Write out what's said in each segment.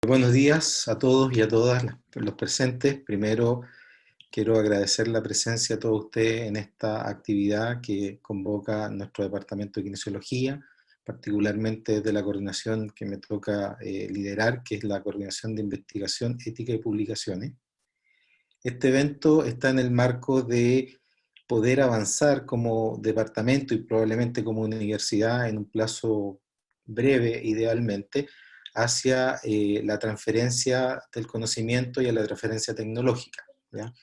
Buenos días a todos y a todas los presentes. Primero, quiero agradecer la presencia a todos ustedes en esta actividad que convoca nuestro Departamento de Kinesiología, particularmente de la coordinación que me toca liderar, que es la Coordinación de Investigación, Ética y Publicaciones. Este evento está en el marco de poder avanzar como departamento y probablemente como universidad en un plazo breve, idealmente, hacia la transferencia del conocimiento y a la transferencia tecnológica, ¿ya?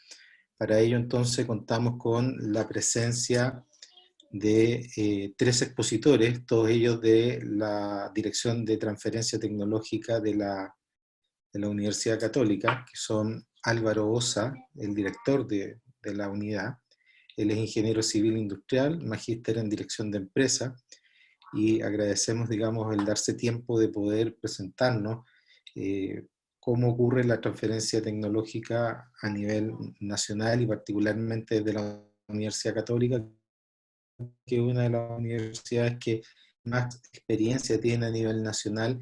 Para ello, entonces, contamos con la presencia de 3 expositores, todos ellos de la Dirección de Transferencia Tecnológica de la Universidad Católica, que son Álvaro Osa, el director de la unidad. Él es ingeniero civil industrial, magíster en dirección de empresa, y agradecemos, digamos, el darse tiempo de poder presentarnos cómo ocurre la transferencia tecnológica a nivel nacional y particularmente de la Universidad Católica, que es una de las universidades que más experiencia tiene a nivel nacional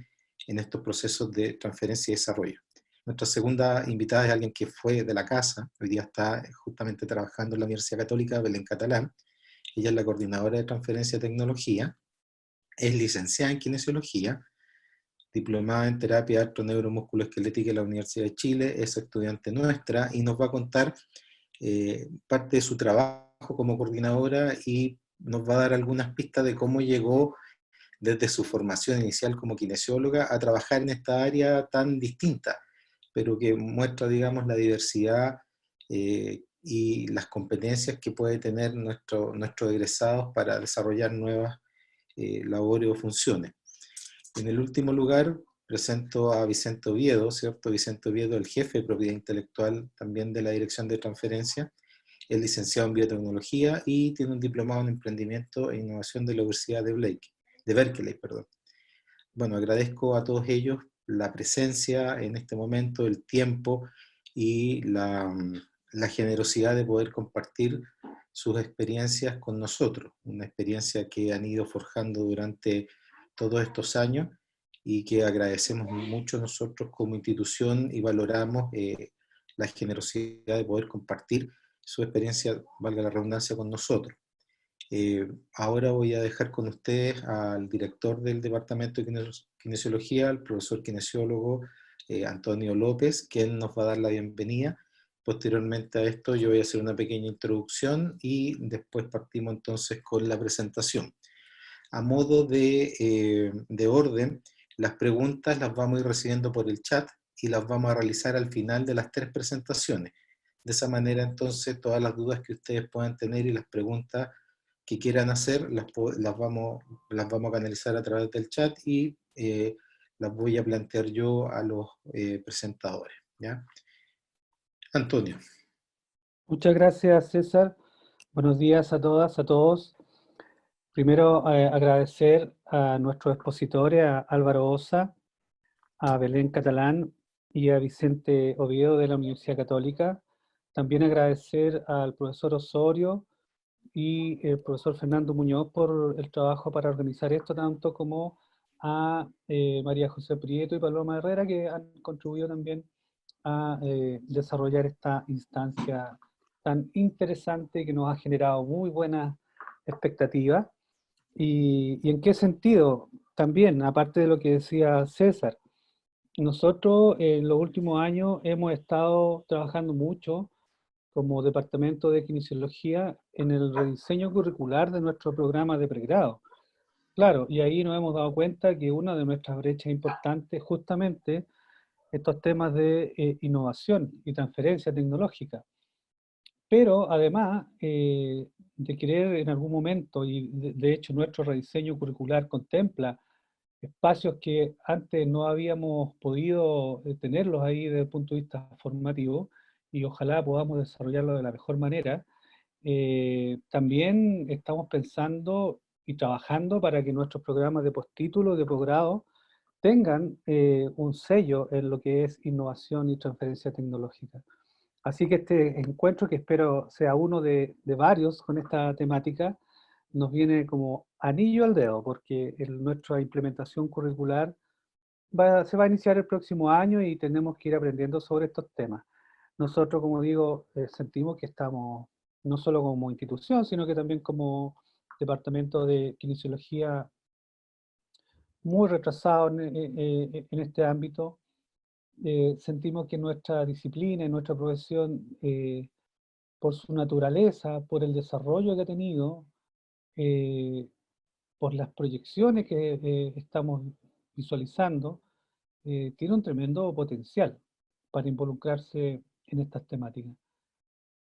en estos procesos de transferencia y desarrollo. Nuestra segunda invitada es alguien que fue de la casa, hoy día está justamente trabajando en la Universidad Católica, Belén Catalán. Ella es la coordinadora de transferencia de tecnología, es licenciada en kinesiología, diplomada en terapia artroneuromusculoesquelética en la Universidad de Chile, es estudiante nuestra y nos va a contar parte de su trabajo como coordinadora y nos va a dar algunas pistas de cómo llegó desde su formación inicial como kinesióloga a trabajar en esta área tan distinta, pero que muestra, digamos, la diversidad y las competencias que puede tener nuestros egresados para desarrollar nuevas labores o funciones. En el último lugar, presento a Vicente Oviedo, ¿cierto? Vicente Oviedo, el jefe de propiedad intelectual también de la Dirección de Transferencia, es licenciado en biotecnología y tiene un diplomado en emprendimiento e innovación de la Universidad de Berkeley, perdón. Bueno, agradezco a todos ellos la presencia en este momento, el tiempo y la generosidad de poder compartir sus experiencias con nosotros, una experiencia que han ido forjando durante todos estos años y que agradecemos mucho nosotros como institución y valoramos la generosidad de poder compartir su experiencia, valga la redundancia, con nosotros. Ahora voy a dejar con ustedes al director del Departamento de Kinesiología, el profesor kinesiólogo Antonio López, quien nos va a dar la bienvenida. Posteriormente a esto yo voy a hacer una pequeña introducción y después partimos entonces con la presentación. A modo de orden, las preguntas las vamos a ir recibiendo por el chat y las vamos a realizar al final de las 3 presentaciones. De esa manera entonces todas las dudas que ustedes puedan tener y las preguntas que quieran hacer las vamos a canalizar a través del chat y las voy a plantear yo a los presentadores, ¿ya? Antonio. Muchas gracias, César. Buenos días a todas, a todos. Primero, agradecer a nuestros expositores, a Álvaro Osa, a Belén Catalán y a Vicente Oviedo de la Universidad Católica. También agradecer al profesor Osorio y el profesor Fernando Muñoz por el trabajo para organizar esto, tanto como a María José Prieto y Paloma Herrera, que han contribuido también a desarrollar esta instancia tan interesante que nos ha generado muy buenas expectativas. ¿Y en qué sentido? También, aparte de lo que decía César, nosotros en los últimos años hemos estado trabajando mucho como departamento de kinesiología en el rediseño curricular de nuestro programa de pregrado. Claro, y ahí nos hemos dado cuenta que una de nuestras brechas importantes justamente estos temas de innovación y transferencia tecnológica. Pero además de querer en algún momento, y de hecho nuestro rediseño curricular contempla espacios que antes no habíamos podido tenerlos ahí desde el punto de vista formativo, y ojalá podamos desarrollarlo de la mejor manera, también estamos pensando y trabajando para que nuestros programas de postítulo, de posgrado, tengan un sello en lo que es innovación y transferencia tecnológica. Así que este encuentro, que espero sea uno de varios con esta temática, nos viene como anillo al dedo, porque en nuestra implementación curricular se va a iniciar el próximo año y tenemos que ir aprendiendo sobre estos temas. Nosotros, como digo, sentimos que estamos, no solo como institución, sino que también como departamento de kinesiología, muy retrasados en este ámbito. Sentimos que nuestra disciplina y nuestra profesión, por su naturaleza, por el desarrollo que ha tenido, eh, por las proyecciones que estamos visualizando, tiene un tremendo potencial para involucrarse en estas temáticas.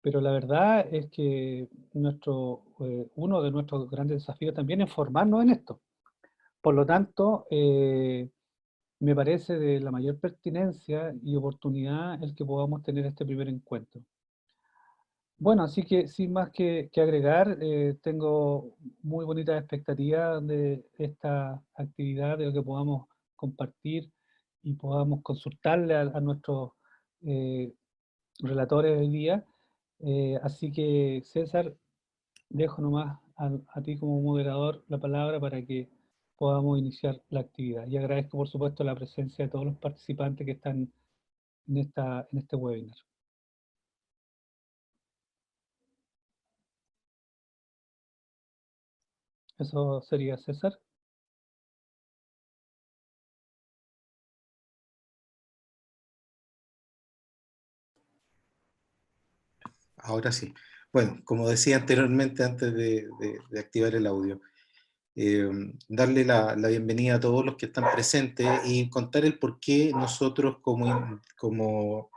Pero la verdad es que uno de nuestros grandes desafíos también es formarnos en esto. Por lo tanto, me parece de la mayor pertinencia y oportunidad el que podamos tener este primer encuentro. Bueno, así que sin más que agregar, tengo muy bonitas expectativas de esta actividad, de lo que podamos compartir y podamos consultarle a nuestros eh, relatores hoy día. Así que, César, dejo nomás a ti como moderador la palabra para que podamos iniciar la actividad. Y agradezco, por supuesto, la presencia de todos los participantes que están en este webinar. Eso sería, César. Ahora sí. Bueno, como decía anteriormente, antes de activar el audio, darle la bienvenida a todos los que están presentes y contar el por qué nosotros como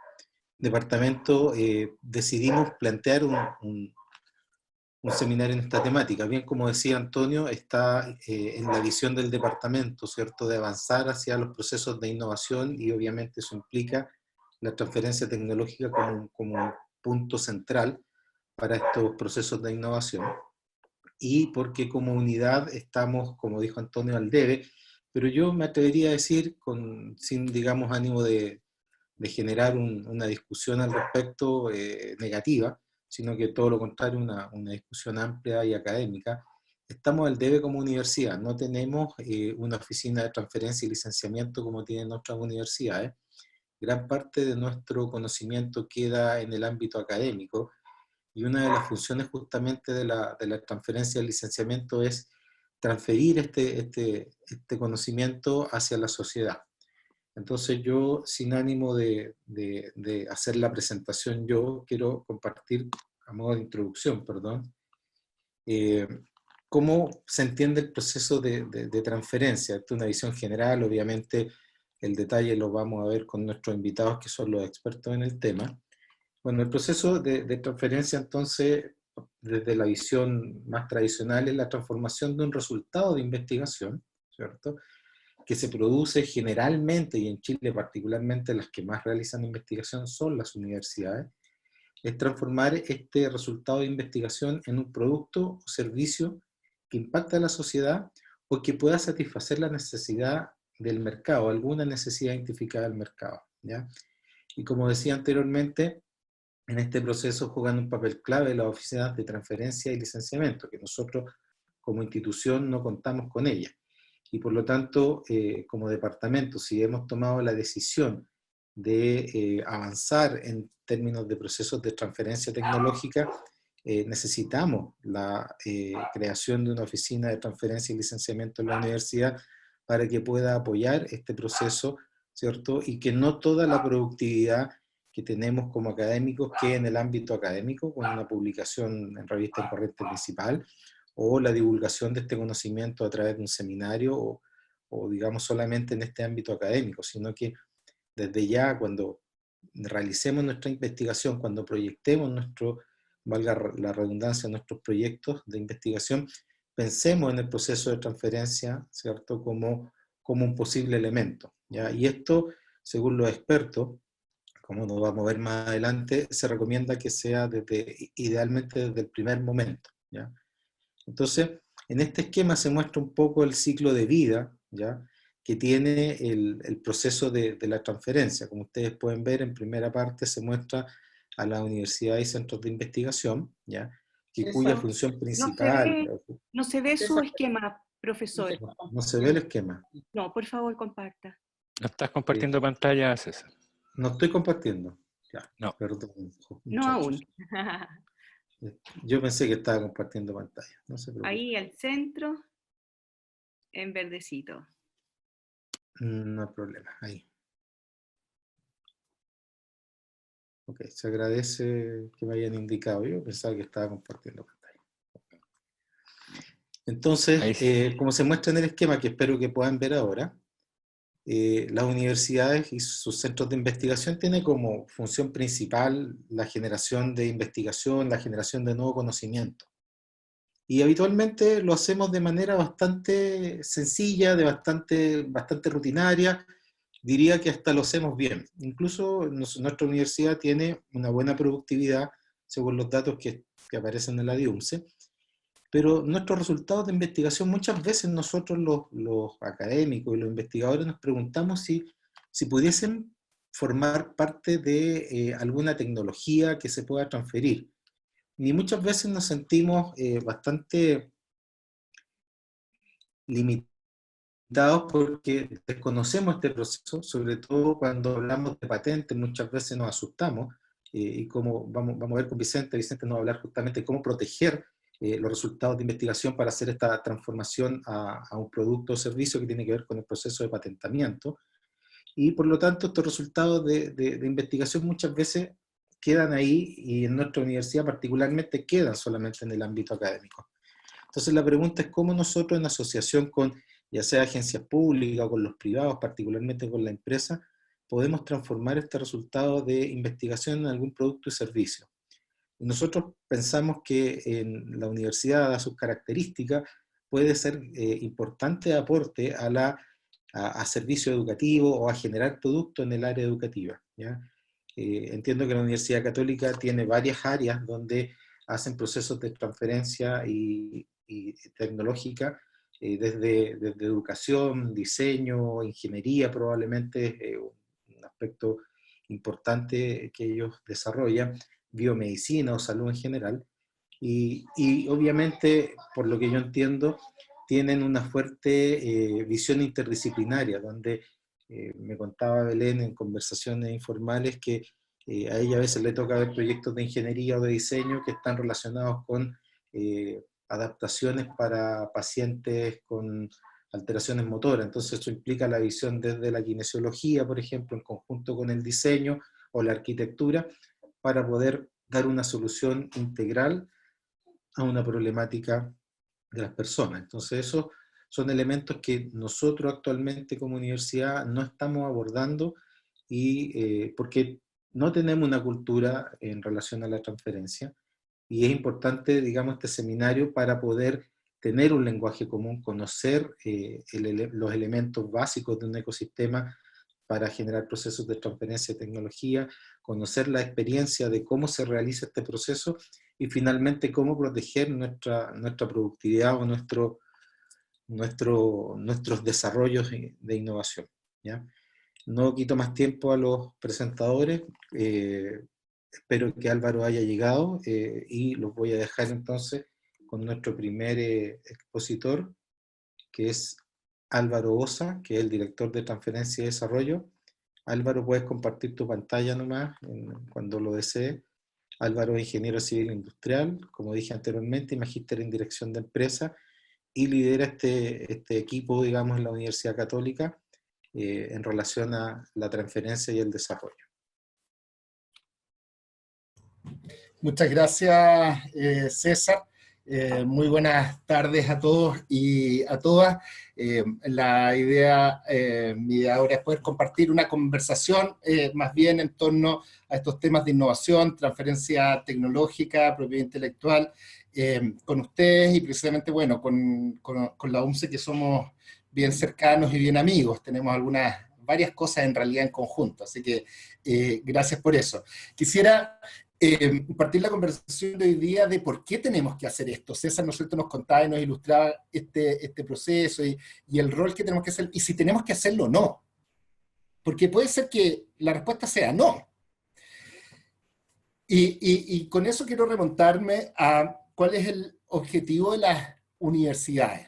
departamento decidimos plantear un seminario en esta temática. Bien, como decía Antonio, está en la visión del departamento, ¿cierto?, de avanzar hacia los procesos de innovación y obviamente eso implica la transferencia tecnológica como un punto central para estos procesos de innovación. Y porque como unidad estamos, como dijo Antonio, al debe, pero yo me atrevería a decir, sin, digamos, ánimo de generar una discusión al respecto negativa, sino que todo lo contrario, una discusión amplia y académica. Estamos al debe como universidad, no tenemos una oficina de transferencia y licenciamiento como tienen otras universidades. Gran parte de nuestro conocimiento queda en el ámbito académico, y una de las funciones justamente de la transferencia del licenciamiento es transferir este conocimiento hacia la sociedad. Entonces yo, sin ánimo de hacer la presentación, yo quiero compartir, a modo de introducción, perdón, eh, cómo se entiende el proceso de transferencia. Esta es una visión general, obviamente el detalle lo vamos a ver con nuestros invitados que son los expertos en el tema. Bueno, el proceso de transferencia entonces, desde la visión más tradicional, es la transformación de un resultado de investigación, ¿cierto?, que se produce generalmente, y en Chile particularmente las que más realizan investigación son las universidades, es transformar este resultado de investigación en un producto o servicio que impacta a la sociedad o que pueda satisfacer la necesidad del mercado, alguna necesidad identificada del mercado, ¿ya? Y como decía anteriormente, en este proceso juegan un papel clave las oficinas de transferencia y licenciamiento, que nosotros como institución no contamos con ellas. Y por lo tanto, como departamento, si hemos tomado la decisión de avanzar en términos de procesos de transferencia tecnológica, necesitamos la creación de una oficina de transferencia y licenciamiento en la universidad para que pueda apoyar este proceso, ¿cierto? Y que no toda la productividad que tenemos como académicos quede en el ámbito académico, con una publicación en revista en corriente principal, o la divulgación de este conocimiento a través de un seminario, o digamos solamente en este ámbito académico, sino que desde ya cuando realicemos nuestra investigación, cuando proyectemos valga la redundancia, nuestros proyectos de investigación, pensemos en el proceso de transferencia, ¿cierto?, como un posible elemento, ¿ya? Y esto, según los expertos, como nos vamos a ver más adelante, se recomienda que sea idealmente desde el primer momento, ¿ya? Entonces, en este esquema se muestra un poco el ciclo de vida, ¿ya?, que tiene el proceso de la transferencia. Como ustedes pueden ver, en primera parte se muestra a la universidad y centros de investigación, ¿ya?, cuya función principal... No se ve su esquema, profesor. No se ve el esquema. No, por favor, comparta. No estás compartiendo pantalla, César. No estoy compartiendo. Ya, no. Perdón, No aún. Yo pensé que estaba compartiendo pantalla. No se preocupe. Ahí al centro, en verdecito. No hay problema, ahí. Ok, se agradece que me hayan indicado. Yo pensaba que estaba compartiendo pantalla. Entonces, como se muestra en el esquema, que espero que puedan ver ahora, las universidades y sus centros de investigación tienen como función principal la generación de investigación, la generación de nuevo conocimiento. Y habitualmente lo hacemos de manera bastante sencilla, bastante rutinaria, diría que hasta lo hacemos bien. Incluso nuestra universidad tiene una buena productividad, según los datos que aparecen en la DIUMSE, pero nuestros resultados de investigación, muchas veces nosotros los académicos y los investigadores nos preguntamos si pudiesen formar parte de alguna tecnología que se pueda transferir. Y muchas veces nos sentimos bastante limitados porque desconocemos este proceso, sobre todo cuando hablamos de patentes, muchas veces nos asustamos, y como vamos a ver con Vicente nos va a hablar justamente de cómo proteger los resultados de investigación para hacer esta transformación a un producto o servicio que tiene que ver con el proceso de patentamiento. Y por lo tanto estos resultados de investigación muchas veces quedan ahí, y en nuestra universidad particularmente quedan solamente en el ámbito académico. Entonces la pregunta es cómo nosotros en asociación con ya sea agencias públicas o con los privados, particularmente con la empresa, podemos transformar este resultado de investigación en algún producto y servicio. Nosotros pensamos que en la universidad, a sus características, puede ser importante aporte a servicio educativo o a generar productos en el área educativa, ¿ya? Entiendo que la Universidad Católica tiene varias áreas donde hacen procesos de transferencia y tecnológica, desde educación, diseño, ingeniería probablemente, un aspecto importante que ellos desarrollan, biomedicina o salud en general, y obviamente, por lo que yo entiendo, tienen una fuerte visión interdisciplinaria, donde me contaba Belén en conversaciones informales que a ella a veces le toca ver proyectos de ingeniería o de diseño que están relacionados con adaptaciones para pacientes con alteraciones motoras. Entonces eso implica la visión desde la kinesiología, por ejemplo, en conjunto con el diseño o la arquitectura, para poder dar una solución integral a una problemática de las personas. Entonces esos son elementos que nosotros actualmente como universidad no estamos abordando, y porque no tenemos una cultura en relación a la transferencia, y es importante, digamos, este seminario para poder tener un lenguaje común, conocer los elementos básicos de un ecosistema para generar procesos de transferencia de tecnología, conocer la experiencia de cómo se realiza este proceso, y finalmente cómo proteger nuestra productividad o nuestros desarrollos de innovación, ¿ya? No quito más tiempo a los presentadores, espero que Álvaro haya llegado, y los voy a dejar entonces con nuestro primer expositor, que es Álvaro Osa, que es el director de Transferencia y Desarrollo. Álvaro, puedes compartir tu pantalla nomás cuando lo desee. Álvaro es ingeniero civil industrial, como dije anteriormente, y magíster en dirección de empresa, y lidera este equipo, digamos, en la Universidad Católica en relación a la transferencia y el desarrollo. Muchas gracias, César. Muy buenas tardes a todos y a todas. Mi idea ahora es poder compartir una conversación más bien en torno a estos temas de innovación, transferencia tecnológica, propiedad intelectual, con ustedes y precisamente, bueno, con la UMSE, que somos bien cercanos y bien amigos. Tenemos varias cosas en realidad en conjunto, así que gracias por eso. Quisiera partir la conversación de hoy día de por qué tenemos que hacer esto. César, ¿no es cierto?, nos contaba y nos ilustraba este proceso y el rol que tenemos que hacer, y si tenemos que hacerlo o no. Porque puede ser que la respuesta sea no. Y con eso quiero remontarme a cuál es el objetivo de las universidades.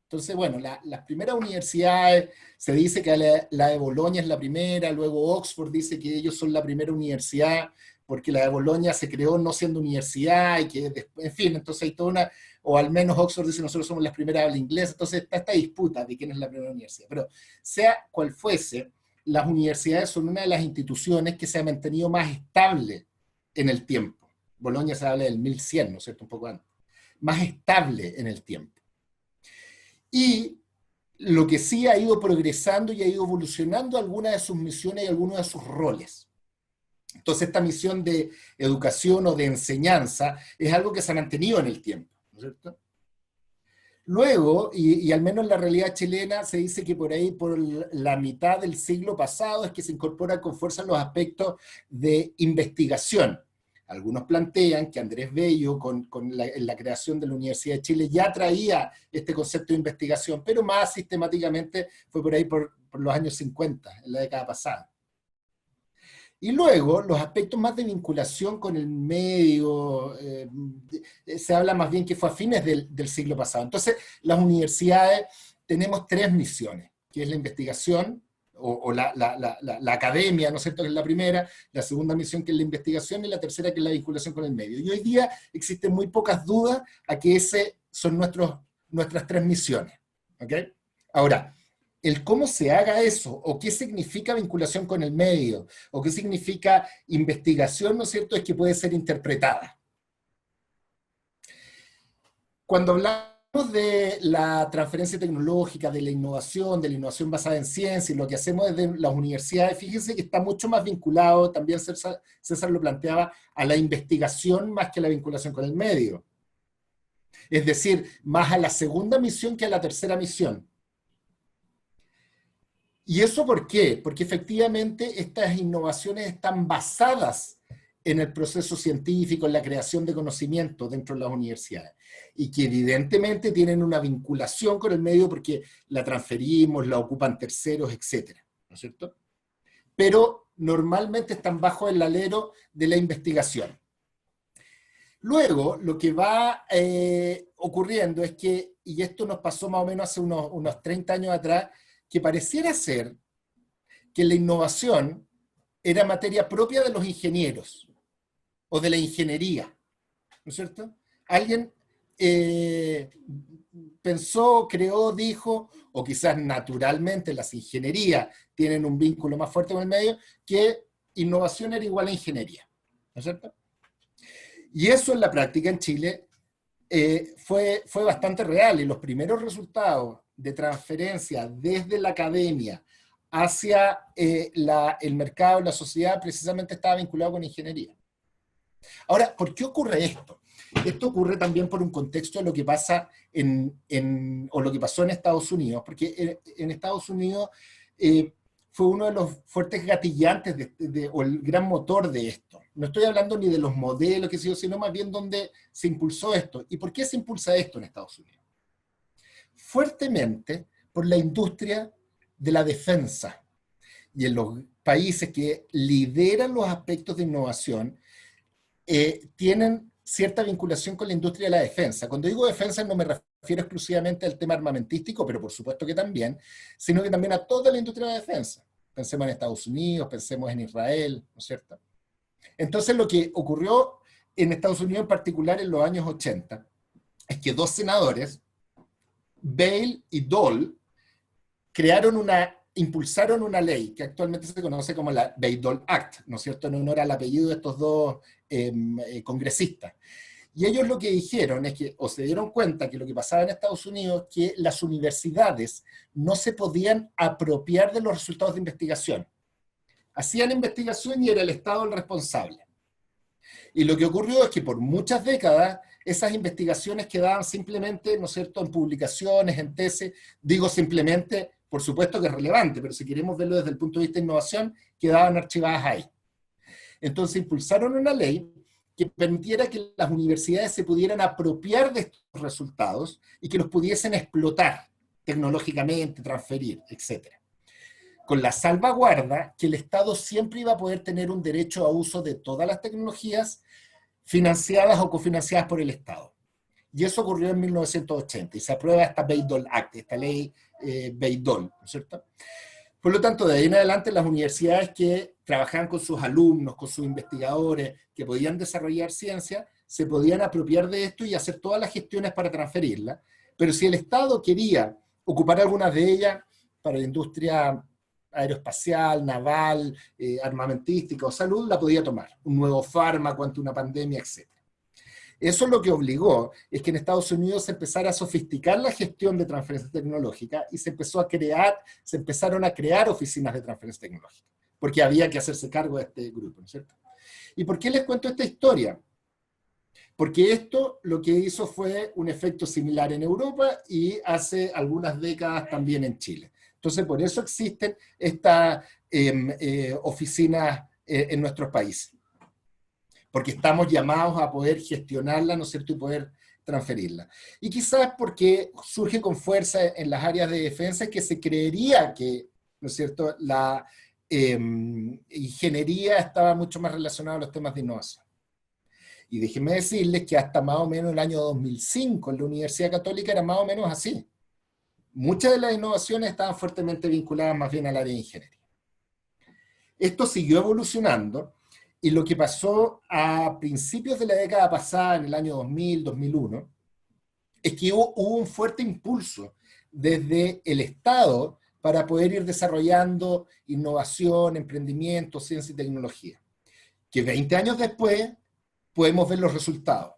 Entonces, bueno, las primeras universidades, se dice que la de Bolonia es la primera, luego Oxford dice que ellos son la primera universidad, porque la de Bolonia se creó no siendo universidad, y que después, en fin, entonces hay toda una, o al menos Oxford dice nosotros somos las primeras habla inglesa, entonces está esta disputa de quién es la primera universidad. Pero sea cual fuese, las universidades son una de las instituciones que se ha mantenido más estable en el tiempo. Bolonia se habla del 1100, ¿no es cierto? Un poco antes. Más estable en el tiempo. Y lo que sí ha ido progresando y ha ido evolucionando algunas de sus misiones y algunos de sus roles. Entonces esta misión de educación o de enseñanza es algo que se ha mantenido en el tiempo, ¿no es cierto? Luego, y al menos en la realidad chilena, se dice que por ahí, por la mitad del siglo pasado, es que se incorporan con fuerza los aspectos de investigación. Algunos plantean que Andrés Bello, en la creación de la Universidad de Chile, ya traía este concepto de investigación, pero más sistemáticamente fue por ahí por los años 50, en la década pasada. Y luego, los aspectos más de vinculación con el medio, se habla más bien que fue a fines del siglo pasado. Entonces, las universidades tenemos tres misiones, que es la investigación, o la academia, ¿no es cierto?, que es la primera, la segunda misión que es la investigación, y la tercera que es la vinculación con el medio. Y hoy día existen muy pocas dudas a que esas son nuestras tres misiones. ¿Ok? Ahora, el cómo se haga eso, o qué significa vinculación con el medio, o qué significa investigación, ¿no es cierto?, es que puede ser interpretada. Cuando hablamos de la transferencia tecnológica, de la innovación basada en ciencia, y lo que hacemos desde las universidades, fíjense que está mucho más vinculado, también César lo planteaba, a la investigación más que a la vinculación con el medio. Es decir, más a la segunda misión que a la tercera misión. ¿Y eso por qué? Porque efectivamente estas innovaciones están basadas en el proceso científico, en la creación de conocimiento dentro de las universidades, y que evidentemente tienen una vinculación con el medio porque la transferimos, la ocupan terceros, etc. ¿No es cierto? Pero normalmente están bajo el alero de la investigación. Luego, lo que va ocurriendo es que, y esto nos pasó más o menos hace unos 30 años atrás, que pareciera ser que la innovación era materia propia de los ingenieros o de la ingeniería, ¿no es cierto? Alguien pensó, creó, dijo, o quizás naturalmente las ingenierías tienen un vínculo más fuerte con el medio, que innovación era igual a ingeniería, ¿no es cierto? Y eso en la práctica en Chile fue bastante real, y los primeros resultados de transferencia desde la academia hacia el mercado, la sociedad, precisamente estaba vinculado con ingeniería. Ahora, ¿por qué ocurre esto? Esto ocurre también por un contexto de lo que pasa o lo que pasó en Estados Unidos, porque en Estados Unidos fue uno de los fuertes gatillantes o el gran motor de esto. No estoy hablando ni de los modelos, sino más bien donde se impulsó esto. ¿Y por qué se impulsa esto en Estados Unidos? Fuertemente por la industria de la defensa. Y en los países que lideran los aspectos de innovación, tienen cierta vinculación con la industria de la defensa. Cuando digo defensa no me refiero exclusivamente al tema armamentístico, pero por supuesto que también, sino que también a toda la industria de la defensa. Pensemos en Estados Unidos, pensemos en Israel, ¿no es cierto? Entonces lo que ocurrió en Estados Unidos en particular en los años 80 es que dos senadores, Bail y Dole, impulsaron una ley que actualmente se conoce como la Bayh-Dole Act, ¿no es cierto?, en honor al apellido de estos dos congresistas. Y ellos lo que dijeron es que, o se dieron cuenta que lo que pasaba en Estados Unidos, que las universidades no se podían apropiar de los resultados de investigación. Hacían investigación y era el Estado el responsable. Y lo que ocurrió es que por muchas décadas esas investigaciones quedaban simplemente, ¿no es cierto?, en publicaciones, en tesis. Digo simplemente, por supuesto que es relevante, pero si queremos verlo desde el punto de vista de innovación, quedaban archivadas ahí. Entonces impulsaron una ley que permitiera que las universidades se pudieran apropiar de estos resultados y que los pudiesen explotar tecnológicamente, transferir, etc. Con la salvaguarda que el Estado siempre iba a poder tener un derecho a uso de todas las tecnologías financiadas o cofinanciadas por el Estado. Y eso ocurrió en 1980, y se aprueba esta Bayh-Dole Act, esta ley Bayh-Dole, ¿no es cierto? Por lo tanto, de ahí en adelante las universidades que trabajaban con sus alumnos, con sus investigadores, que podían desarrollar ciencia, se podían apropiar de esto y hacer todas las gestiones para transferirla. Pero si el Estado quería ocupar algunas de ellas para la industria aeroespacial, naval, armamentística o salud, la podía tomar. Un nuevo fármaco ante una pandemia, etc. Eso lo que obligó es que en Estados Unidos se empezara a sofisticar la gestión de transferencia tecnológica y se empezaron a crear oficinas de transferencia tecnológica, porque había que hacerse cargo de este grupo, ¿no es cierto? ¿Y por qué les cuento esta historia? Porque esto lo que hizo fue un efecto similar en Europa y hace algunas décadas también en Chile. Entonces, por eso existen estas oficinas en nuestros países, porque estamos llamados a poder gestionarla, ¿no es cierto?, y poder transferirla. Y quizás porque surge con fuerza en las áreas de defensa que se creería que, ¿no es cierto?, la ingeniería estaba mucho más relacionada a los temas de innovación. Y déjenme decirles que hasta más o menos el año 2005 en la Universidad Católica era más o menos así. Muchas de las innovaciones estaban fuertemente vinculadas más bien al área de ingeniería. Esto siguió evolucionando, y lo que pasó a principios de la década pasada, en el año 2000, 2001, es que hubo un fuerte impulso desde el Estado para poder ir desarrollando innovación, emprendimiento, ciencia y tecnología. Que 20 años después podemos ver los resultados.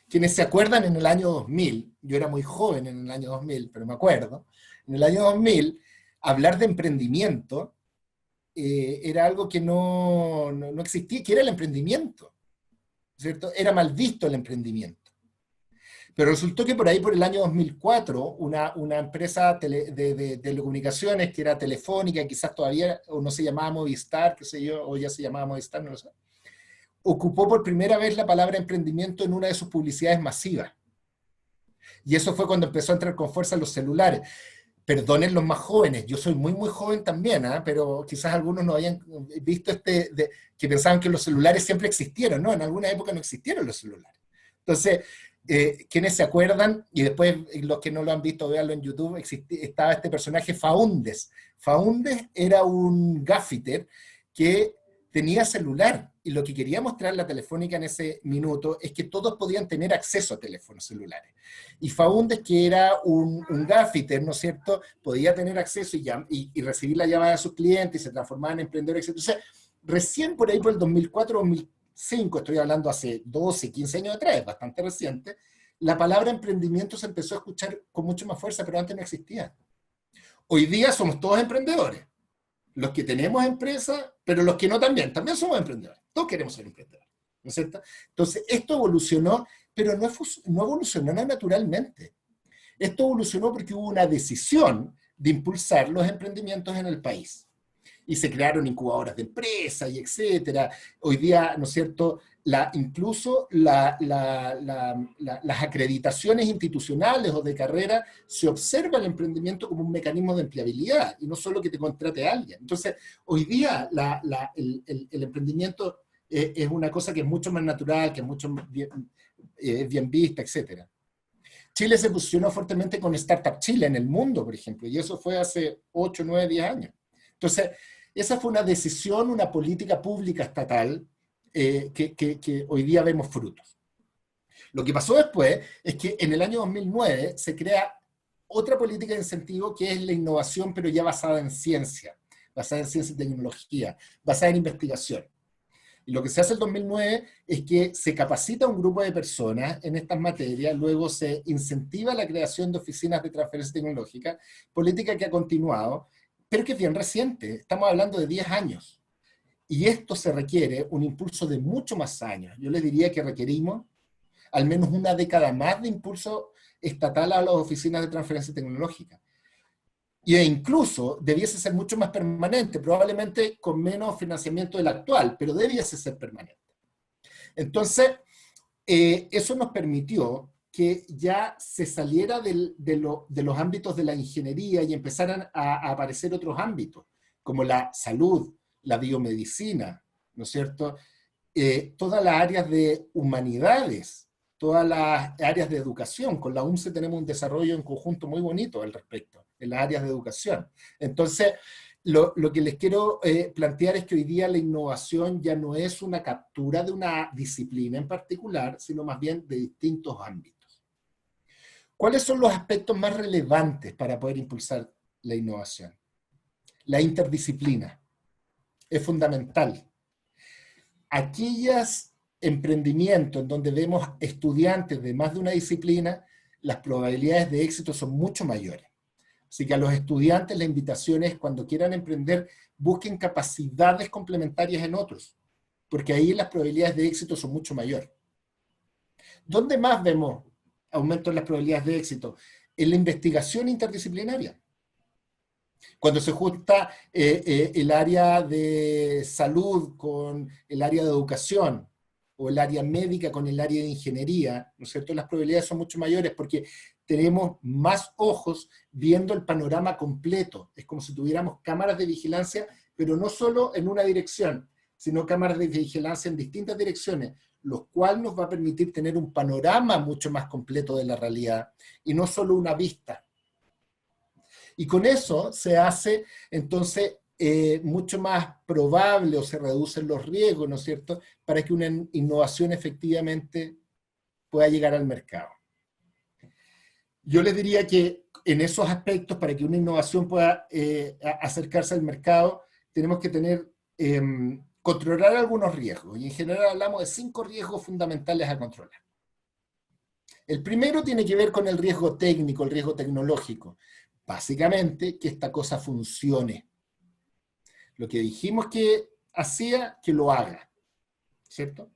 Quienes se acuerdan en el año 2000, yo era muy joven en el año 2000, pero me acuerdo, en el año 2000, hablar de emprendimiento era algo que no existía, que era el emprendimiento, ¿cierto? Era mal visto el emprendimiento. Pero resultó que por ahí, por el año 2004, una empresa de telecomunicaciones que era Telefónica, quizás todavía o no se llamaba Movistar, qué sé yo, o ya se llamaba Movistar, no lo sé, ocupó por primera vez la palabra emprendimiento en una de sus publicidades masivas. Y eso fue cuando empezó a entrar con fuerza los celulares. Perdonen los más jóvenes, yo soy muy, muy joven también, pero quizás algunos no hayan visto que pensaban que los celulares siempre existieron, ¿no? En alguna época no existieron los celulares. Entonces, quienes se acuerdan, y después los que no lo han visto, véanlo en YouTube, estaba este personaje Faúndes. Faúndes era un gaffiter que tenía celular, y lo que quería mostrar la Telefónica en ese minuto es que todos podían tener acceso a teléfonos celulares. Y Faúndes, que era un gaffiter, ¿no es cierto?, podía tener acceso y recibir la llamada de sus clientes, y se transformaba en emprendedor, etc. Entonces, recién por ahí, por el 2004, 2005, estoy hablando hace 12, 15 años atrás, es bastante reciente, la palabra emprendimiento se empezó a escuchar con mucho más fuerza, pero antes no existía. Hoy día somos todos emprendedores. Los que tenemos empresas, pero los que no también somos emprendedores. Todos queremos ser emprendedores, ¿no es cierto? Entonces, esto evolucionó, pero no evolucionó naturalmente. Esto evolucionó porque hubo una decisión de impulsar los emprendimientos en el país. Y se crearon incubadoras de empresas y etcétera. Hoy día, ¿no es cierto?, incluso las acreditaciones institucionales o de carrera, se observa el emprendimiento como un mecanismo de empleabilidad, y no solo que te contrate a alguien. Entonces, hoy día el emprendimiento es una cosa que es mucho más natural, que es mucho bien vista, etcétera. Chile se posicionó fuertemente con Startup Chile en el mundo, por ejemplo, y eso fue hace 8, 9, 10 años. Entonces, esa fue una decisión, una política pública estatal que hoy día vemos frutos. Lo que pasó después es que en el año 2009 se crea otra política de incentivo, que es la innovación, pero ya basada en ciencia y tecnología, basada en investigación. Y lo que se hace en el 2009 es que se capacita a un grupo de personas en estas materias, luego se incentiva la creación de oficinas de transferencia tecnológica, política que ha continuado, pero que es bien reciente, estamos hablando de 10 años. Y esto se requiere un impulso de mucho más años. Yo les diría que requerimos al menos una década más de impulso estatal a las oficinas de transferencia tecnológica. E incluso debiese ser mucho más permanente, probablemente con menos financiamiento del actual, pero debiese ser permanente. Entonces, eso nos permitió que ya se saliera de los ámbitos de la ingeniería y empezaran a aparecer otros ámbitos, como la salud, la biomedicina, ¿no es cierto? Todas las áreas de humanidades todas las áreas de educación. Con la UNCE tenemos un desarrollo en conjunto muy bonito al respecto, en las áreas de educación. Entonces, lo que les quiero plantear es que hoy día la innovación ya no es una captura de una disciplina en particular, sino más bien de distintos ámbitos. ¿Cuáles son los aspectos más relevantes para poder impulsar la innovación? La interdisciplina es fundamental. Aquellos emprendimientos en donde vemos estudiantes de más de una disciplina, las probabilidades de éxito son mucho mayores. Así que a los estudiantes la invitación es, cuando quieran emprender, busquen capacidades complementarias en otros, porque ahí las probabilidades de éxito son mucho mayores. ¿Dónde más vemos aumento en las probabilidades de éxito? En la investigación interdisciplinaria. Cuando se junta el área de salud con el área de educación, o el área médica con el área de ingeniería, ¿no es cierto? Las probabilidades son mucho mayores porque tenemos más ojos viendo el panorama completo. Es como si tuviéramos cámaras de vigilancia, pero no solo en una dirección, sino cámaras de vigilancia en distintas direcciones, lo cual nos va a permitir tener un panorama mucho más completo de la realidad, y no solo una vista. Y con eso se hace, entonces, mucho más probable, o se reducen los riesgos, ¿no es cierto?, para que una innovación efectivamente pueda llegar al mercado. Yo les diría que en esos aspectos, para que una innovación pueda acercarse al mercado, tenemos que tener, controlar algunos riesgos, y en general hablamos de 5 riesgos fundamentales a controlar. El primero tiene que ver con el riesgo técnico, el riesgo tecnológico. Básicamente, que esta cosa funcione. Lo que dijimos que hacía, que lo haga, ¿cierto?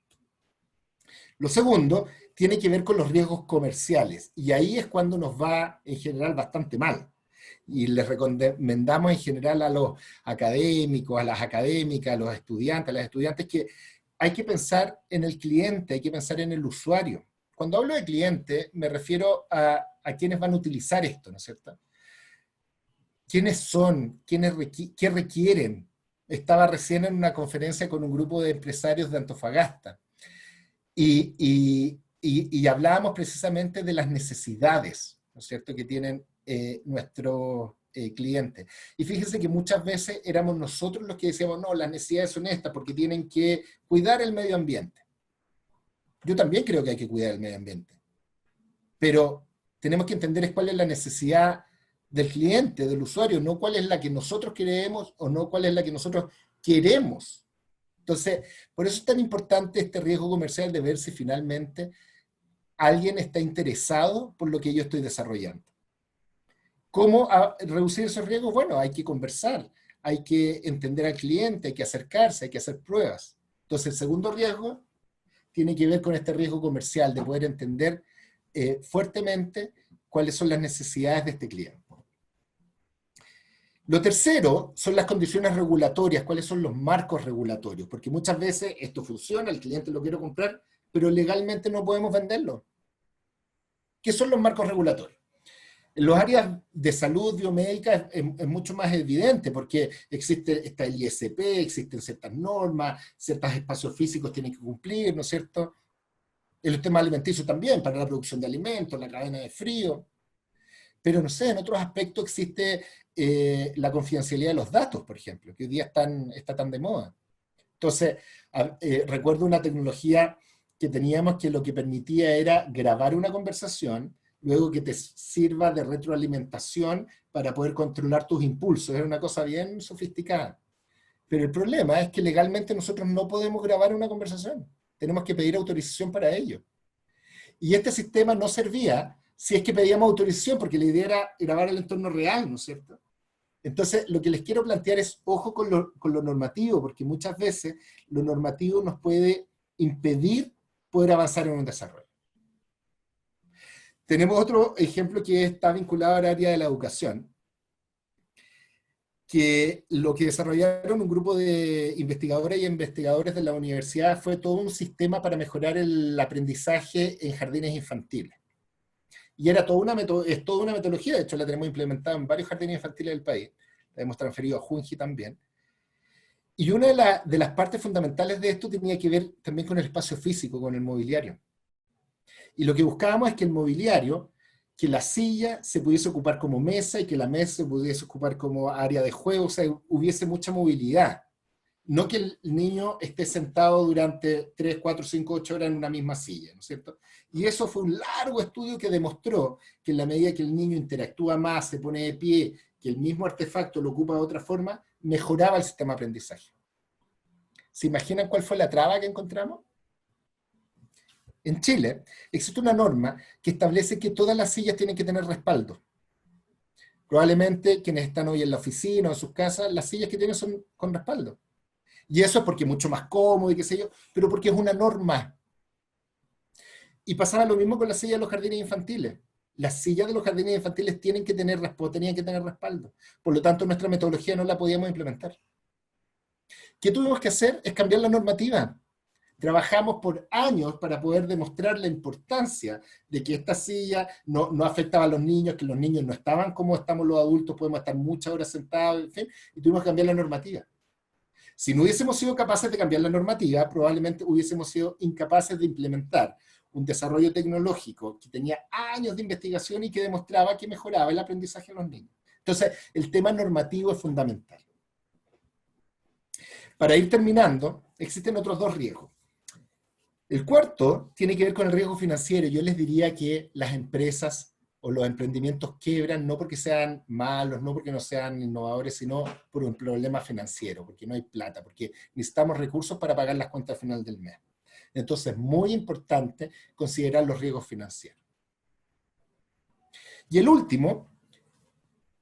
Lo segundo tiene que ver con los riesgos comerciales, y ahí es cuando nos va en general bastante mal. Y les recomendamos en general a los académicos, a las académicas, a los estudiantes, a las estudiantes, que hay que pensar en el cliente, hay que pensar en el usuario. Cuando hablo de cliente, me refiero a quienes van a utilizar esto, ¿no es cierto? ¿Quiénes son? ¿Qué requieren? Estaba recién en una conferencia con un grupo de empresarios de Antofagasta y hablábamos precisamente de las necesidades, ¿no es cierto?, que tienen nuestros clientes. Y fíjense que muchas veces éramos nosotros los que decíamos, no, las necesidades son estas porque tienen que cuidar el medio ambiente. Yo también creo que hay que cuidar el medio ambiente, pero tenemos que entender cuál es la necesidad del cliente, del usuario, no cuál es la que nosotros queremos o no cuál es la que nosotros queremos. Entonces, por eso es tan importante este riesgo comercial de ver si finalmente alguien está interesado por lo que yo estoy desarrollando. ¿Cómo reducir esos riesgos? Bueno, hay que conversar, hay que entender al cliente, hay que acercarse, hay que hacer pruebas. Entonces, el segundo riesgo tiene que ver con este riesgo comercial, de poder entender fuertemente cuáles son las necesidades de este cliente. Lo tercero son las condiciones regulatorias, cuáles son los marcos regulatorios, porque muchas veces esto funciona, el cliente lo quiere comprar, pero legalmente no podemos venderlo. ¿Qué son los marcos regulatorios? En los áreas de salud biomédica es mucho más evidente, porque está el ISP, existen ciertas normas, ciertos espacios físicos tienen que cumplir, ¿no es cierto? El tema alimenticio también, para la producción de alimentos, la cadena de frío. Pero no sé, en otros aspectos existe la confidencialidad de los datos, por ejemplo, que hoy día está tan de moda. Entonces, recuerdo una tecnología que teníamos que lo que permitía era grabar una conversación, luego que te sirva de retroalimentación para poder controlar tus impulsos. Era una cosa bien sofisticada. Pero el problema es que legalmente nosotros no podemos grabar una conversación. Tenemos que pedir autorización para ello. Y este sistema no servía si es que pedíamos autorización, porque la idea era grabar el entorno real, ¿no es cierto? Entonces, lo que les quiero plantear es, ojo con lo normativo, porque muchas veces lo normativo nos puede impedir poder avanzar en un desarrollo. Tenemos otro ejemplo que está vinculado al área de la educación, que lo que desarrollaron un grupo de investigadoras y investigadores de la universidad fue todo un sistema para mejorar el aprendizaje en jardines infantiles. Y era es toda una metodología, de hecho la tenemos implementada en varios jardines infantiles del país, la hemos transferido a Junji también. Y una de las partes fundamentales de esto tenía que ver también con el espacio físico, con el mobiliario. Y lo que buscábamos es que el mobiliario, que la silla se pudiese ocupar como mesa y que la mesa se pudiese ocupar como área de juego, o sea, hubiese mucha movilidad. No que el niño esté sentado durante 3, 4, 5, 8 horas en una misma silla, ¿no es cierto? Y eso fue un largo estudio que demostró que en la medida que el niño interactúa más, se pone de pie, que el mismo artefacto lo ocupa de otra forma, mejoraba el sistema de aprendizaje. ¿Se imaginan cuál fue la traba que encontramos? En Chile existe una norma que establece que todas las sillas tienen que tener respaldo. Probablemente quienes están hoy en la oficina o en sus casas, las sillas que tienen son con respaldo. Y eso es porque es mucho más cómodo y qué sé yo, pero porque es una norma. Y pasaba lo mismo con las sillas de los jardines infantiles. Las sillas de los jardines infantiles tenían que tener respaldo. Por lo tanto, nuestra metodología no la podíamos implementar. ¿Qué tuvimos que hacer? Es cambiar la normativa. Trabajamos por años para poder demostrar la importancia de que esta silla no afectaba a los niños, que los niños no estaban como estamos los adultos, podemos estar muchas horas sentados, en fin, y tuvimos que cambiar la normativa. Si no hubiésemos sido capaces de cambiar la normativa, probablemente hubiésemos sido incapaces de implementar un desarrollo tecnológico que tenía años de investigación y que demostraba que mejoraba el aprendizaje de los niños. Entonces, el tema normativo es fundamental. Para ir terminando, existen otros dos riesgos. El cuarto tiene que ver con el riesgo financiero. Yo les diría que las empresas o los emprendimientos quiebran no porque sean malos, no porque no sean innovadores, sino por un problema financiero, porque no hay plata, porque necesitamos recursos para pagar las cuentas al final del mes. Entonces, es muy importante considerar los riesgos financieros. Y el último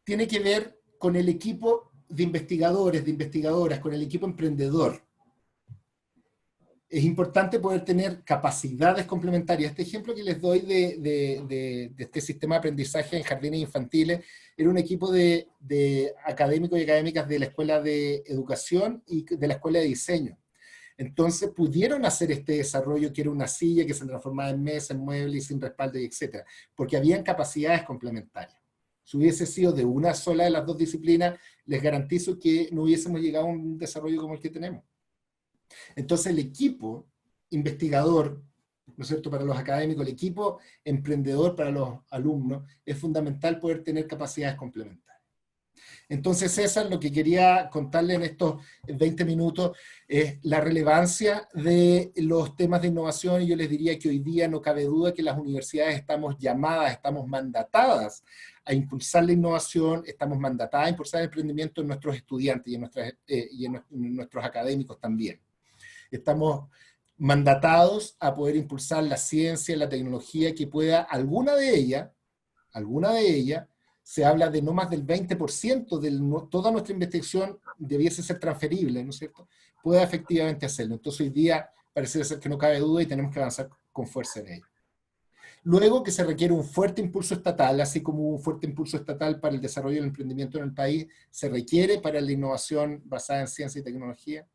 tiene que ver con el equipo de investigadores, de investigadoras, con el equipo emprendedor. Es importante poder tener capacidades complementarias. Este ejemplo que les doy de este sistema de aprendizaje en jardines infantiles era un equipo de académicos y académicas de la Escuela de Educación y de la Escuela de Diseño. Entonces pudieron hacer este desarrollo que era una silla que se transformaba en mesa, en mueble y sin respaldo, y etc. Porque habían capacidades complementarias. Si hubiese sido de una sola de las dos disciplinas, les garantizo que no hubiésemos llegado a un desarrollo como el que tenemos. Entonces el equipo investigador, ¿no es cierto?, para los académicos, el equipo emprendedor para los alumnos, es fundamental poder tener capacidades complementarias. Entonces, César, lo que quería contarle en estos 20 minutos es la relevancia de los temas de innovación, y yo les diría que hoy día no cabe duda que las universidades estamos llamadas, estamos mandatadas a impulsar la innovación, estamos mandatadas a impulsar el emprendimiento en nuestros estudiantes y en nuestros académicos también. Estamos mandatados a poder impulsar la ciencia, la tecnología, que pueda, alguna de ellas, se habla de no más del 20% de toda nuestra investigación debiese ser transferible, ¿no es cierto?, pueda efectivamente hacerlo. Entonces hoy día parece ser que no cabe duda y tenemos que avanzar con fuerza en ello. Luego que se requiere un fuerte impulso estatal, así como un fuerte impulso estatal para el desarrollo del emprendimiento en el país, se requiere para la innovación basada en ciencia y tecnología.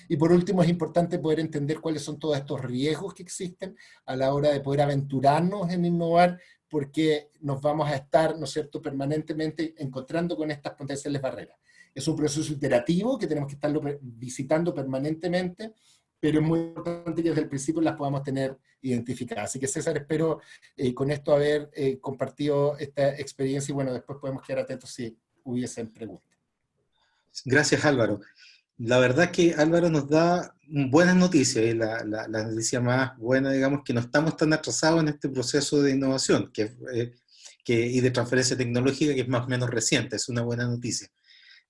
Y por último, es importante poder entender cuáles son todos estos riesgos que existen a la hora de poder aventurarnos en innovar, porque nos vamos a estar, ¿no es cierto?, permanentemente encontrando con estas potenciales barreras. Es un proceso iterativo que tenemos que estarlo visitando permanentemente, pero es muy importante que desde el principio las podamos tener identificadas. Así que, César, espero con esto haber compartido esta experiencia, y bueno, después podemos quedar atentos si hubiesen preguntas. Gracias, Álvaro. La verdad es que Álvaro nos da buenas noticias, y la noticia más buena, digamos, que no estamos tan atrasados en este proceso de innovación y de transferencia tecnológica, que es más o menos reciente. Es una buena noticia.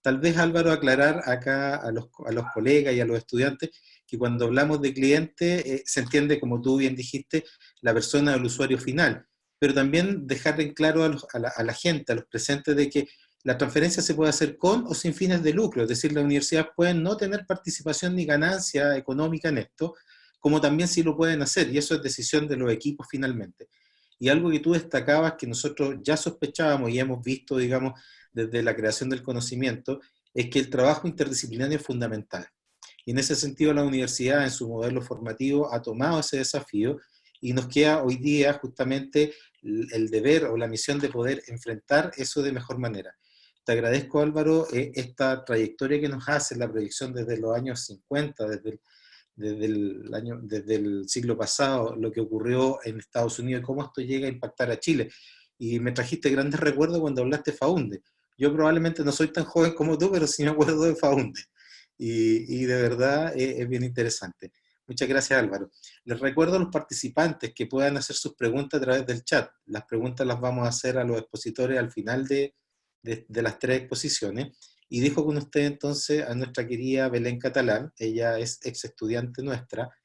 Tal vez, Álvaro, aclarar acá a los colegas y a los estudiantes que cuando hablamos de cliente se entiende, como tú bien dijiste, la persona del usuario final, pero también dejar en claro a la gente, a los presentes, de que la transferencia se puede hacer con o sin fines de lucro, es decir, las universidades pueden no tener participación ni ganancia económica en esto, como también sí lo pueden hacer, y eso es decisión de los equipos finalmente. Y algo que tú destacabas, que nosotros ya sospechábamos y hemos visto, digamos, desde la creación del conocimiento, es que el trabajo interdisciplinario es fundamental. Y en ese sentido la universidad en su modelo formativo ha tomado ese desafío, y nos queda hoy día justamente el deber o la misión de poder enfrentar eso de mejor manera. Te agradezco, Álvaro, esta trayectoria que nos hace, la proyección desde los años 50, desde el siglo pasado, lo que ocurrió en Estados Unidos y cómo esto llega a impactar a Chile. Y me trajiste grandes recuerdos cuando hablaste de Faunde. Yo probablemente no soy tan joven como tú, pero sí me acuerdo de Faunde. Y de verdad es bien interesante. Muchas gracias, Álvaro. Les recuerdo a los participantes que puedan hacer sus preguntas a través del chat. Las preguntas las vamos a hacer a los expositores al final de las 3 exposiciones. Y dejo con usted entonces a nuestra querida Belén Catalán. Ella es ex estudiante nuestra,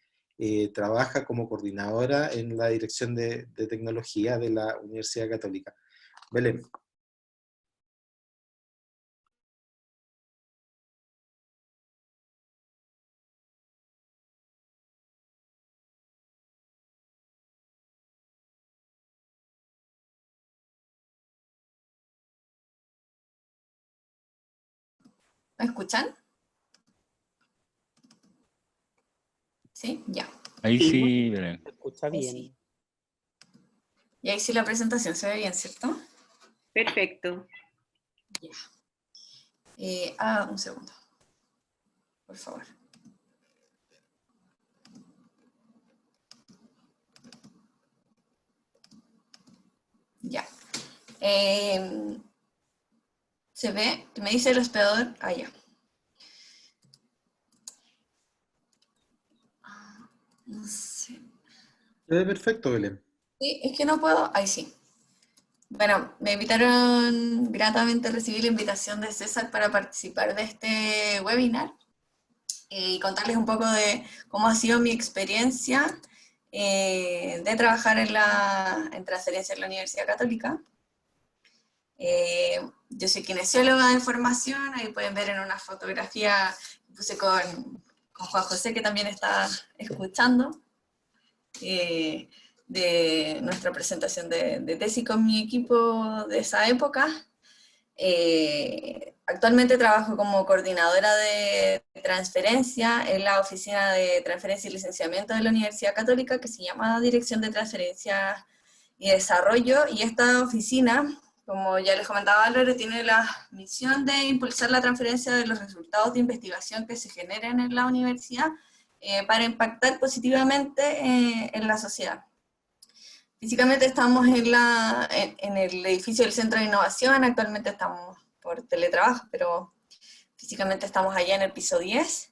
trabaja como coordinadora en la Dirección de Tecnología de la Universidad Católica. Belén. ¿Me escuchan? ¿Sí? Ya. Ahí sí, Belén. Se escucha Ahí bien. sí. Y ahí sí la presentación se ve bien, ¿cierto? Perfecto. Ya. Un segundo. Por favor. Ya. ¿Se ve? ¿Me dice el hospedador? Ah, ya. No sé. Se ve perfecto, Belén. Sí, es que no puedo. Ahí sí. Bueno, me invitaron gratamente a recibir la invitación de César para participar de este webinar y contarles un poco de cómo ha sido mi experiencia de trabajar en transferencia en la Universidad Católica. Yo soy kinesióloga de formación, ahí pueden ver en una fotografía que puse con Juan José, que también está escuchando, de nuestra presentación de tesis con mi equipo de esa época. Actualmente trabajo como coordinadora de transferencia en la Oficina de Transferencia y Licenciamiento de la Universidad Católica, que se llama Dirección de Transferencia y Desarrollo, y esta oficina, como ya les comentaba Álvaro, tiene la misión de impulsar la transferencia de los resultados de investigación que se generen en la universidad para impactar positivamente en la sociedad. Físicamente estamos en el edificio del Centro de Innovación, actualmente estamos por teletrabajo, pero físicamente estamos allá en el piso 10.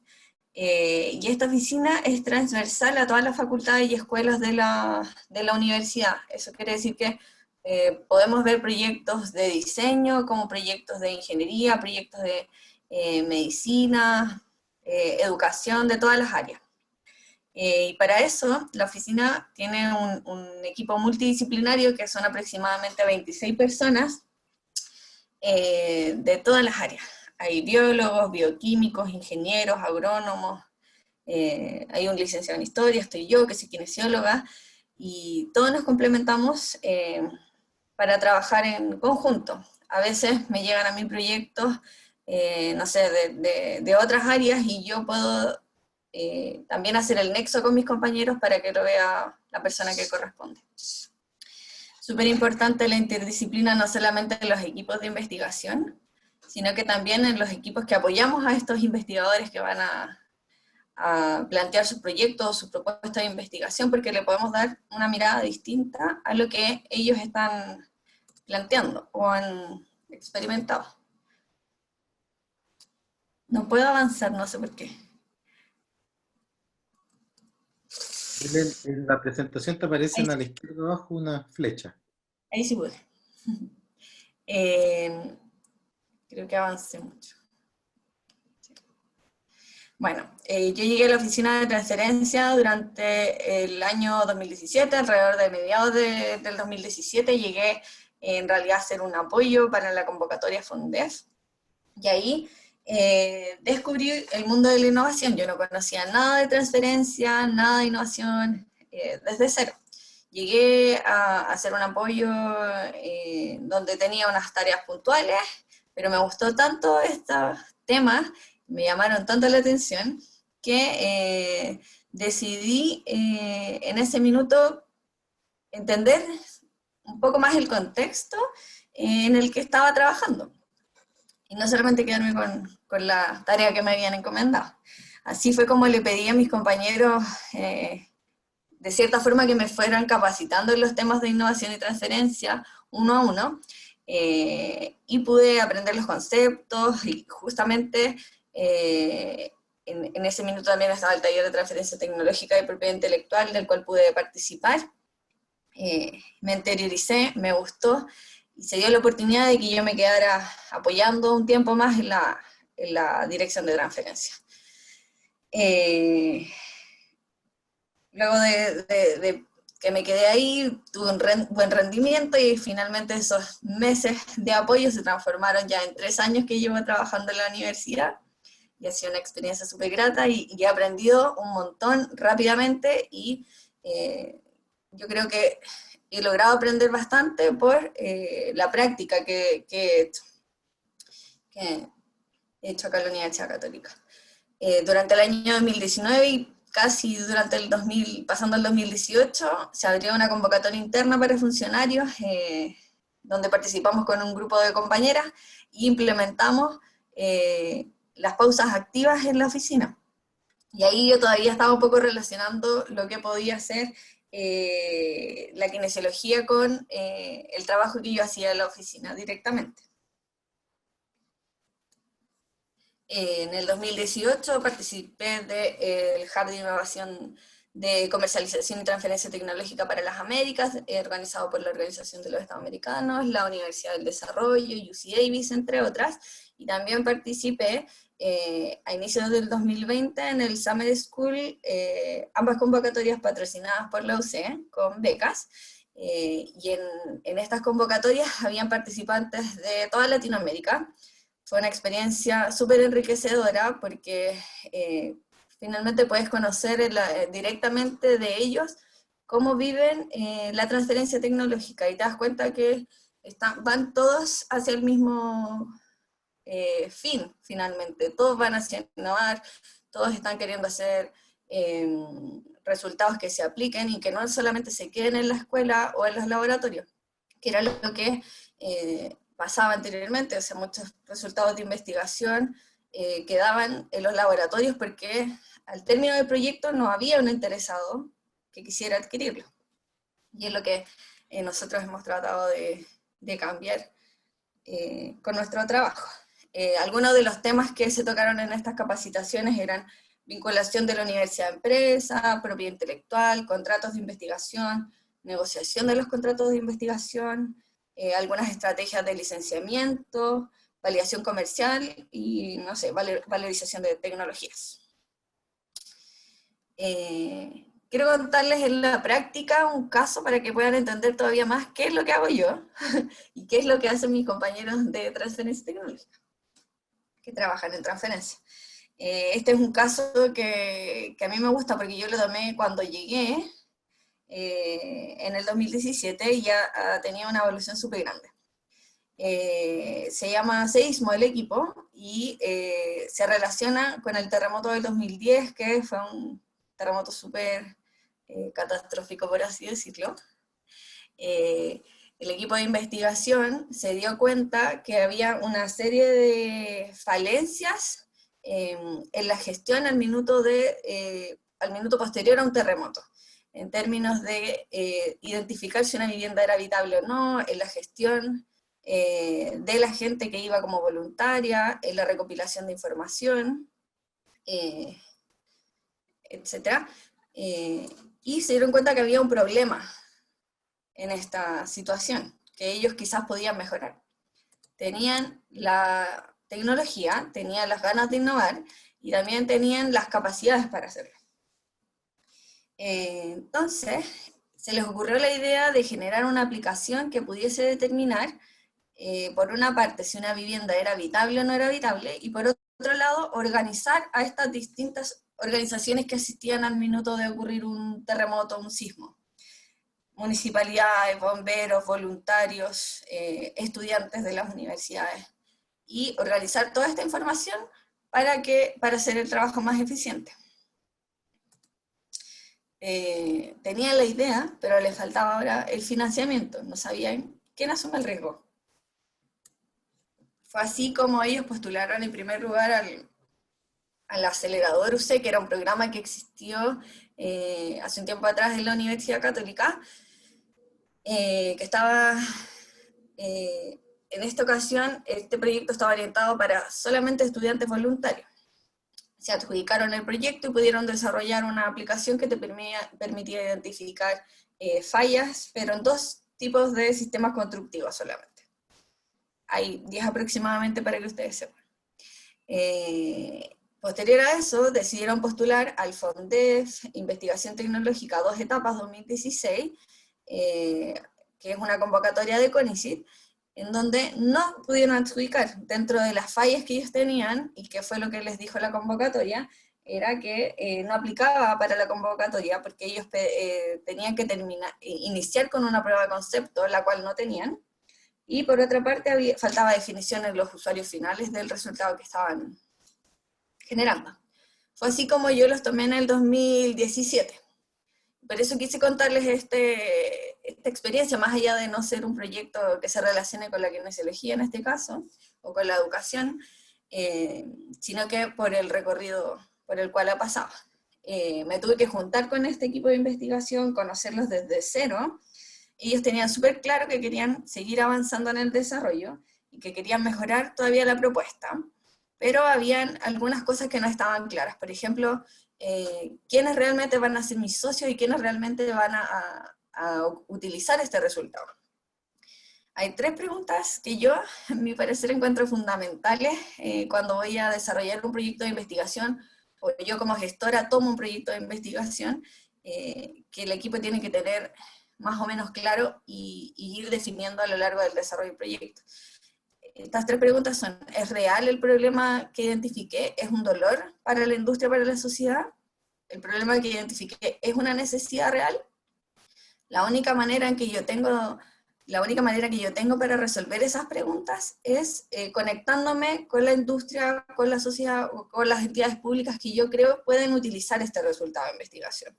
Y esta oficina es transversal a todas las facultades y escuelas de la universidad. Eso quiere decir que podemos ver proyectos de diseño, como proyectos de ingeniería, proyectos de medicina, educación, de todas las áreas. Y para eso, la oficina tiene un equipo multidisciplinario que son aproximadamente 26 personas de todas las áreas. Hay biólogos, bioquímicos, ingenieros, agrónomos, hay un licenciado en historia, estoy yo, que soy kinesióloga, y todos nos complementamos para trabajar en conjunto. A veces me llegan a mí proyectos, no sé, de otras áreas, y yo puedo también hacer el nexo con mis compañeros para que lo vea la persona que corresponde. Súper importante la interdisciplina, no solamente en los equipos de investigación, sino que también en los equipos que apoyamos a estos investigadores que van a plantear sus proyectos, sus propuestas de investigación, porque le podemos dar una mirada distinta a lo que ellos están planteando o han experimentado. No puedo avanzar, no sé por qué. En la presentación te aparecen a la izquierda abajo una flecha. Ahí sí pude. Creo que avancé mucho. Sí. Bueno, yo llegué a la oficina de transferencia durante el año 2017, alrededor de mediados del 2017, llegué en realidad a hacer un apoyo para la convocatoria FONDEF, y ahí descubrí el mundo de la innovación. Yo no conocía nada de transferencia, nada de innovación, desde cero. Llegué a hacer un apoyo donde tenía unas tareas puntuales, pero me gustó tanto estos temas, me llamaron tanto la atención, que decidí en ese minuto entender un poco más el contexto en el que estaba trabajando. Y no solamente quedarme con la tarea que me habían encomendado. Así fue como le pedí a mis compañeros, de cierta forma, que me fueran capacitando en los temas de innovación y transferencia, uno a uno, y pude aprender los conceptos, y justamente en ese minuto también estaba el taller de transferencia tecnológica y propiedad intelectual, del cual pude participar. Me interioricé, me gustó, y se dio la oportunidad de que yo me quedara apoyando un tiempo más en la dirección de transferencia. Luego de que me quedé ahí, tuve un buen rendimiento, y finalmente esos meses de apoyo se transformaron ya en 3 años que llevo trabajando en la universidad, y ha sido una experiencia súper grata, y he aprendido un montón rápidamente, y yo creo que he logrado aprender bastante por la práctica que he hecho acá en la Universidad Católica. Durante el año 2019 y casi durante el pasando el 2018, se abrió una convocatoria interna para funcionarios, donde participamos con un grupo de compañeras e implementamos las pausas activas en la oficina. Y ahí yo todavía estaba un poco relacionando lo que podía ser la kinesiología con el trabajo que yo hacía en la oficina directamente. En el 2018 participé del Hub de Innovación de Comercialización y Transferencia Tecnológica para las Américas, organizado por la Organización de los Estados Americanos, la Universidad del Desarrollo, UC Davis, entre otras, y también participé a inicios del 2020 en el Summer School, ambas convocatorias patrocinadas por la UC, con becas, y en estas convocatorias habían participantes de toda Latinoamérica. Fue una experiencia súper enriquecedora, porque finalmente puedes conocer directamente de ellos cómo viven la transferencia tecnológica, y te das cuenta que van todos hacia el mismo fin, finalmente. Todos van hacia innovar, todos están queriendo hacer resultados que se apliquen y que no solamente se queden en la escuela o en los laboratorios, que era lo que pasaba anteriormente. O sea, muchos resultados de investigación quedaban en los laboratorios porque al término del proyecto no había un interesado que quisiera adquirirlo. Y es lo que nosotros hemos tratado de cambiar con nuestro trabajo. Algunos de los temas que se tocaron en estas capacitaciones eran vinculación de la universidad a empresa, propiedad intelectual, contratos de investigación, negociación de los contratos de investigación, algunas estrategias de licenciamiento, validación comercial y, no sé, valorización de tecnologías. Quiero contarles en la práctica un caso para que puedan entender todavía más qué es lo que hago yo y qué es lo que hacen mis compañeros de transferencia tecnológica, que trabajan en transferencia. Este es un caso que a mí me gusta porque yo lo tomé cuando llegué en el 2017 y ya tenía una evolución súper grande. Se llama Seismo el equipo y se relaciona con el terremoto del 2010, que fue un terremoto súper catastrófico, por así decirlo. El equipo de investigación se dio cuenta que había una serie de falencias en la gestión al minuto posterior a un terremoto, en términos de identificar si una vivienda era habitable o no, en la gestión de la gente que iba como voluntaria, en la recopilación de información, etc. Y se dieron cuenta que había un problema en esta situación, que ellos quizás podían mejorar. Tenían la tecnología, tenían las ganas de innovar y también tenían las capacidades para hacerlo. Entonces, se les ocurrió la idea de generar una aplicación que pudiese determinar, por una parte, si una vivienda era habitable o no era habitable, y por otro lado, organizar a estas distintas organizaciones que asistían al minuto de ocurrir un terremoto o un sismo. Municipalidades, bomberos, voluntarios, estudiantes de las universidades, y organizar toda esta información para hacer el trabajo más eficiente. Tenían la idea, pero les faltaba ahora el financiamiento, no sabían quién asume el riesgo. Fue así como ellos postularon en primer lugar al acelerador UC, que era un programa que existió hace un tiempo atrás en la Universidad Católica, que estaba, en esta ocasión, este proyecto estaba orientado para solamente estudiantes voluntarios. Se adjudicaron el proyecto y pudieron desarrollar una aplicación que te permitía identificar fallas, pero en 2 tipos de sistemas constructivos solamente. Hay 10 aproximadamente para que ustedes sepan. Posterior a eso, decidieron postular al FONDEF, Investigación Tecnológica 2 etapas 2016, que es una convocatoria de CONICYT, en donde no pudieron adjudicar. Dentro de las fallas que ellos tenían, y que fue lo que les dijo la convocatoria, era que no aplicaba para la convocatoria, porque ellos tenían que iniciar con una prueba de concepto, la cual no tenían, y por otra parte faltaba definición en los usuarios finales del resultado que estaban generando. Fue así como yo los tomé en el 2017. Por eso quise contarles esta experiencia, más allá de no ser un proyecto que se relacione con la kinesiología en este caso, o con la educación, sino que por el recorrido por el cual ha pasado. Me tuve que juntar con este equipo de investigación, conocerlos desde cero. Ellos tenían súper claro que querían seguir avanzando en el desarrollo, y que querían mejorar todavía la propuesta, pero habían algunas cosas que no estaban claras. Por ejemplo, quiénes realmente van a ser mis socios y quiénes realmente van a utilizar este resultado. Hay 3 preguntas que yo, a mi parecer, encuentro fundamentales cuando voy a desarrollar un proyecto de investigación, o yo como gestora tomo un proyecto de investigación, que el equipo tiene que tener más o menos claro y ir definiendo a lo largo del desarrollo del proyecto. Estas 3 preguntas son: ¿es real el problema que identifiqué? ¿Es un dolor para la industria, para la sociedad? ¿El problema que identifiqué es una necesidad real? La única manera que yo tengo para resolver esas preguntas es conectándome con la industria, con la sociedad, o con las entidades públicas que yo creo pueden utilizar este resultado de investigación.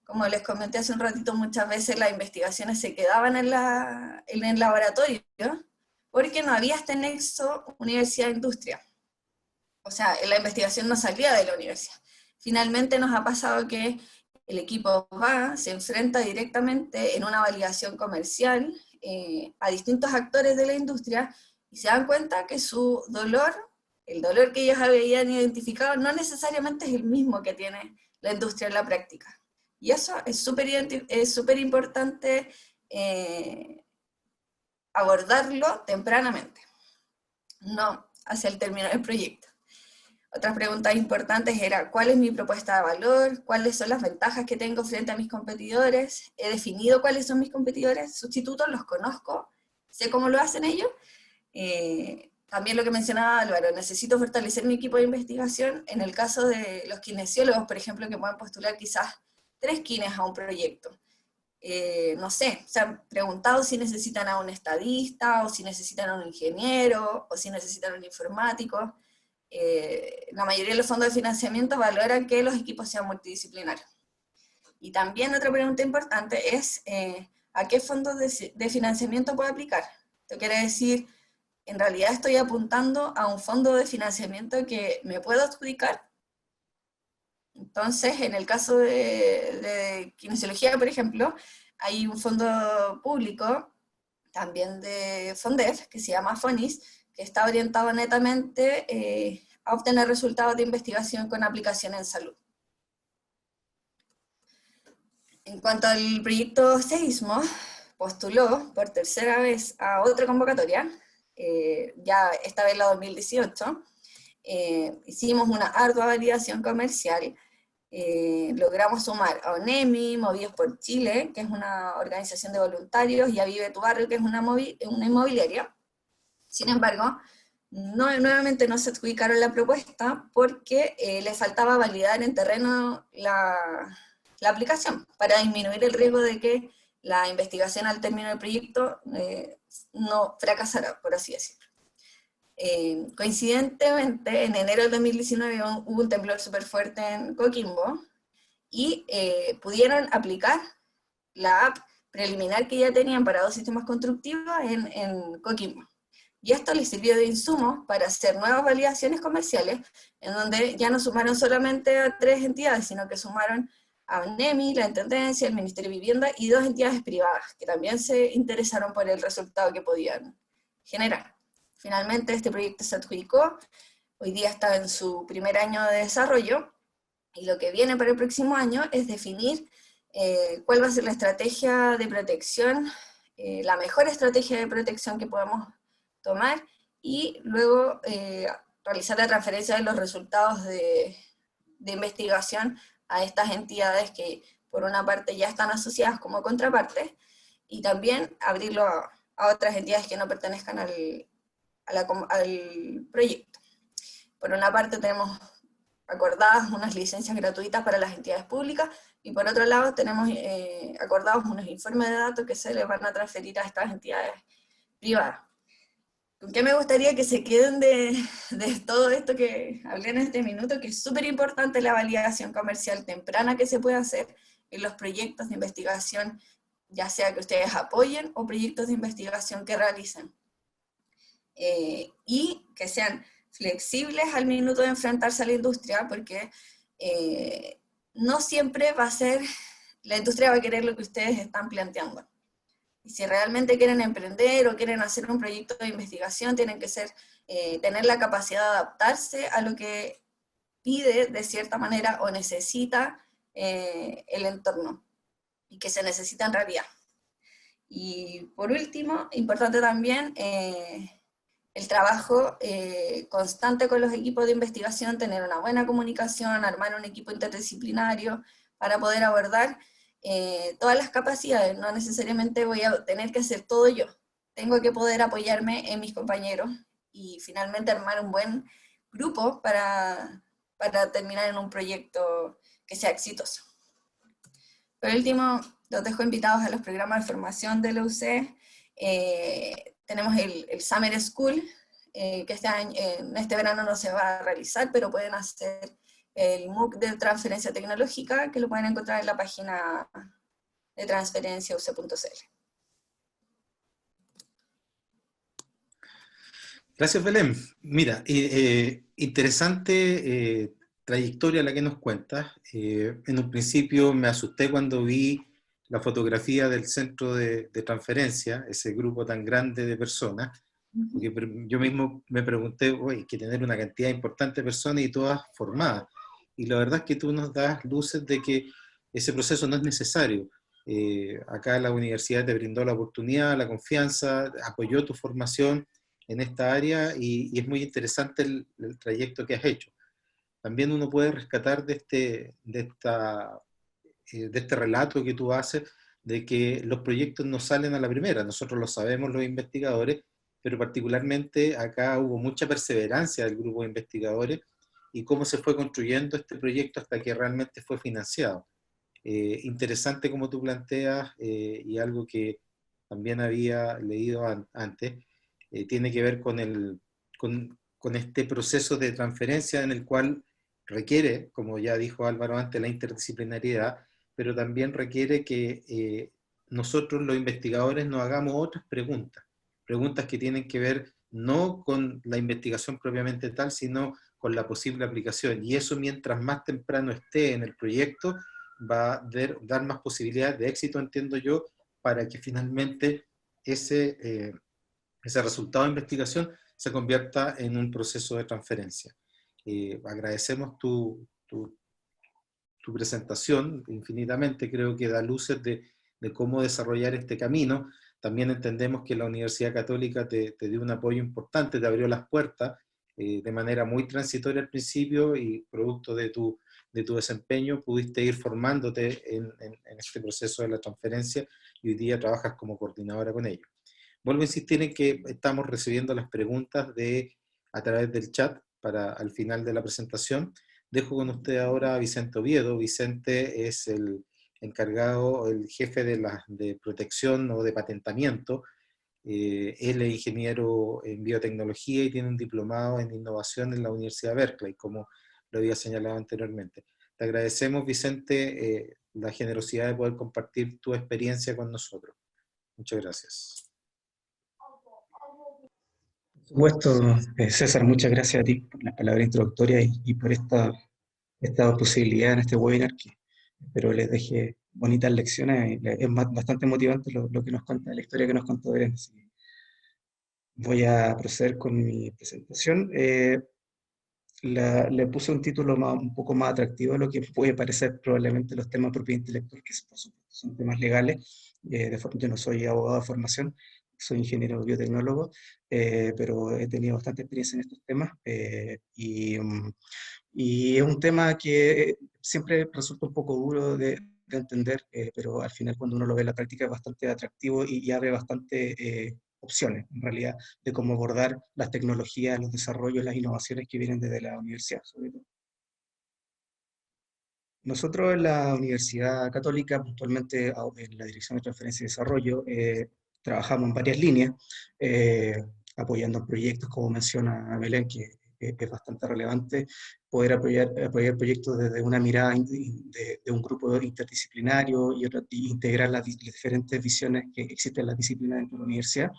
Como les comenté hace un ratito, muchas veces las investigaciones se quedaban en el laboratorio, porque no había este nexo universidad-industria. O sea, la investigación no salía de la universidad. Finalmente nos ha pasado que el equipo se enfrenta directamente en una validación comercial a distintos actores de la industria, y se dan cuenta que su dolor, el dolor que ellos habían identificado, no necesariamente es el mismo que tiene la industria en la práctica. Y eso es súper importante abordarlo tempranamente, no hacia el término del proyecto. Otras preguntas importantes eran: ¿cuál es mi propuesta de valor? ¿Cuáles son las ventajas que tengo frente a mis competidores? ¿He definido cuáles son mis competidores sustitutos? ¿Los conozco? ¿Sé cómo lo hacen ellos? También lo que mencionaba Álvaro, necesito fortalecer mi equipo de investigación. En el caso de los kinesiólogos, por ejemplo, que puedan postular quizás 3 kines a un proyecto. No sé, se han preguntado si necesitan a un estadista, o si necesitan a un ingeniero, o si necesitan a un informático. La mayoría de los fondos de financiamiento valoran que los equipos sean multidisciplinarios. Y también otra pregunta importante es: ¿a qué fondos de financiamiento puedo aplicar? Esto quiere decir, ¿en realidad estoy apuntando a un fondo de financiamiento que me puedo adjudicar? Entonces, en el caso de kinesiología, por ejemplo, hay un fondo público, también de FONDEF, que se llama FONIS, que está orientado netamente a obtener resultados de investigación con aplicación en salud. En cuanto al proyecto Seismo, postuló por 3ª vez a otra convocatoria, ya esta vez la 2018. Hicimos una ardua validación comercial. Logramos sumar a ONEMI, Movidos por Chile, que es una organización de voluntarios, y a Vive tu Barrio, que es una inmobiliaria. Sin embargo, nuevamente no se adjudicaron la propuesta porque les faltaba validar en terreno la aplicación, para disminuir el riesgo de que la investigación al término del proyecto no fracasara, por así decirlo. Coincidentemente, en enero del 2019 hubo un temblor súper fuerte en Coquimbo, y pudieron aplicar la app preliminar que ya tenían para 2 sistemas constructivos en Coquimbo. y esto les sirvió de insumo para hacer nuevas validaciones comerciales, en donde ya no sumaron solamente a 3 entidades, sino que sumaron a UNEMI, la Intendencia, el Ministerio de Vivienda y 2 entidades privadas, que también se interesaron por el resultado que podían generar. Finalmente este proyecto se adjudicó, hoy día está en su primer año de desarrollo, y lo que viene para el próximo año es definir cuál va a ser la estrategia de protección, la mejor estrategia de protección que podamos tomar, y luego realizar la transferencia de los resultados de investigación a estas entidades que por una parte ya están asociadas como contrapartes, y también abrirlo a otras entidades que no pertenezcan al proyecto. Por una parte tenemos acordadas unas licencias gratuitas para las entidades públicas, y por otro lado tenemos acordados unos informes de datos que se les van a transferir a estas entidades privadas. ¿Con qué me gustaría que se queden de todo esto que hablé en este minuto? Que es súper importante la validación comercial temprana que se puede hacer en los proyectos de investigación, ya sea que ustedes apoyen o proyectos de investigación que realicen. Y que sean flexibles al minuto de enfrentarse a la industria, porque no siempre va a ser, la industria va a querer lo que ustedes están planteando. Y si realmente quieren emprender o quieren hacer un proyecto de investigación, tienen que tener la capacidad de adaptarse a lo que pide de cierta manera o necesita el entorno, y que se necesita en realidad. Y por último, importante también, el trabajo constante con los equipos de investigación, tener una buena comunicación, armar un equipo interdisciplinario para poder abordar todas las capacidades. No necesariamente voy a tener que hacer todo yo, tengo que poder apoyarme en mis compañeros y finalmente armar un buen grupo para terminar en un proyecto que sea exitoso. Por último, los dejo invitados a los programas de formación de la UC. Tenemos el Summer School, que en este verano no se va a realizar, pero pueden hacer el MOOC de transferencia tecnológica, que lo pueden encontrar en la página de transferenciauc.cl. Gracias, Belén. Mira, interesante trayectoria la que nos cuentas. En un principio me asusté cuando vi la fotografía del centro de transferencia, ese grupo tan grande de personas, porque yo mismo me pregunté, hay que tener una cantidad importante de personas y todas formadas. Y la verdad es que tú nos das luces de que ese proceso no es necesario. Acá la universidad te brindó la oportunidad, la confianza, apoyó tu formación en esta área, y es muy interesante el trayecto que has hecho. También uno puede rescatar de este relato que tú haces, de que los proyectos no salen a la primera. Nosotros lo sabemos los investigadores, pero particularmente acá hubo mucha perseverancia del grupo de investigadores y cómo se fue construyendo este proyecto hasta que realmente fue financiado. Interesante como tú planteas, y algo que también había leído antes, tiene que ver con este proceso de transferencia en el cual requiere, como ya dijo Álvaro antes, la interdisciplinariedad, pero también requiere que nosotros los investigadores nos hagamos otras preguntas que tienen que ver no con la investigación propiamente tal, sino con la posible aplicación. Y eso, mientras más temprano esté en el proyecto, va a dar más posibilidades de éxito, entiendo yo, para que finalmente ese resultado de investigación se convierta en un proceso de transferencia. Agradecemos tu presentación infinitamente, creo que da luces de cómo desarrollar este camino. También entendemos que la Universidad Católica te dio un apoyo importante, te abrió las puertas de manera muy transitoria al principio, y producto de tu desempeño pudiste ir formándote en este proceso de la transferencia, y hoy día trabajas como coordinadora con ellos. Vuelvo a insistir en que estamos recibiendo las preguntas a través del chat para al final de la presentación. Dejo con usted ahora a Vicente Oviedo. Vicente es el encargado, el jefe de protección o de patentamiento. Él es ingeniero en biotecnología y tiene un diplomado en innovación en la Universidad de Berkeley, como lo había señalado anteriormente. Te agradecemos, Vicente, la generosidad de poder compartir tu experiencia con nosotros. Muchas gracias. Por supuesto, César, muchas gracias a ti por las palabras introductorias y por esta posibilidad en este webinar que espero les deje bonitas lecciones. Es bastante motivante lo que nos cuenta, la historia que nos contó Belén. Así que voy a proceder con mi presentación. Le puse un título un poco más atractivo a lo que puede parecer probablemente los temas de propiedad intelectual, que por supuesto son temas legales. Yo no soy abogado de formación, soy ingeniero biotecnólogo, pero he tenido bastante experiencia en estos temas y es un tema que siempre resulta un poco duro de entender, pero al final cuando uno lo ve en la práctica es bastante atractivo y abre bastante opciones, en realidad, de cómo abordar las tecnologías, los desarrollos, las innovaciones que vienen desde la universidad, sobre todo. Nosotros en la Universidad Católica, puntualmente en la Dirección de Transferencia y Desarrollo, trabajamos en varias líneas, apoyando proyectos, como menciona Belén, que es bastante relevante, poder apoyar proyectos desde una mirada de un grupo interdisciplinario y integrar las diferentes visiones que existen en las disciplinas dentro de la universidad.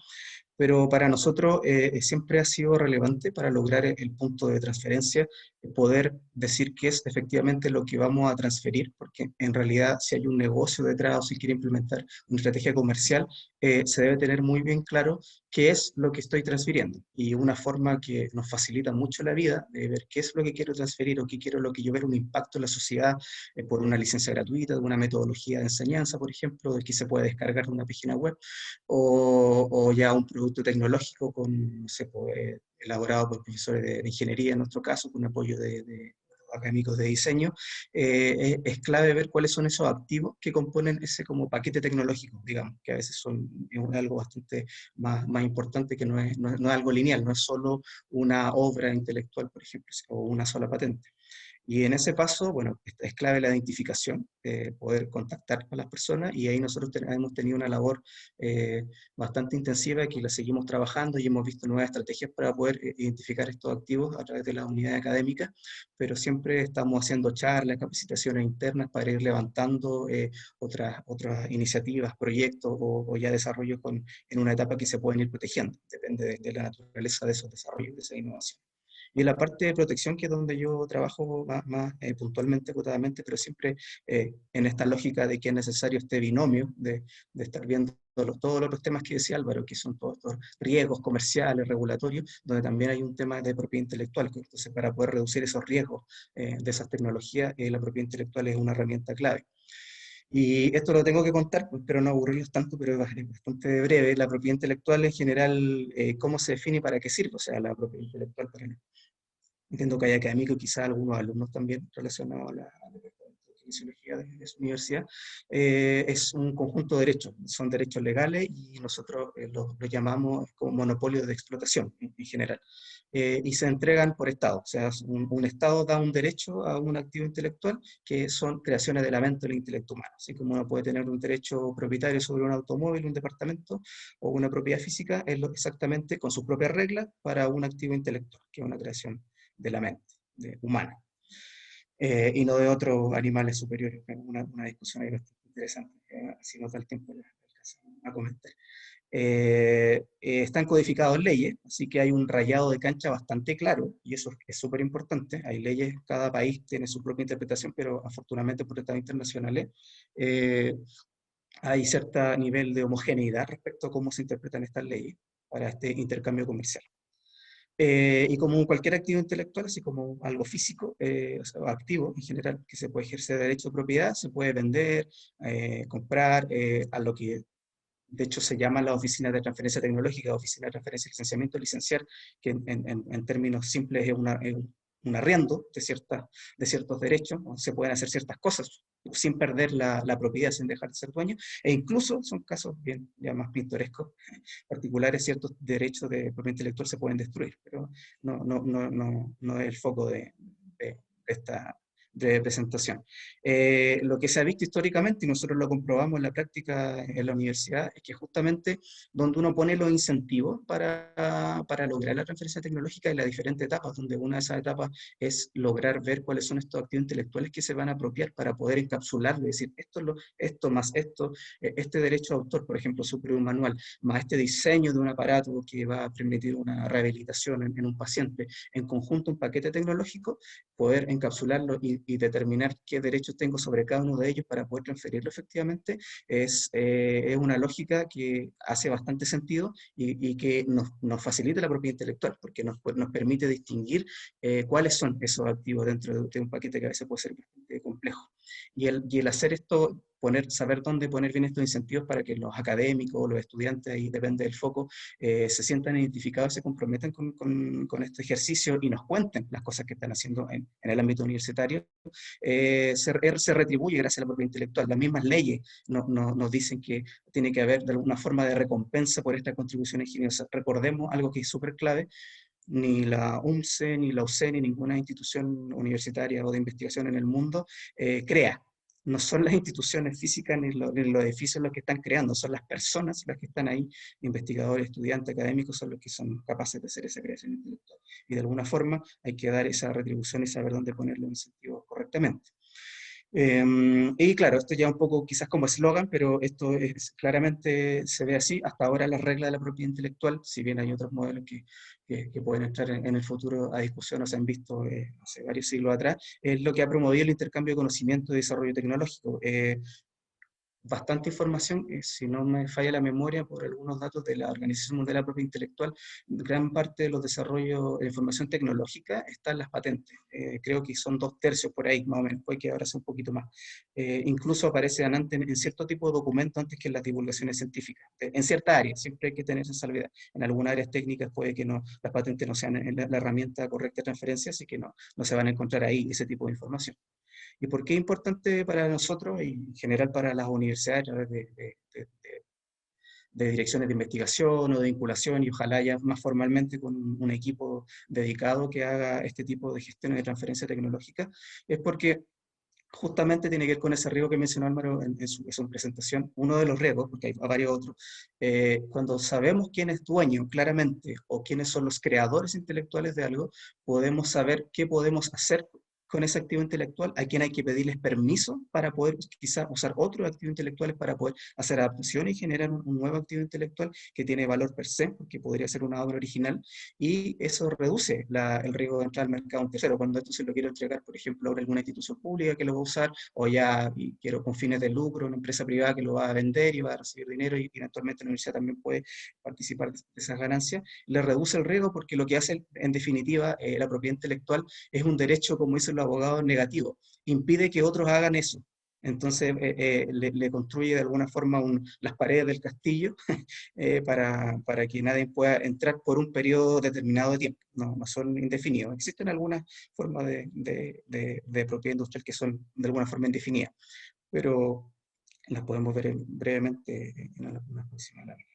Pero para nosotros siempre ha sido relevante para lograr el punto de transferencia, poder decir qué es efectivamente lo que vamos a transferir, porque en realidad si hay un negocio detrás o si quiere implementar una estrategia comercial, se debe tener muy bien claro qué es lo que estoy transfiriendo. Y una forma que nos facilita mucho la vida de ver qué es lo que quiero transferir o qué quiero lo que yo ver un impacto en la sociedad por una licencia gratuita, de una metodología de enseñanza, por ejemplo, de que se puede descargar de una página web, o ya un producto tecnológico con, no sé, pues, elaborado por profesores de ingeniería, en nuestro caso, con apoyo de académicos de diseño, es clave ver cuáles son esos activos que componen ese como paquete tecnológico, digamos, que a veces es algo bastante más importante, que no es algo lineal, no es solo una obra intelectual, por ejemplo, o una sola patente. Y en ese paso, bueno, es clave la identificación, poder contactar con las personas, y ahí nosotros hemos tenido una labor bastante intensiva que la seguimos trabajando y hemos visto nuevas estrategias para poder identificar estos activos a través de las unidades académicas, pero siempre estamos haciendo charlas, capacitaciones internas para ir levantando otras iniciativas, proyectos o ya desarrollos en una etapa que se pueden ir protegiendo, depende de la naturaleza de esos desarrollos, de esa innovación. Y en la parte de protección, que es donde yo trabajo más puntualmente, acotadamente, pero siempre en esta lógica de que es necesario este binomio de estar viendo todos los otros temas que decía Álvaro, que son todos estos riesgos comerciales, regulatorios, donde también hay un tema de propiedad intelectual. Entonces, para poder reducir esos riesgos de esas tecnologías, la propiedad intelectual es una herramienta clave. Y esto lo tengo que contar, pues, pero no aburrirlos tanto, pero es bastante breve. La propiedad intelectual en general, ¿cómo se define y para qué sirve? O sea, la propiedad intelectual para entiendo que hay académicos, quizás algunos alumnos también relacionados a la kinesiología de su universidad, es un conjunto de derechos, son derechos legales y nosotros los llamamos como monopolios de explotación en general, y se entregan por Estado, o sea, un Estado da un derecho a un activo intelectual que son creaciones de la mente del intelecto humano, así como uno puede tener un derecho propietario sobre un automóvil, un departamento o una propiedad física, es exactamente con sus propias reglas para un activo intelectual, que es una creación de la mente humana, y no de otros animales superiores. Una discusión ahí bastante interesante, si nos da el tiempo a comentar. Están codificados en leyes, así que hay un rayado de cancha bastante claro, y eso es súper importante. Hay leyes, cada país tiene su propia interpretación, pero afortunadamente por tratados internacionales hay cierto nivel de homogeneidad respecto a cómo se interpretan estas leyes para este intercambio comercial. Y como cualquier activo intelectual, así como algo físico, o sea, activo en general, que se puede ejercer derecho de propiedad, se puede vender, comprar, a lo que de hecho se llama la oficina de transferencia tecnológica, oficina de transferencia y licenciamiento, licenciar, que en términos simples es un arriendo de ciertos derechos, o se pueden hacer ciertas cosas sin perder la propiedad, sin dejar de ser dueño, e incluso son casos bien ya más pintorescos, particulares, ciertos derechos de propiedad intelectual se pueden destruir, pero no es el foco de breve presentación. Lo que se ha visto históricamente, y nosotros lo comprobamos en la práctica en la universidad, es que justamente donde uno pone los incentivos para lograr la transferencia tecnológica en las diferentes etapas, donde una de esas etapas es lograr ver cuáles son estos activos intelectuales que se van a apropiar para poder encapsularlo, es decir, esto más esto, este derecho de autor, por ejemplo, sobre un manual, más este diseño de un aparato que va a permitir una rehabilitación en un paciente, en conjunto un paquete tecnológico, poder encapsularlo y determinar qué derechos tengo sobre cada uno de ellos para poder transferirlo efectivamente, es una lógica que hace bastante sentido y que nos facilita la propiedad intelectual, porque nos permite distinguir cuáles son esos activos dentro de un paquete que a veces puede ser bastante complejo. Y el hacer esto, saber dónde poner bien estos incentivos para que los académicos, los estudiantes, ahí depende del foco, se sientan identificados, se comprometan con este ejercicio y nos cuenten las cosas que están haciendo en el ámbito universitario, se retribuye gracias a la propiedad intelectual. Las mismas leyes nos dicen que tiene que haber de alguna forma de recompensa por esta contribución ingeniosa. Recordemos algo que es súper clave: ni la UMCE, ni la UCE, ni ninguna institución universitaria o de investigación en el mundo crea. No son las instituciones físicas ni los edificios los que están creando, son las personas las que están ahí, investigadores, estudiantes, académicos, son los que son capaces de hacer esa creación intelectual. Y de alguna forma hay que dar esa retribución y saber dónde poner los incentivos correctamente. Y claro, esto ya un poco quizás como eslogan, pero esto claramente se ve así. Hasta ahora las reglas de la propiedad intelectual, si bien hay otros modelos que pueden entrar en el futuro a discusión o se han visto hace varios siglos atrás, es lo que ha promovido el intercambio de conocimiento y desarrollo tecnológico. Bastante información, si no me falla la memoria por algunos datos de la Organización Mundial de la Propiedad Intelectual, gran parte de los desarrollos de información tecnológica está en las patentes. Creo que son 2/3 por ahí, más o menos, puede que ahora sea un poquito más. Incluso aparecen antes en cierto tipo de documentos antes que en las divulgaciones científicas. En cierta área, siempre hay que tener esa salvedad. En algunas áreas técnicas puede que las patentes no sean la herramienta correcta de transferencia, así que no se van a encontrar ahí ese tipo de información. ¿Y por qué es importante para nosotros y en general para las universidades a través de direcciones de investigación o de vinculación, y ojalá ya más formalmente con un equipo dedicado que haga este tipo de gestiones de transferencia tecnológica? Es porque justamente tiene que ver con ese riesgo que mencionó Álvaro en su presentación. Uno de los riesgos, porque hay varios otros, cuando sabemos quién es dueño claramente o quiénes son los creadores intelectuales de algo, podemos saber qué podemos hacer con ese activo intelectual, a quién hay que pedirles permiso para poder quizás usar otros activos intelectuales para poder hacer adaptaciones y generar un nuevo activo intelectual que tiene valor per se, porque podría ser una obra original, y eso reduce el riesgo de entrar al mercado un tercero. Cuando esto se lo quiero entregar, por ejemplo, a alguna institución pública que lo va a usar, o ya quiero con fines de lucro, una empresa privada que lo va a vender y va a recibir dinero, y eventualmente la universidad también puede participar de esas ganancias, le reduce el riesgo porque lo que hace en definitiva la propiedad intelectual es un derecho, como dicen los abogados, negativo, impide que otros hagan eso. Entonces le construye de alguna forma las paredes del castillo para que nadie pueda entrar por un periodo determinado de tiempo. No son indefinidos. Existen algunas formas de propiedad industrial que son de alguna forma indefinidas, pero las podemos ver brevemente en una próxima lámina.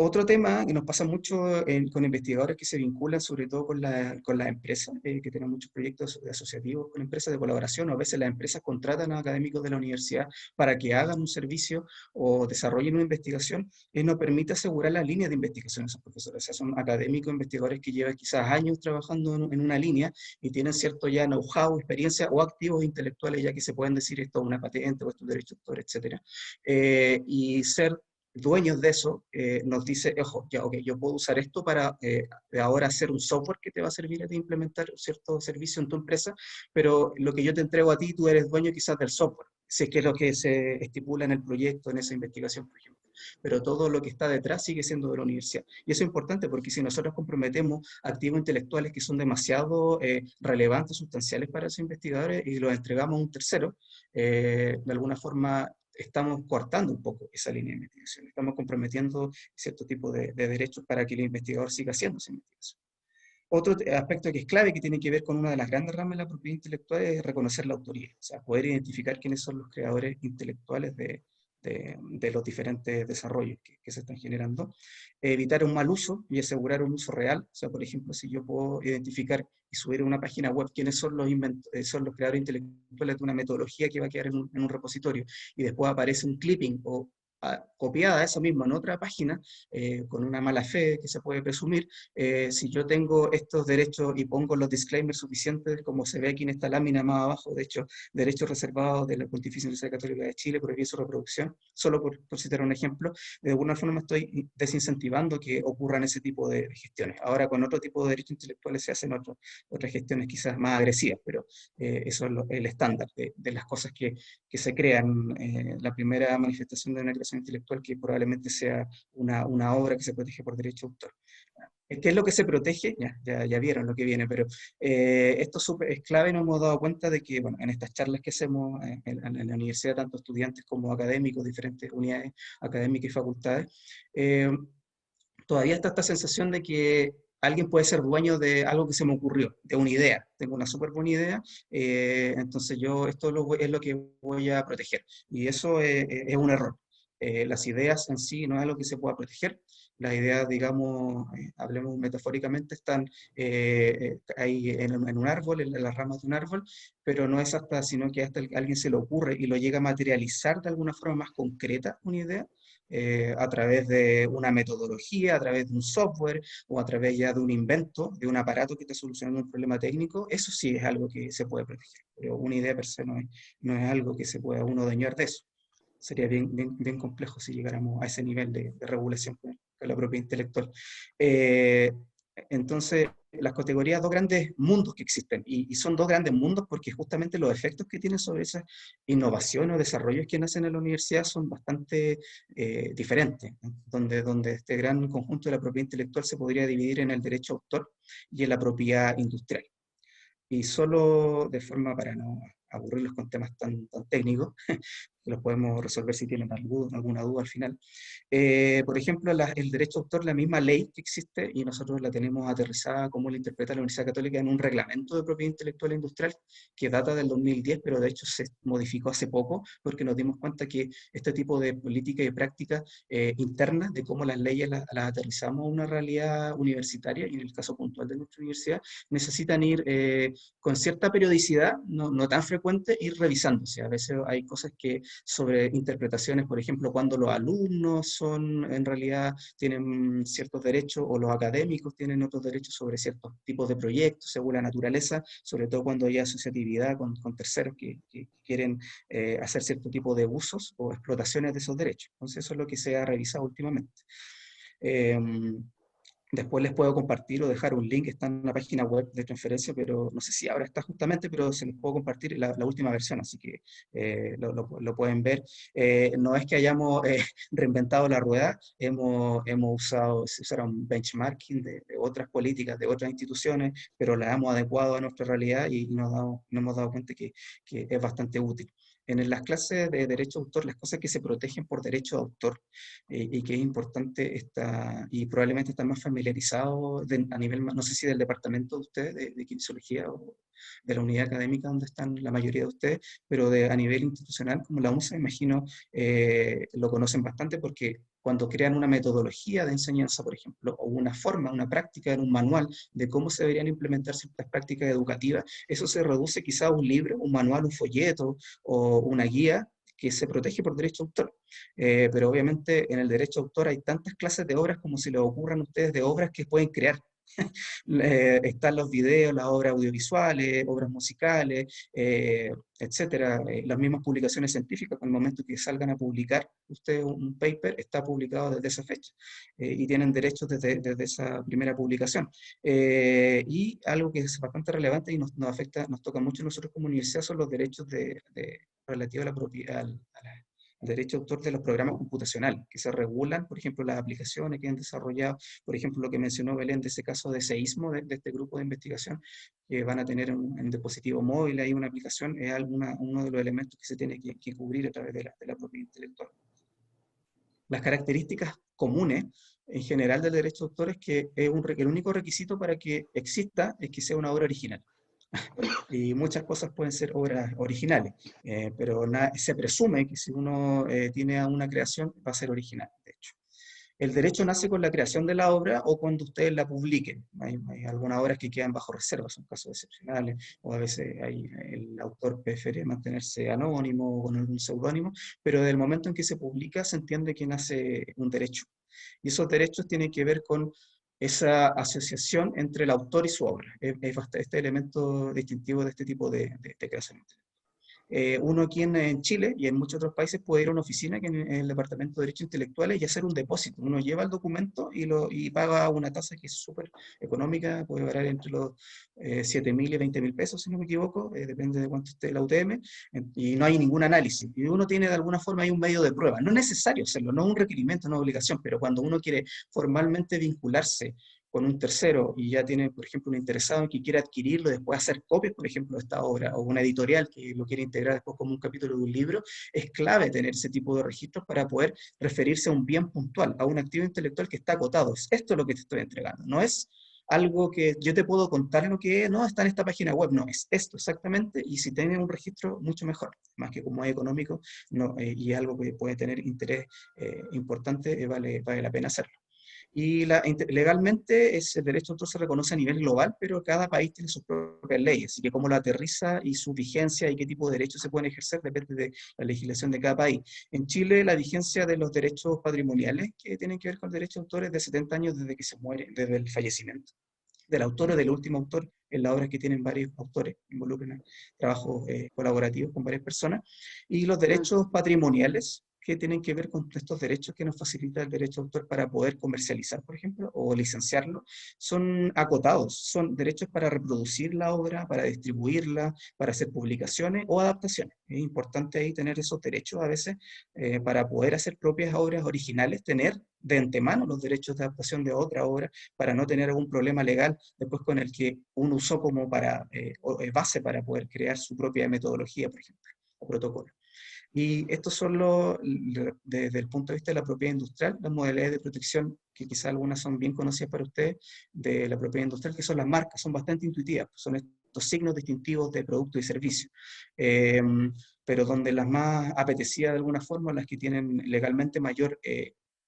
Otro tema que nos pasa mucho con investigadores que se vinculan sobre todo con las empresas, que tienen muchos proyectos asociativos con empresas de colaboración, o a veces las empresas contratan a académicos de la universidad para que hagan un servicio o desarrollen una investigación, no permite asegurar la línea de investigación a esos profesores. O sea, son académicos, investigadores que llevan quizás años trabajando en una línea y tienen cierto ya know-how, experiencia o activos intelectuales ya que se pueden decir esto es una patente o esto es un derecho de autor, etc. Y ser dueños de eso nos dice, ojo, ya, okay, yo puedo usar esto para ahora hacer un software que te va a servir a ti implementar cierto servicio en tu empresa, pero lo que yo te entrego a ti, tú eres dueño quizás del software, si es que es lo que se estipula en el proyecto, en esa investigación, por ejemplo. Pero todo lo que está detrás sigue siendo de la universidad. Y eso es importante porque si nosotros comprometemos activos intelectuales que son demasiado relevantes, sustanciales para esos investigadores y los entregamos a un tercero, de alguna forma estamos cortando un poco esa línea de investigación, estamos comprometiendo cierto tipo de derechos para que el investigador siga haciendo esa investigación. Otro aspecto que es clave, que tiene que ver con una de las grandes ramas de la propiedad intelectual, es reconocer la autoría, o sea, poder identificar quiénes son los creadores intelectuales de de los diferentes desarrollos que se están generando. Evitar un mal uso y asegurar un uso real. O sea, por ejemplo, si yo puedo identificar y subir a una página web quiénes son son los creadores intelectuales de una metodología que va a quedar en un repositorio, y después aparece un clipping o copiada eso mismo en otra página, con una mala fe que se puede presumir, si yo tengo estos derechos y pongo los disclaimers suficientes, como se ve aquí en esta lámina más abajo, de hecho, derechos reservados de la Pontificia Universidad Católica de Chile, prohibir su reproducción, solo por citar un ejemplo, de alguna forma estoy desincentivando que ocurran ese tipo de gestiones. Ahora, con otro tipo de derechos intelectuales se hacen otras gestiones quizás más agresivas, pero eso es el estándar de las cosas que se crean. La primera manifestación de una creación intelectual que probablemente sea una obra que se protege por derecho de autor. ¿Qué es lo que se protege? Ya vieron lo que viene, pero esto es clave y nos hemos dado cuenta de que, bueno, en estas charlas que hacemos en la universidad, tanto estudiantes como académicos, diferentes unidades académicas y facultades, todavía está esta sensación de que alguien puede ser dueño de algo que se me ocurrió, de una idea. Tengo una súper buena idea, entonces esto es lo que voy a proteger. Y eso es un error. Las ideas en sí no es algo que se pueda proteger. Las ideas, digamos, hablemos metafóricamente, están ahí en un árbol, en las ramas de un árbol, pero no es hasta, sino que hasta alguien se le ocurre y lo llega a materializar de alguna forma más concreta una idea, a través de una metodología, a través de un software, o a través ya de un invento, de un aparato que está solucionando un problema técnico. Eso sí es algo que se puede proteger, pero una idea per se no es algo que se pueda uno adueñar de eso. Sería bien complejo si llegáramos a ese nivel de regulación con la propiedad intelectual. Entonces, las categorías, dos grandes mundos que existen, y son dos grandes mundos porque justamente los efectos que tienen sobre esa innovación o desarrollos que nacen en la universidad son bastante diferentes, donde este gran conjunto de la propiedad intelectual se podría dividir en el derecho autor y en la propiedad industrial. Y solo de forma para no aburrirlos con temas tan técnicos, que los podemos resolver si tienen alguna duda al final. Por ejemplo, el derecho de autor, la misma ley que existe, y nosotros la tenemos aterrizada, como la interpreta la Universidad Católica, en un reglamento de propiedad intelectual e industrial que data del 2010, pero de hecho se modificó hace poco, porque nos dimos cuenta que este tipo de política y práctica interna, de cómo las leyes las aterrizamos a una realidad universitaria, y en el caso puntual de nuestra universidad, necesitan ir con cierta periodicidad, no tan frecuente, ir revisándose. A veces hay cosas que sobre interpretaciones, por ejemplo, cuando los alumnos en realidad tienen ciertos derechos, o los académicos tienen otros derechos sobre ciertos tipos de proyectos, según la naturaleza, sobre todo cuando hay asociatividad con terceros que quieren hacer cierto tipo de usos o explotaciones de esos derechos. Entonces eso es lo que se ha revisado últimamente. Después les puedo compartir o dejar un link, está en una página web de transferencia, pero no sé si ahora está justamente, pero se les puedo compartir la última versión, así que lo pueden ver. No es que hayamos reinventado la rueda, hemos usado, se usaron benchmarking de otras políticas, de otras instituciones, pero la hemos adecuado a nuestra realidad y nos hemos dado cuenta que es bastante útil. En las clases de derecho de autor, las cosas que se protegen por derecho de autor, y que es importante, y probablemente están más familiarizados a nivel, no sé si del departamento de ustedes, de kinesiología, o de la unidad académica donde están la mayoría de ustedes, pero a nivel institucional, como la UNSA, imagino, lo conocen bastante, porque cuando crean una metodología de enseñanza, por ejemplo, o una forma, una práctica en un manual de cómo se deberían implementar ciertas prácticas educativas, eso se reduce quizá a un libro, un manual, un folleto o una guía que se protege por derecho de autor. Pero obviamente en el derecho de autor hay tantas clases de obras como se les ocurran a ustedes de obras que pueden crear. Están los videos, las obras audiovisuales, obras musicales, etcétera. Las mismas publicaciones científicas, con el momento que salgan a publicar ustedes un paper, está publicado desde esa fecha, y tienen derechos desde esa primera publicación. Y algo que es bastante relevante y nos afecta, nos toca mucho a nosotros como universidad, son los derechos relativos a la propiedad, al derecho de autor de los programas computacionales, que se regulan, por ejemplo, las aplicaciones que han desarrollado, por ejemplo, lo que mencionó Belén de ese caso de seísmo, de este grupo de investigación, que van a tener en dispositivo móvil, ahí una aplicación, es uno de los elementos que se tiene que cubrir a través de la propiedad intelectual. Las características comunes, en general, del derecho de autor es que el único requisito para que exista es que sea una obra original. Y muchas cosas pueden ser obras originales, pero se presume que si uno tiene una creación va a ser original, de hecho. El derecho nace con la creación de la obra o cuando ustedes la publiquen. Hay algunas obras que quedan bajo reserva, son casos excepcionales, o a veces el autor prefiere mantenerse anónimo o con algún seudónimo, pero desde el momento en que se publica se entiende que nace un derecho. Y esos derechos tienen que ver con esa asociación entre el autor y su obra. Es este elemento distintivo de este tipo de creación. Uno aquí en Chile y en muchos otros países puede ir a una oficina que en el Departamento de Derechos Intelectuales y hacer un depósito. Uno lleva el documento y paga una tasa que es súper económica, puede variar entre los 7.000 y 20.000 pesos, si no me equivoco, depende de cuánto esté la UTM, y no hay ningún análisis. Y uno tiene de alguna forma ahí un medio de prueba. No es necesario hacerlo, no es un requerimiento, no es una obligación, pero cuando uno quiere formalmente vincularse con un tercero y ya tiene, por ejemplo, un interesado en que quiere adquirirlo y después hacer copias, por ejemplo, de esta obra, o una editorial que lo quiere integrar después como un capítulo de un libro, es clave tener ese tipo de registros para poder referirse a un bien puntual, a un activo intelectual que está acotado. Es esto lo que te estoy entregando, no es algo que yo te puedo contar lo que no está en esta página web, no, es esto exactamente, y si tienen un registro, mucho mejor, más que como es económico no, y algo que puede tener interés importante, vale la pena hacerlo. Y legalmente ese derecho de autor se reconoce a nivel global, pero cada país tiene sus propias leyes, así que cómo lo aterriza y su vigencia y qué tipo de derechos se pueden ejercer depende de la legislación de cada país. En Chile la vigencia de los derechos patrimoniales, que tienen que ver con el derecho de autor, es de 70 años desde que se muere, desde el fallecimiento del autor o del último autor en las obras que tienen varios autores, involucran trabajos colaborativos con varias personas, y los derechos patrimoniales, que tienen que ver con estos derechos que nos facilita el derecho de autor para poder comercializar, por ejemplo, o licenciarlo, son acotados, son derechos para reproducir la obra, para distribuirla, para hacer publicaciones o adaptaciones. Es importante ahí tener esos derechos a veces para poder hacer propias obras originales, tener de antemano los derechos de adaptación de otra obra para no tener algún problema legal después con el que uno usó como base para poder crear su propia metodología, por ejemplo, o protocolo. Y estos son desde el punto de vista de la propiedad industrial, las modalidades de protección, que quizás algunas son bien conocidas para ustedes, de la propiedad industrial, que son las marcas, son bastante intuitivas, son estos signos distintivos de producto y servicio. Pero donde las más apetecidas de alguna forma, las que tienen legalmente mayor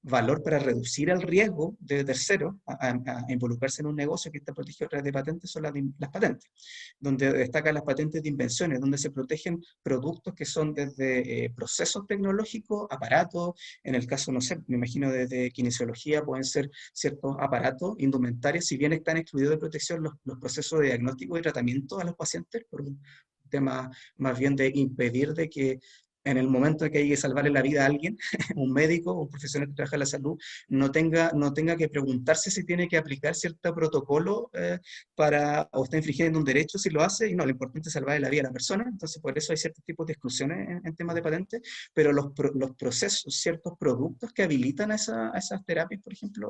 valor para reducir el riesgo de terceros a involucrarse en un negocio que está protegido a través de patentes son las patentes, donde destacan las patentes de invenciones, donde se protegen productos que son desde procesos tecnológicos, aparatos, en el caso, no sé, me imagino desde kinesiología pueden ser ciertos aparatos, indumentarios, si bien están excluidos de protección los procesos de diagnóstico y tratamiento a los pacientes, por un tema más bien de impedir de que en el momento en que hay que salvarle la vida a alguien, un médico o un profesional que trabaja en la salud, no tenga que preguntarse si tiene que aplicar cierto protocolo o está infringiendo un derecho si lo hace, y no, lo importante es salvarle la vida a la persona. Entonces por eso hay ciertos tipos de exclusiones en temas de patentes, pero los procesos, ciertos productos que habilitan a esas terapias, por ejemplo,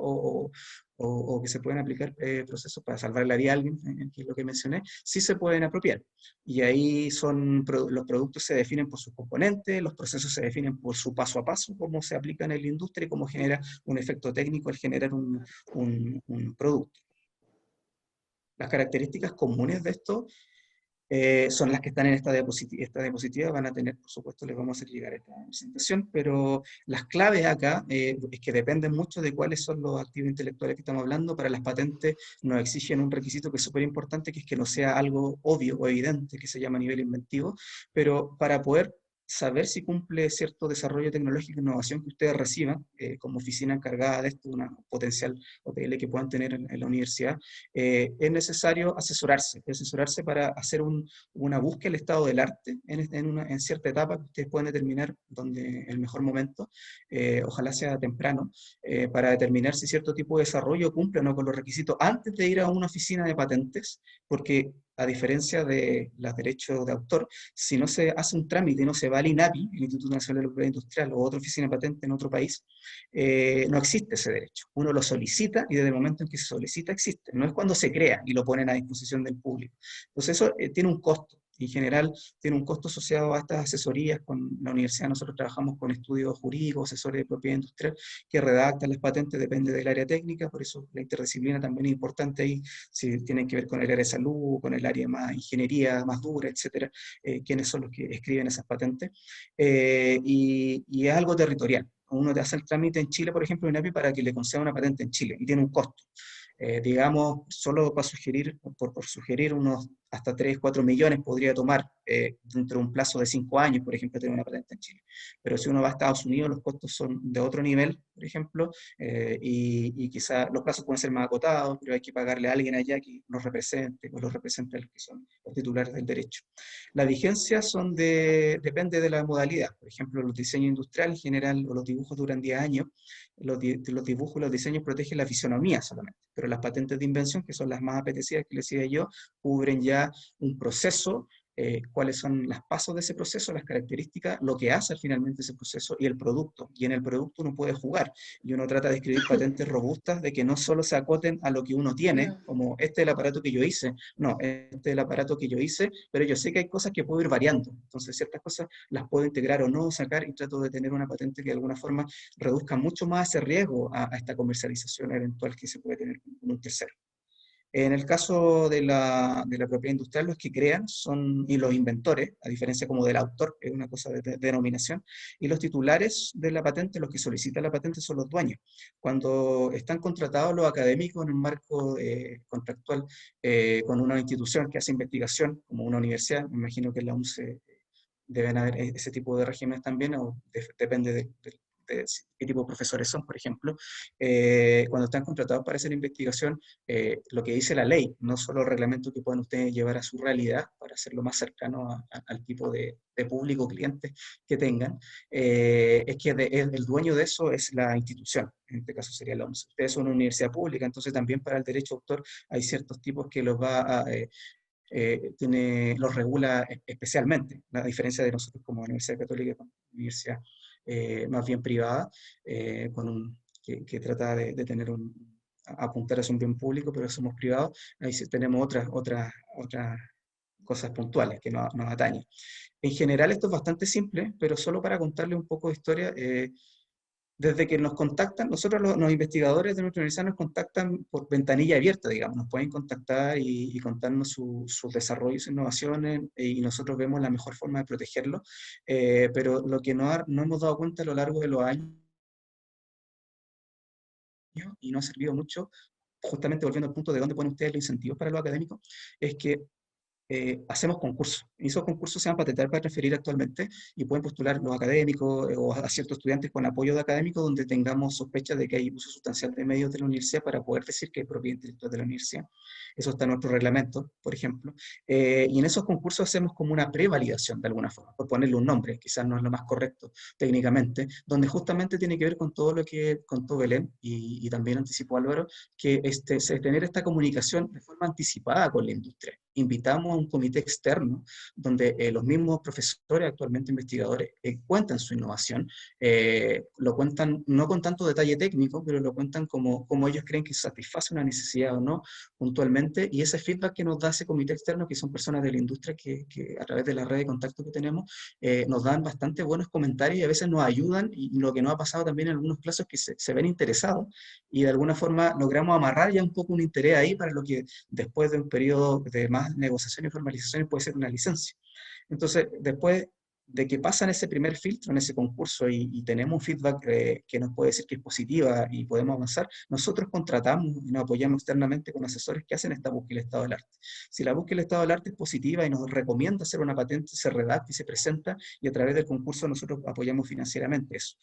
o que se pueden aplicar procesos para salvar la vida a alguien, que es lo que mencioné, sí se pueden apropiar. Y ahí los productos se definen por sus componentes, los procesos se definen por su paso a paso, cómo se aplican en la industria y cómo genera un efecto técnico al generar un producto. Las características comunes de esto son las que están en esta diapositiva, van a tener, por supuesto, les vamos a hacer llegar esta presentación, pero las claves acá es que dependen mucho de cuáles son los activos intelectuales que estamos hablando. Para las patentes nos exigen un requisito que es súper importante, que es que no sea algo obvio o evidente, que se llama nivel inventivo, pero para poder saber si cumple cierto desarrollo tecnológico e innovación que ustedes reciban, como oficina encargada de esto, una potencial OPL que puedan tener en la universidad, es necesario asesorarse para hacer una búsqueda del estado del arte en cierta etapa que ustedes pueden determinar donde el mejor momento, ojalá sea temprano, para determinar si cierto tipo de desarrollo cumple o no con los requisitos antes de ir a una oficina de patentes, porque a diferencia de los derechos de autor, si no se hace un trámite y no se va al INAPI, el Instituto Nacional de la Propiedad Industrial, o otra oficina de patente en otro país, no existe ese derecho. Uno lo solicita y desde el momento en que se solicita existe. No es cuando se crea y lo ponen a disposición del público. Entonces eso tiene un costo. En general, tiene un costo asociado a estas asesorías. Con la universidad nosotros trabajamos con estudios jurídicos, asesores de propiedad industrial, que redactan las patentes, depende del área técnica, por eso la interdisciplina también es importante ahí, si tienen que ver con el área de salud, con el área más ingeniería, más dura, etcétera, quiénes son los que escriben esas patentes. Y es algo territorial. Uno te hace el trámite en Chile, por ejemplo, en INAPI, para que le conceda una patente en Chile, y tiene un costo. Digamos, solo para sugerir, por sugerir unos hasta 3, 4 millones podría tomar dentro de un plazo de 5 años, por ejemplo, tener una patente en Chile. Pero si uno va a Estados Unidos, los costos son de otro nivel, por ejemplo, y quizá los plazos pueden ser más acotados, pero hay que pagarle a alguien allá que los represente, o los represente a los que son los titulares del derecho. Las vigencias depende de la modalidad. Por ejemplo, los diseños industriales en general, o los dibujos duran 10 años, los dibujos y los diseños protegen la fisonomía solamente, pero las patentes de invención, que son las más apetecidas que les decía yo, cubren ya un proceso, cuáles son los pasos de ese proceso, las características, lo que hace finalmente ese proceso y el producto. Y en el producto uno puede jugar, y uno trata de escribir patentes robustas de que no solo se acoten a lo que uno tiene, como este es el aparato que yo hice, no, este es el aparato que yo hice, pero yo sé que hay cosas que puedo ir variando, entonces ciertas cosas las puedo integrar o no, sacar, y trato de tener una patente que de alguna forma reduzca mucho más ese riesgo a esta comercialización eventual que se puede tener con un tercero. En el caso de la propiedad industrial, los que crean son, y los inventores, a diferencia como del autor, que es una cosa de denominación, y los titulares de la patente, los que solicitan la patente, son los dueños. Cuando están contratados los académicos en un marco contractual con una institución que hace investigación, como una universidad, me imagino que en la UNCE deben haber ese tipo de regímenes también, o depende de qué tipo de profesores son, por ejemplo, cuando están contratados para hacer investigación, lo que dice la ley, no solo el reglamento que pueden ustedes llevar a su realidad para hacerlo más cercano al tipo de público, clientes que tengan, es que el dueño de eso es la institución, en este caso sería la UNCE. Ustedes son una universidad pública, entonces también para el derecho de autor hay ciertos tipos que los va a... los regula especialmente, a diferencia de nosotros como Universidad Católica, como universidad más bien privada, que trata de tener apuntar a un bien público, pero somos privados, ahí sí tenemos otras cosas puntuales que nos atañen. En general esto es bastante simple, pero solo para contarle un poco de historia, desde que nos contactan, nosotros los investigadores de nuestra universidad nos contactan por ventanilla abierta, digamos, nos pueden contactar y contarnos sus desarrollos, innovaciones, y nosotros vemos la mejor forma de protegerlo, pero lo que no hemos dado cuenta a lo largo de los años, y no ha servido mucho, justamente volviendo al punto de dónde ponen ustedes los incentivos para lo académico, es que hacemos concursos, y esos concursos se van a patentar para transferir actualmente, y pueden postular los académicos o a ciertos estudiantes con apoyo de académicos donde tengamos sospecha de que hay uso sustancial de medios de la universidad para poder decir que es propiedad intelectual de la universidad. Eso está en nuestro reglamento, por ejemplo. Y en esos concursos hacemos como una prevalidación de alguna forma, por ponerle un nombre, quizás no es lo más correcto técnicamente, donde justamente tiene que ver con todo lo que contó Belén y también anticipó Álvaro, que tener esta comunicación de forma anticipada con la industria. Invitamos a un comité externo donde los mismos profesores, actualmente investigadores, cuentan su innovación, lo cuentan no con tanto detalle técnico, pero lo cuentan como ellos creen que satisface una necesidad o no puntualmente, y ese feedback que nos da ese comité externo, que son personas de la industria que a través de la red de contacto que tenemos, nos dan bastante buenos comentarios y a veces nos ayudan, y lo que nos ha pasado también en algunos casos es que se ven interesados y de alguna forma logramos amarrar ya un poco un interés ahí para lo que después de un periodo de más negociaciones y formalizaciones puede ser una licencia. Entonces, después de que pasan ese primer filtro en ese concurso y tenemos un feedback que nos puede decir que es positiva y podemos avanzar, nosotros contratamos y nos apoyamos externamente con asesores que hacen esta búsqueda del estado del arte. Si la búsqueda del estado del arte es positiva y nos recomienda hacer una patente, se redacta y se presenta, y a través del concurso nosotros apoyamos financieramente eso.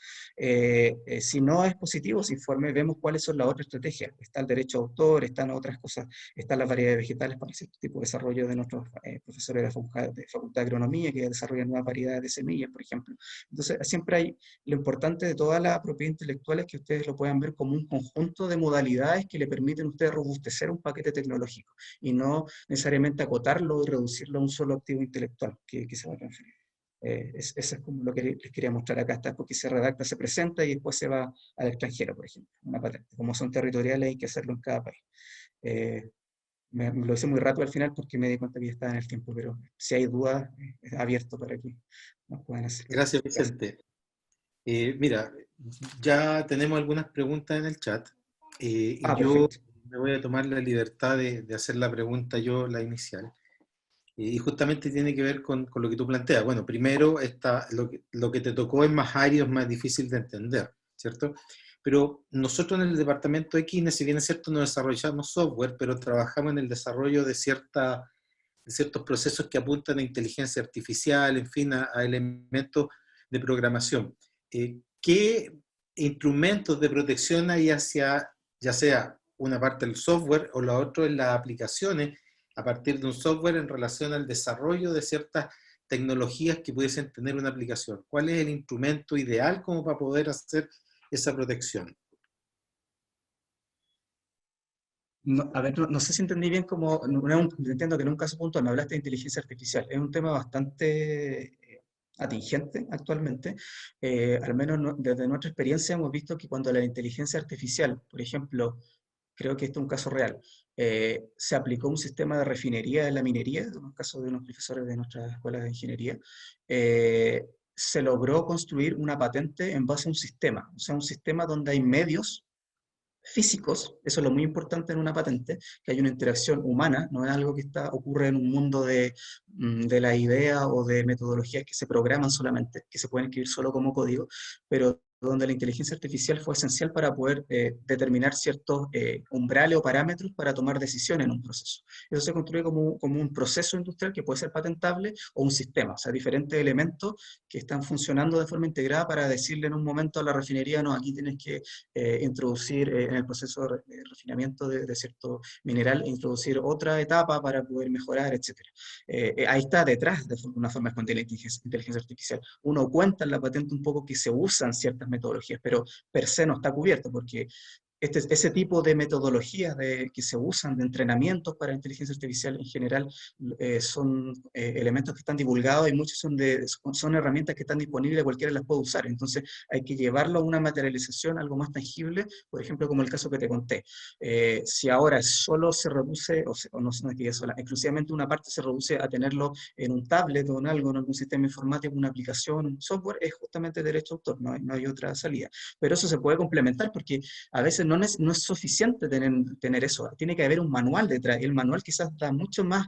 Si no es positivo ese informe, vemos cuáles son las otras estrategias. Está el derecho de autor, están otras cosas, están las variedades vegetales para cierto tipo de desarrollo de nuestros profesores de Facultad de Agronomía, que desarrollan nuevas variedades de semillas, por ejemplo. Entonces, siempre hay, lo importante de toda la propiedad intelectual es que ustedes lo puedan ver como un conjunto de modalidades que le permiten a ustedes robustecer un paquete tecnológico, y no necesariamente acotarlo y reducirlo a un solo activo intelectual que se va a transferir. Eso es como lo que les quería mostrar acá, está porque se redacta, se presenta y después se va al extranjero, por ejemplo, una patente. Como son territoriales hay que hacerlo en cada país. me lo hice muy rápido al final porque me di cuenta que ya estaba en el tiempo, pero si hay dudas, abierto para que nos puedan hacer. Gracias, Vicente. Mira, ya tenemos algunas preguntas en el chat. Y yo Perfecto. me voy a tomar la libertad de hacer la pregunta yo, la inicial. Y justamente tiene que ver con lo que tú planteas. Bueno, primero, lo que te tocó es más árido, es más difícil de entender, ¿cierto? Pero nosotros en el departamento de Kine, si bien es cierto, no desarrollamos software, pero trabajamos en el desarrollo de ciertos procesos que apuntan a inteligencia artificial, en fin, a elementos de programación. ¿Qué instrumentos de protección hay hacia, ya sea una parte del software o la otra en las aplicaciones, a partir de un software en relación al desarrollo de ciertas tecnologías que pudiesen tener una aplicación? ¿Cuál es el instrumento ideal como para poder hacer esa protección? No, a ver, no sé si entendí bien como, entiendo que en un caso puntual me hablaste de inteligencia artificial, es un tema bastante atingente actualmente, al menos desde nuestra experiencia hemos visto que cuando la inteligencia artificial, por ejemplo, creo que este es un caso real, se aplicó un sistema de refinería en la minería, en un caso de unos profesores de nuestra escuela de ingeniería, se logró construir una patente en base a un sistema, o sea, un sistema donde hay medios físicos, eso es lo muy importante en una patente, que hay una interacción humana, no es algo que ocurre en un mundo de la idea o de metodologías que se programan solamente, que se pueden escribir solo como código, pero donde la inteligencia artificial fue esencial para poder determinar ciertos umbrales o parámetros para tomar decisiones en un proceso. Eso se construye como un proceso industrial que puede ser patentable o un sistema, o sea, diferentes elementos que están funcionando de forma integrada para decirle en un momento a la refinería, no, aquí tienes que introducir en el proceso de refinamiento de cierto mineral, introducir otra etapa para poder mejorar, etc. Ahí está detrás de una forma de la inteligencia artificial. Uno cuenta en la patente un poco que se usan ciertas metodologías, pero per se no está cubierto, porque ese tipo de metodologías que se usan de entrenamientos para inteligencia artificial en general son elementos que están divulgados y muchos son herramientas que están disponibles, cualquiera las puede usar. Entonces hay que llevarlo a una materialización, algo más tangible, por ejemplo, como el caso que te conté. Si ahora solo se reduce, o no es que sola, exclusivamente una parte se reduce a tenerlo en un tablet o en algo, en algún sistema informático, una aplicación, un software, es justamente derecho de autor, no hay otra salida. Pero eso se puede complementar porque a veces no es suficiente tener eso, tiene que haber un manual detrás, y el manual quizás da mucho más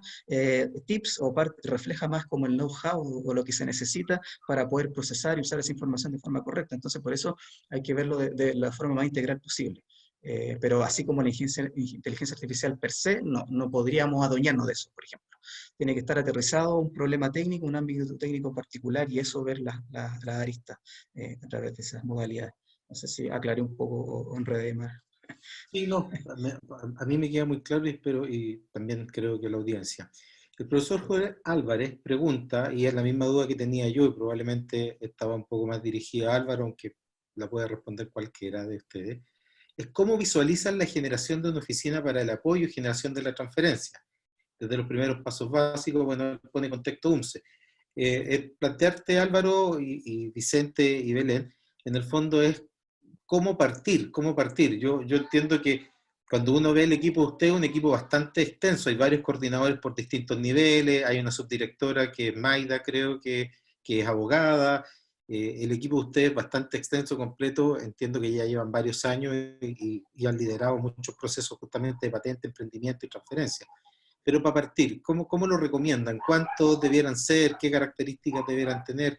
tips o refleja más como el know-how o lo que se necesita para poder procesar y usar esa información de forma correcta. Entonces por eso hay que verlo de la forma más integral posible. Pero así como la inteligencia artificial per se, no podríamos adueñarnos de eso, por ejemplo. Tiene que estar aterrizado un problema técnico, un ámbito técnico particular, y eso ver las aristas a través de esas modalidades. No sé si aclaré un poco o enredé más. Sí, no, a mí me queda muy claro y también creo que la audiencia. El profesor Jorge Álvarez pregunta, y es la misma duda que tenía yo, y probablemente estaba un poco más dirigida a Álvaro, aunque la puede responder cualquiera de ustedes, es cómo visualizan la generación de una oficina para el apoyo y generación de la transferencia. Desde los primeros pasos básicos, bueno, pone contexto UMSE. Plantearte, Álvaro y Vicente y Belén, en el fondo es cómo partir. Yo entiendo que cuando uno ve el equipo de usted, es un equipo bastante extenso, hay varios coordinadores por distintos niveles, hay una subdirectora que es Maida, creo que es abogada, el equipo de usted es bastante extenso, completo, entiendo que ya llevan varios años y han liderado muchos procesos justamente de patente, emprendimiento y transferencia. Pero para partir, ¿cómo lo recomiendan? ¿Cuántos debieran ser? ¿Qué características debieran tener?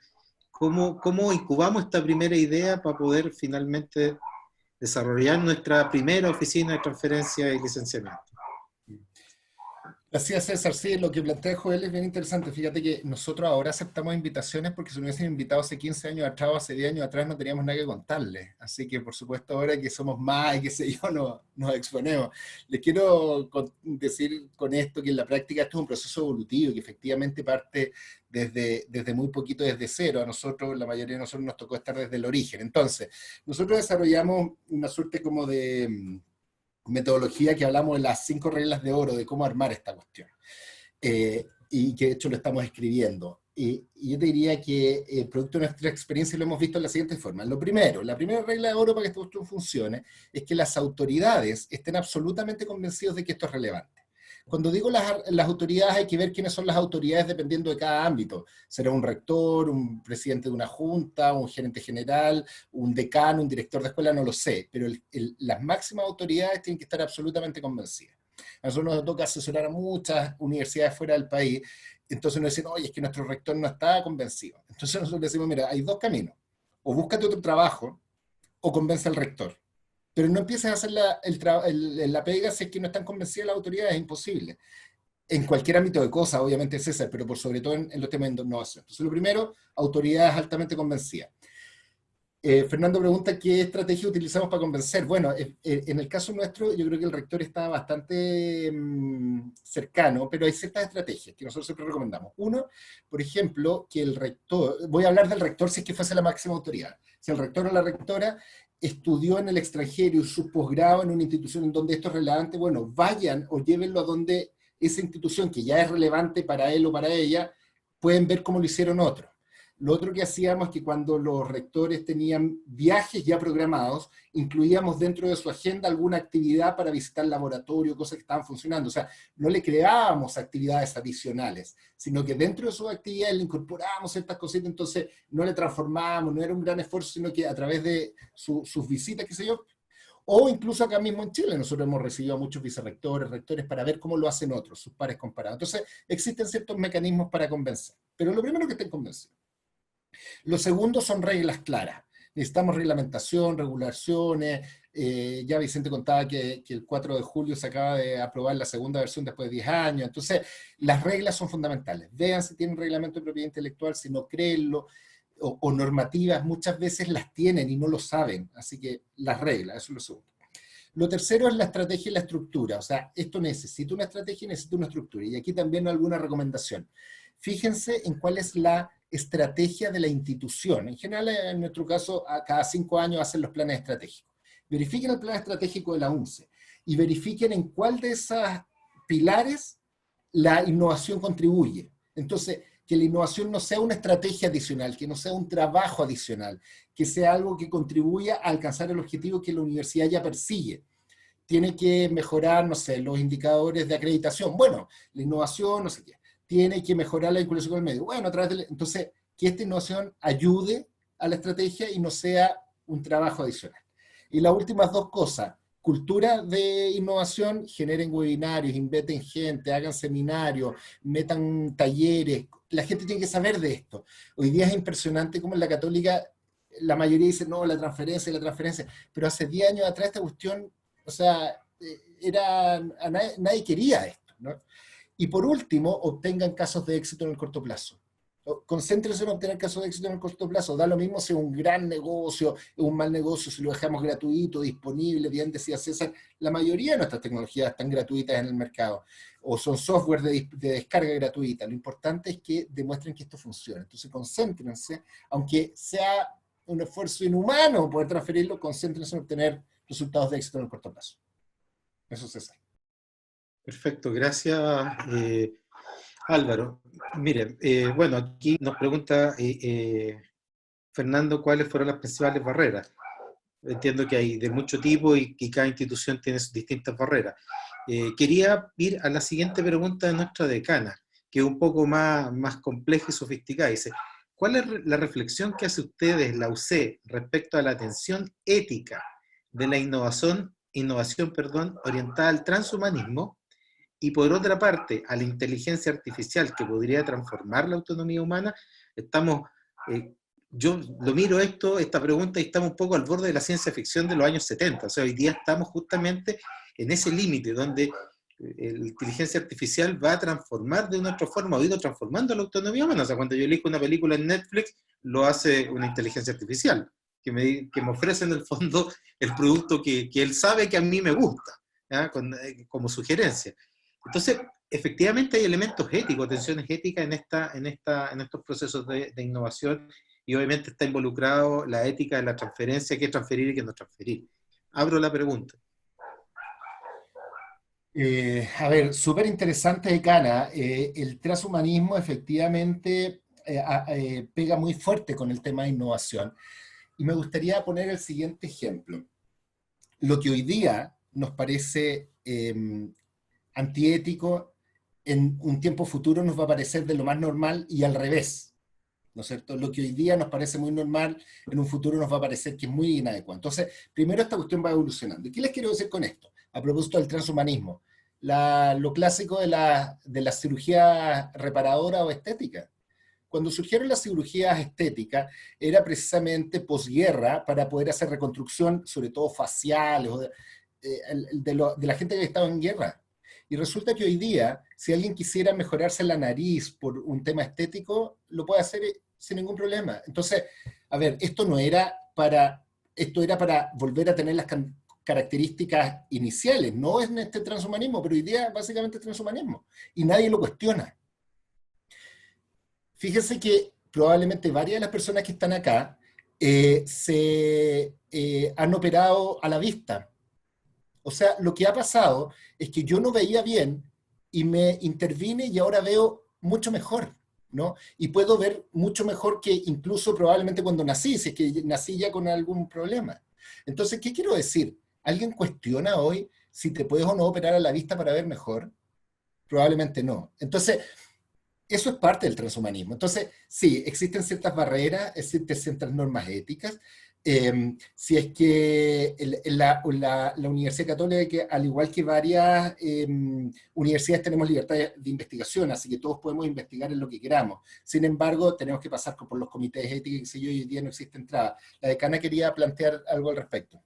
¿Cómo incubamos esta primera idea para poder finalmente desarrollar nuestra primera oficina de transferencia y licenciamiento? Gracias, César. Sí, lo que plantea Joel es bien interesante. Fíjate que nosotros ahora aceptamos invitaciones porque si nos hubiesen invitado hace 15 años atrás o hace 10 años atrás no teníamos nada que contarles. Así que, por supuesto, ahora que somos más y qué sé yo, nos exponemos. Les quiero decir con esto que en la práctica esto es un proceso evolutivo que efectivamente parte desde muy poquito, desde cero. A nosotros, la mayoría de nosotros nos tocó estar desde el origen. Entonces, nosotros desarrollamos una suerte como de metodología que hablamos de las 5 reglas de oro de cómo armar esta cuestión. Y que de hecho lo estamos escribiendo. Y yo te diría que producto de nuestra experiencia lo hemos visto de la siguiente forma. La primera regla de oro para que esto funcione es que las autoridades estén absolutamente convencidos de que esto es relevante. Cuando digo las autoridades, hay que ver quiénes son las autoridades dependiendo de cada ámbito. Será un rector, un presidente de una junta, un gerente general, un decano, un director de escuela, no lo sé, pero las máximas autoridades tienen que estar absolutamente convencidas. A nosotros nos toca asesorar a muchas universidades fuera del país, entonces nos dicen, oye, es que nuestro rector no está convencido. Entonces nosotros decimos, mira, hay dos caminos, o búscate otro trabajo, o convence al rector. Pero no empieces a hacer la pega si es que no están convencidas las autoridades, es imposible. En cualquier ámbito de cosas, obviamente es ese, pero por sobre todo en los temas de innovación. Entonces, lo primero, autoridades altamente convencidas. Fernando pregunta qué estrategia utilizamos para convencer. Bueno, en el caso nuestro, yo creo que el rector está bastante cercano, pero hay ciertas estrategias que nosotros siempre recomendamos. Uno, por ejemplo, que el rector, voy a hablar del rector si es que fuese la máxima autoridad. Si el rector o la rectora estudió en el extranjero y su posgrado en una institución en donde esto es relevante, bueno, vayan o llévenlo a donde esa institución que ya es relevante para él o para ella, pueden ver cómo lo hicieron otros. Lo otro que hacíamos es que cuando los rectores tenían viajes ya programados, incluíamos dentro de su agenda alguna actividad para visitar laboratorio, cosas que estaban funcionando. O sea, no le creábamos actividades adicionales, sino que dentro de sus actividades le incorporábamos estas cositas, entonces no le transformábamos, no era un gran esfuerzo, sino que a través de sus visitas, qué sé yo, o incluso acá mismo en Chile, nosotros hemos recibido a muchos vicerrectores, rectores, para ver cómo lo hacen otros, sus pares comparados. Entonces, existen ciertos mecanismos para convencer, pero lo primero es que estén convencidos. Lo segundo son reglas claras. Necesitamos reglamentación, regulaciones. Ya Vicente contaba que el 4 de julio se acaba de aprobar la segunda versión después de 10 años. Entonces, las reglas son fundamentales. Vean si tienen un reglamento de propiedad intelectual, si no créenlo, o normativas, muchas veces las tienen y no lo saben. Así que las reglas, eso es lo segundo. Lo tercero es la estrategia y la estructura. O sea, esto necesita una estrategia y necesita una estructura. Y aquí también alguna recomendación. Fíjense en cuál es la estrategia de la institución. En general, en nuestro caso, a cada 5 años hacen los planes estratégicos. Verifiquen el plan estratégico de la UNCE y verifiquen en cuál de esos pilares la innovación contribuye. Entonces, que la innovación no sea una estrategia adicional, que no sea un trabajo adicional, que sea algo que contribuya a alcanzar el objetivo que la universidad ya persigue. Tiene que mejorar, no sé, los indicadores de acreditación. Bueno, la innovación, no sé qué. Tiene que mejorar la vinculación con el medio. Bueno, a través de entonces, que esta innovación ayude a la estrategia y no sea un trabajo adicional. Y las últimas dos cosas, cultura de innovación, generen webinarios, inviten gente, hagan seminarios, metan talleres. La gente tiene que saber de esto. Hoy día es impresionante como en la Católica la mayoría dice, no, la transferencia, pero hace 10 años atrás esta cuestión, o sea, nadie quería esto, ¿no? Y por último, obtengan casos de éxito en el corto plazo. Concéntrense en obtener casos de éxito en el corto plazo. Da lo mismo si es un gran negocio, un mal negocio, si lo dejamos gratuito, disponible, bien decía César. La mayoría de nuestras tecnologías están gratuitas en el mercado, o son software de descarga gratuita. Lo importante es que demuestren que esto funciona. Entonces, concéntrense, aunque sea un esfuerzo inhumano poder transferirlo, concéntrense en obtener resultados de éxito en el corto plazo. Eso es César. Perfecto, gracias Álvaro. Miren, bueno, aquí nos pregunta Fernando cuáles fueron las principales barreras. Entiendo que hay de mucho tipo y cada institución tiene sus distintas barreras. Quería ir a la siguiente pregunta de nuestra decana, que es un poco más compleja y sofisticada. Dice, ¿cuál es la reflexión que hace ustedes, la UC, respecto a la atención ética de la innovación orientada al transhumanismo? Y por otra parte, a la inteligencia artificial que podría transformar la autonomía humana, yo lo miro esta pregunta y estamos un poco al borde de la ciencia ficción de los años 70. O sea, hoy día estamos justamente en ese límite donde la inteligencia artificial va a transformar de una otra forma, o ido transformando la autonomía humana. O sea, cuando yo elijo una película en Netflix, lo hace una inteligencia artificial, que me ofrece en el fondo el producto que él sabe que a mí me gusta, ¿ya? Como sugerencia. Entonces, efectivamente hay elementos éticos, tensiones éticas en estos procesos de innovación, y obviamente está involucrado la ética de la transferencia, qué transferir y qué no transferir. Abro la pregunta. A ver, súper interesante, decana. El transhumanismo efectivamente pega muy fuerte con el tema de innovación. Y me gustaría poner el siguiente ejemplo. Lo que hoy día nos parece antiético, en un tiempo futuro nos va a parecer de lo más normal y al revés, ¿no es cierto? Lo que hoy día nos parece muy normal, en un futuro nos va a parecer que es muy inadecuado. Entonces, primero esta cuestión va evolucionando. ¿Y qué les quiero decir con esto? A propósito del transhumanismo, lo clásico de la cirugía reparadora o estética. Cuando surgieron las cirugías estéticas, era precisamente posguerra para poder hacer reconstrucción, sobre todo faciales, de la gente que estaba en guerra. Y resulta que hoy día, si alguien quisiera mejorarse la nariz por un tema estético, lo puede hacer sin ningún problema. Entonces, a ver, esto era para volver a tener las características iniciales, no es este transhumanismo, pero hoy día básicamente es transhumanismo, y nadie lo cuestiona. Fíjense que probablemente varias de las personas que están acá se han operado a la vista. O sea, lo que ha pasado es que yo no veía bien y me intervine y ahora veo mucho mejor, ¿no? Y puedo ver mucho mejor que incluso probablemente cuando nací, si es que nací ya con algún problema. Entonces, ¿qué quiero decir? ¿Alguien cuestiona hoy si te puedes o no operar a la vista para ver mejor? Probablemente no. Entonces, eso es parte del transhumanismo. Entonces, sí, existen ciertas barreras, existen ciertas normas éticas. Si es que la Universidad Católica, que al igual que varias universidades, tenemos libertad de investigación, así que todos podemos investigar en lo que queramos. Sin embargo, tenemos que pasar por los comités éticos, que sé yo, y hoy día no existe entrada. La decana quería plantear algo al respecto.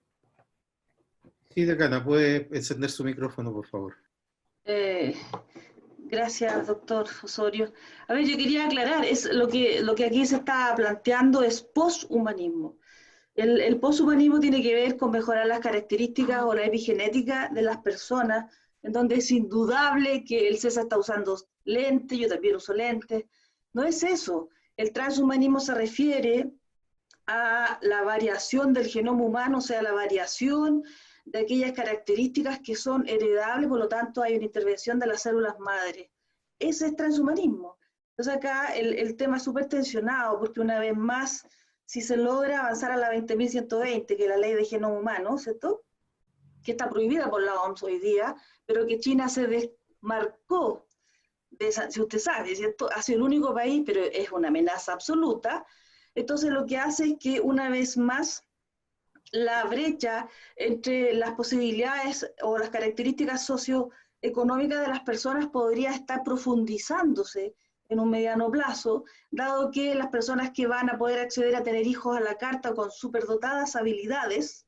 Sí, decana, puede encender su micrófono, por favor. Gracias, doctor Osorio. A ver, yo quería aclarar, lo que aquí se está planteando es poshumanismo. El poshumanismo tiene que ver con mejorar las características o la epigenética de las personas, en donde es indudable que el César está usando lentes, yo también uso lentes. No es eso. El transhumanismo se refiere a la variación del genoma humano, o sea, la variación de aquellas características que son heredables, por lo tanto hay una intervención de las células madre. Ese es transhumanismo. Entonces acá el tema es súper tensionado, porque una vez más, si se logra avanzar a la 20.120, que es la ley de genoma humano, ¿cierto?, que está prohibida por la OMS hoy día, pero que China se desmarcó, si usted sabe, ¿cierto?, ha sido el único país, pero es una amenaza absoluta. Entonces lo que hace es que una vez más la brecha entre las posibilidades o las características socioeconómicas de las personas podría estar profundizándose en un mediano plazo, dado que las personas que van a poder acceder a tener hijos a la carta con superdotadas habilidades,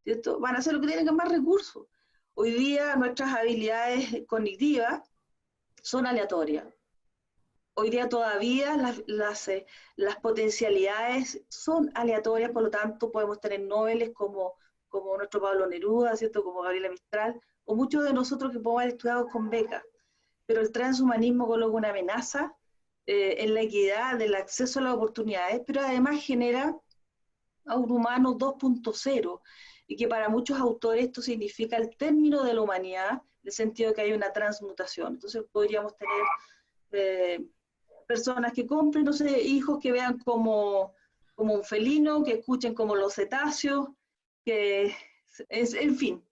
¿cierto?, van a ser los que tienen más recursos. Hoy día nuestras habilidades cognitivas son aleatorias. Hoy día todavía las potencialidades son aleatorias, por lo tanto podemos tener nobeles como nuestro Pablo Neruda, ¿cierto?, como Gabriela Mistral, o muchos de nosotros que podemos haber estudiado con becas. Pero el transhumanismo coloca una amenaza en la equidad del acceso a las oportunidades, pero además genera a un humano 2.0, y que para muchos autores esto significa el término de la humanidad, en el sentido de que hay una transmutación. Entonces podríamos tener personas que compren, no sé, hijos que vean como un felino, que escuchen como los cetáceos, en fin.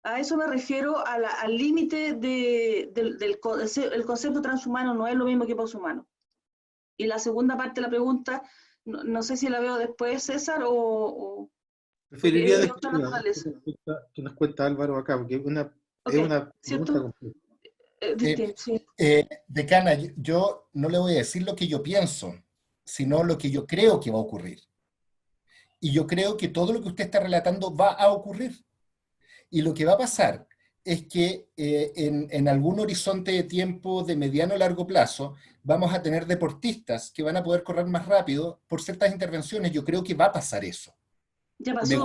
A eso me refiero al límite el concepto transhumano no es lo mismo que poshumano. Y la segunda parte de la pregunta, no sé si la veo después, César, o preferiría que nos cuenta Álvaro acá, porque es una pregunta completa. Sí. Decana, yo no le voy a decir lo que yo pienso, sino lo que yo creo que va a ocurrir. Y yo creo que todo lo que usted está relatando va a ocurrir. Y lo que va a pasar es que en algún horizonte de tiempo de mediano o largo plazo vamos a tener deportistas que van a poder correr más rápido por ciertas intervenciones. Yo creo que va a pasar eso. Ya pasó. Me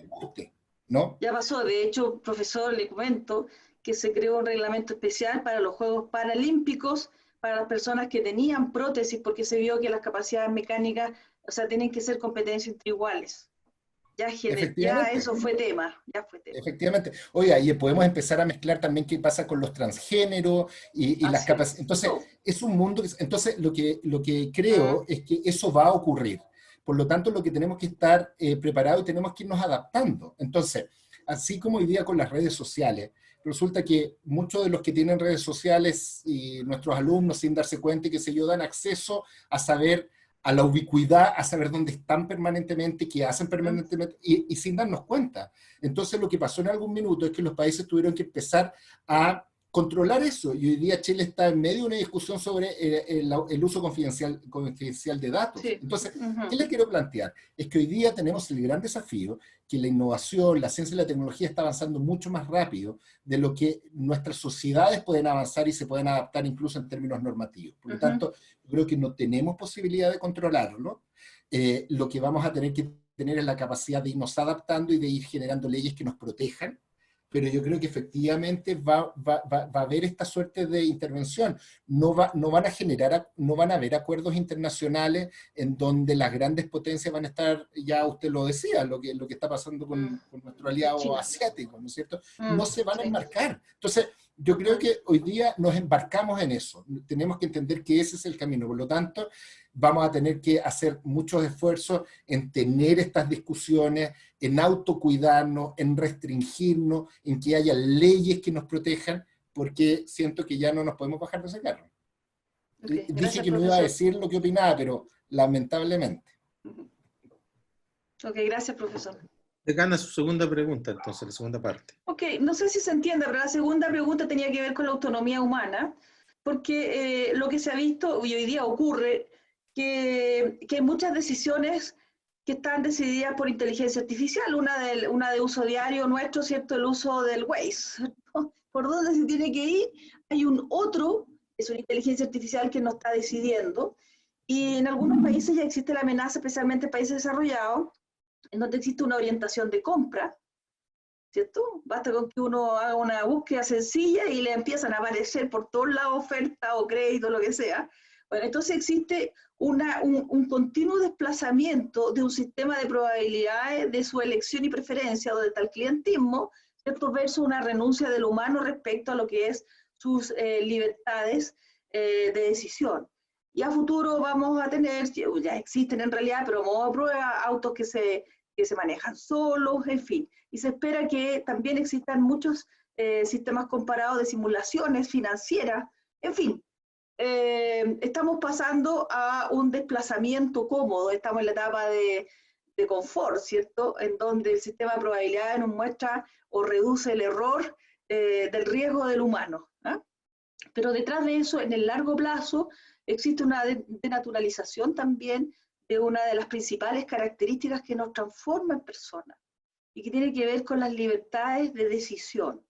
guste, ¿no? Ya pasó. De hecho, profesor, le comento que se creó un reglamento especial para los Juegos Paralímpicos, para las personas que tenían prótesis, porque se vio que las capacidades mecánicas, o sea, tienen que ser competencias entre iguales. Ya eso fue tema, Efectivamente. Oiga, y podemos empezar a mezclar también qué pasa con los transgéneros y las capacidades. Entonces, es un mundo, entonces lo que creo es que eso va a ocurrir. Por lo tanto, lo que tenemos que estar preparados y tenemos que irnos adaptando. Entonces, así como hoy día con las redes sociales, resulta que muchos de los que tienen redes sociales y nuestros alumnos, sin darse cuenta y qué sé yo, dan acceso a saber, a la ubicuidad, a saber dónde están permanentemente, qué hacen permanentemente, y sin darnos cuenta. Entonces lo que pasó en algún minuto es que los países tuvieron que empezar a controlar eso, y hoy día Chile está en medio de una discusión sobre el uso confidencial de datos. Sí. Entonces, ¿qué les quiero plantear? Es que hoy día tenemos el gran desafío que la innovación, la ciencia y la tecnología está avanzando mucho más rápido de lo que nuestras sociedades pueden avanzar y se pueden adaptar incluso en términos normativos. Por lo tanto, yo creo que no tenemos posibilidad de controlarlo. Lo que vamos a tener que tener es la capacidad de irnos adaptando y de ir generando leyes que nos protejan, pero yo creo que efectivamente va a haber esta suerte de intervención. No van a haber acuerdos internacionales en donde las grandes potencias van a estar, ya usted lo decía, lo que está pasando con nuestro aliado asiático, ¿no es cierto? No se van a enmarcar. Entonces, yo creo que hoy día nos embarcamos en eso. Tenemos que entender que ese es el camino. Por lo tanto, vamos a tener que hacer muchos esfuerzos en tener estas discusiones, en autocuidarnos, en restringirnos, en que haya leyes que nos protejan, porque siento que ya no nos podemos bajar de ese carro. Okay, dije que no iba a decir lo que opinaba, pero lamentablemente. Ok, gracias, profesor. Decana, su segunda pregunta, entonces, la segunda parte. Ok, no sé si se entiende, pero la segunda pregunta tenía que ver con la autonomía humana, porque lo que se ha visto y hoy día ocurre, que hay muchas decisiones que están decididas por inteligencia artificial, una de uso diario nuestro, ¿cierto? El uso del Waze. ¿Por dónde se tiene que ir? Hay un otro, es una inteligencia artificial que nos está decidiendo, y en algunos países ya existe la amenaza, especialmente en países desarrollados, en donde existe una orientación de compra, ¿cierto? Basta con que uno haga una búsqueda sencilla y le empiezan a aparecer por todos lados oferta o crédito, lo que sea. Bueno, entonces existe un continuo desplazamiento de un sistema de probabilidades de su elección y preferencia, donde está el clientismo, ¿cierto? Versus una renuncia del humano respecto a lo que es sus libertades de decisión. Y a futuro vamos a tener, ya existen en realidad, pero modo de prueba, autos que se manejan solos, en fin. Y se espera que también existan muchos sistemas comparados de simulaciones financieras, en fin. Estamos pasando a un desplazamiento cómodo, estamos en la etapa de confort, ¿cierto? En donde el sistema de probabilidades nos muestra o reduce el error del riesgo del humano, ¿eh? Pero detrás de eso, en el largo plazo, existe una denaturalización también de una de las principales características que nos transforma en personas y que tiene que ver con las libertades de decisión.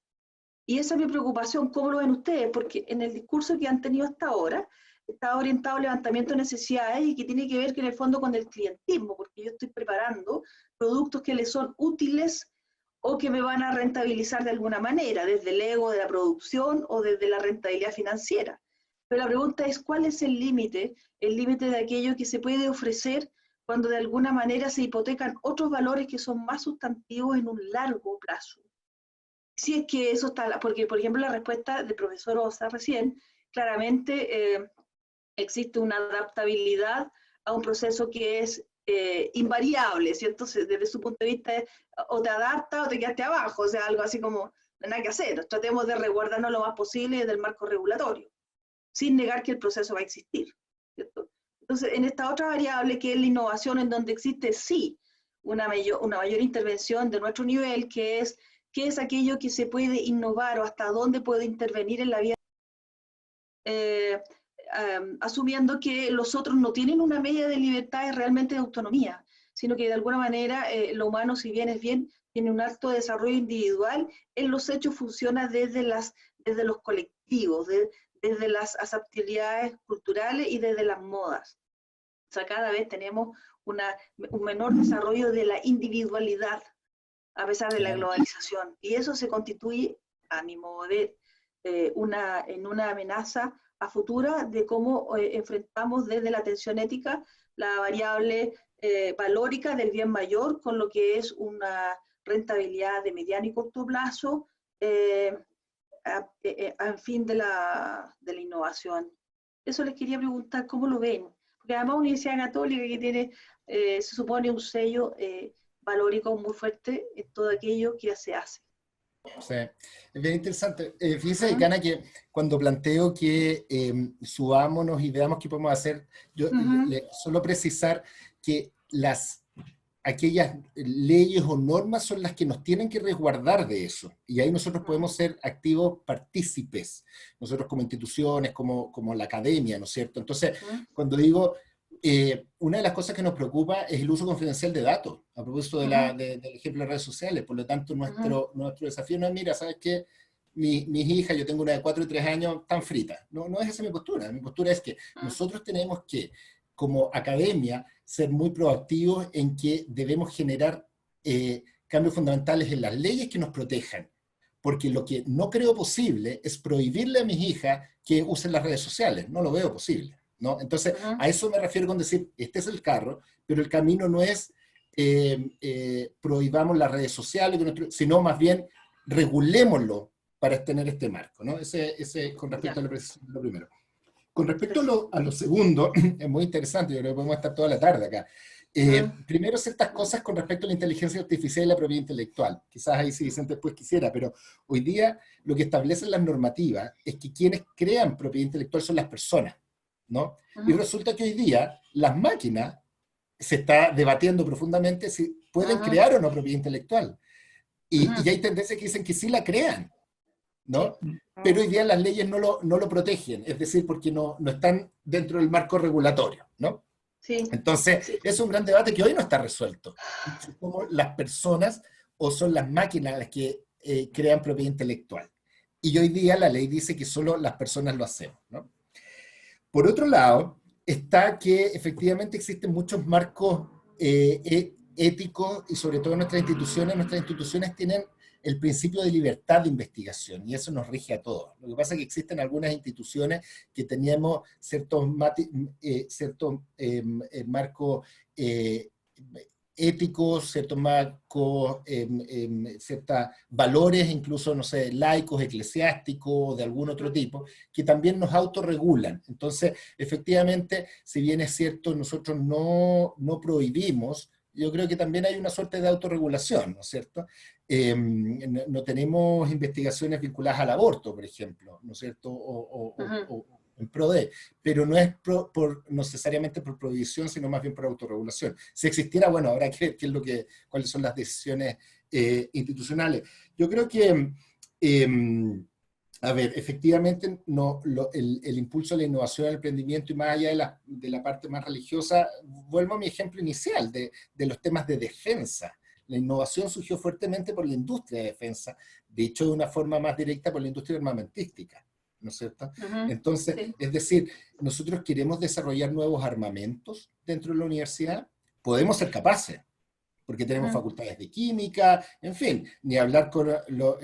Y esa es mi preocupación, ¿cómo lo ven ustedes? Porque en el discurso que han tenido hasta ahora, está orientado al levantamiento de necesidades y que tiene que ver que en el fondo con el clientismo, porque yo estoy preparando productos que les son útiles o que me van a rentabilizar de alguna manera, desde el ego de la producción o desde la rentabilidad financiera. Pero la pregunta es, ¿cuál es el límite de aquello que se puede ofrecer cuando de alguna manera se hipotecan otros valores que son más sustantivos en un largo plazo? Si es que eso está, porque por ejemplo la respuesta del profesor Osa recién, claramente existe una adaptabilidad a un proceso que es invariable, ¿cierto? Desde su punto de vista es, o te adaptas o te quedaste abajo, o sea, algo así como, no hay nada que hacer, tratemos de resguardarnos lo más posible del marco regulatorio, sin negar que el proceso va a existir, ¿cierto? Entonces, en esta otra variable que es la innovación, en donde existe sí una mayor intervención de nuestro nivel, que es qué es aquello que se puede innovar o hasta dónde puede intervenir en la vida, asumiendo que los otros no tienen una medida de libertades realmente de autonomía, sino que de alguna manera lo humano, si bien es bien, tiene un alto desarrollo individual, en los hechos funciona desde los colectivos, desde las adaptabilidades culturales y desde las modas. O sea, cada vez tenemos un menor desarrollo de la individualidad, a pesar de la globalización. Y eso se constituye, a mi modo de ver, en una amenaza a futura de cómo enfrentamos desde la tensión ética la variable valórica del bien mayor con lo que es una rentabilidad de mediano y corto plazo en fin de la innovación. Eso les quería preguntar, ¿cómo lo ven? Porque además Universidad Católica que tiene, se supone un sello valórico muy fuerte en todo aquello que se hace. Sí, es bien interesante. Fíjese, Decana, que cuando planteo que subámonos y veamos qué podemos hacer, yo solo precisar que aquellas leyes o normas son las que nos tienen que resguardar de eso. Y ahí nosotros podemos ser activos partícipes, nosotros como instituciones, como la academia, ¿no es cierto? Entonces, cuando digo, una de las cosas que nos preocupa es el uso confidencial de datos, a propósito del ejemplo de redes sociales. Por lo tanto, nuestro desafío no es, mira, ¿sabes qué? Mis hijas, yo tengo una de 4 y 3 años, están fritas. No, no es esa mi postura. Mi postura es que nosotros tenemos que, como academia, ser muy proactivos en que debemos generar cambios fundamentales en las leyes que nos protejan. Porque lo que no creo posible es prohibirle a mis hijas que usen las redes sociales. No lo veo posible, ¿no? Entonces, a eso me refiero con decir, este es el carro, pero el camino no es prohibamos las redes sociales, sino más bien regulémoslo para tener este marco, ¿no? Ese con respecto a lo primero. Con respecto a lo segundo, es muy interesante, yo creo que podemos estar toda la tarde acá. Primero, ciertas cosas con respecto a la inteligencia artificial y la propiedad intelectual. Quizás ahí sí Vicente después quisiera, pero hoy día lo que establecen las normativas es que quienes crean propiedad intelectual son las personas, ¿no? Y resulta que hoy día las máquinas, se está debatiendo profundamente si pueden crear o no propiedad intelectual. Y hay tendencias que dicen que sí la crean, ¿no? Pero hoy día las leyes no lo protegen, es decir, porque no están dentro del marco regulatorio, ¿no? Sí. Entonces, es un gran debate que hoy no está resuelto. Como las personas o son las máquinas las que crean propiedad intelectual. Y hoy día la ley dice que solo las personas lo hacemos, ¿no? Por otro lado, está que efectivamente existen muchos marcos éticos y sobre todo nuestras instituciones tienen el principio de libertad de investigación y eso nos rige a todos. Lo que pasa es que existen algunas instituciones que teníamos ciertos marcos éticos, ciertos marcos, ciertos valores, incluso, no sé, laicos, eclesiásticos, de algún otro tipo, que también nos autorregulan. Entonces, efectivamente, si bien es cierto, nosotros no prohibimos, yo creo que también hay una suerte de autorregulación, ¿no es cierto? No tenemos investigaciones vinculadas al aborto, por ejemplo, ¿no es cierto? O en pro de, pero no es necesariamente por prohibición, sino más bien por autorregulación. Si existiera, bueno, habrá que ver cuáles son las decisiones institucionales. Yo creo que, a ver, efectivamente, el impulso a la innovación, al emprendimiento, y más allá de la parte más religiosa, vuelvo a mi ejemplo inicial de los temas de defensa. La innovación surgió fuertemente por la industria de defensa, de hecho de una forma más directa por la industria armamentística, ¿no es cierto? Entonces, es decir, nosotros queremos desarrollar nuevos armamentos dentro de la universidad, podemos ser capaces, porque tenemos facultades de química, en fin, ni hablar con lo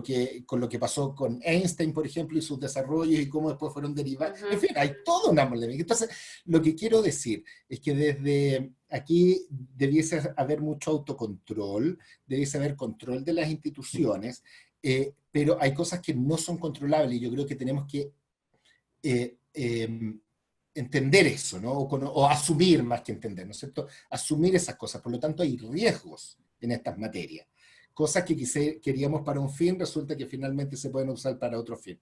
que pasó con Einstein, por ejemplo, y sus desarrollos y cómo después fueron derivados. En fin, hay toda una polémica. Entonces, lo que quiero decir es que desde aquí debiese haber mucho autocontrol, debiese haber control de las instituciones, pero hay cosas que no son controlables y yo creo que tenemos que entender eso, ¿no? O asumir más que entender, ¿no es cierto? Asumir esas cosas. Por lo tanto, hay riesgos en estas materias. Cosas que queríamos para un fin, resulta que finalmente se pueden usar para otro fin.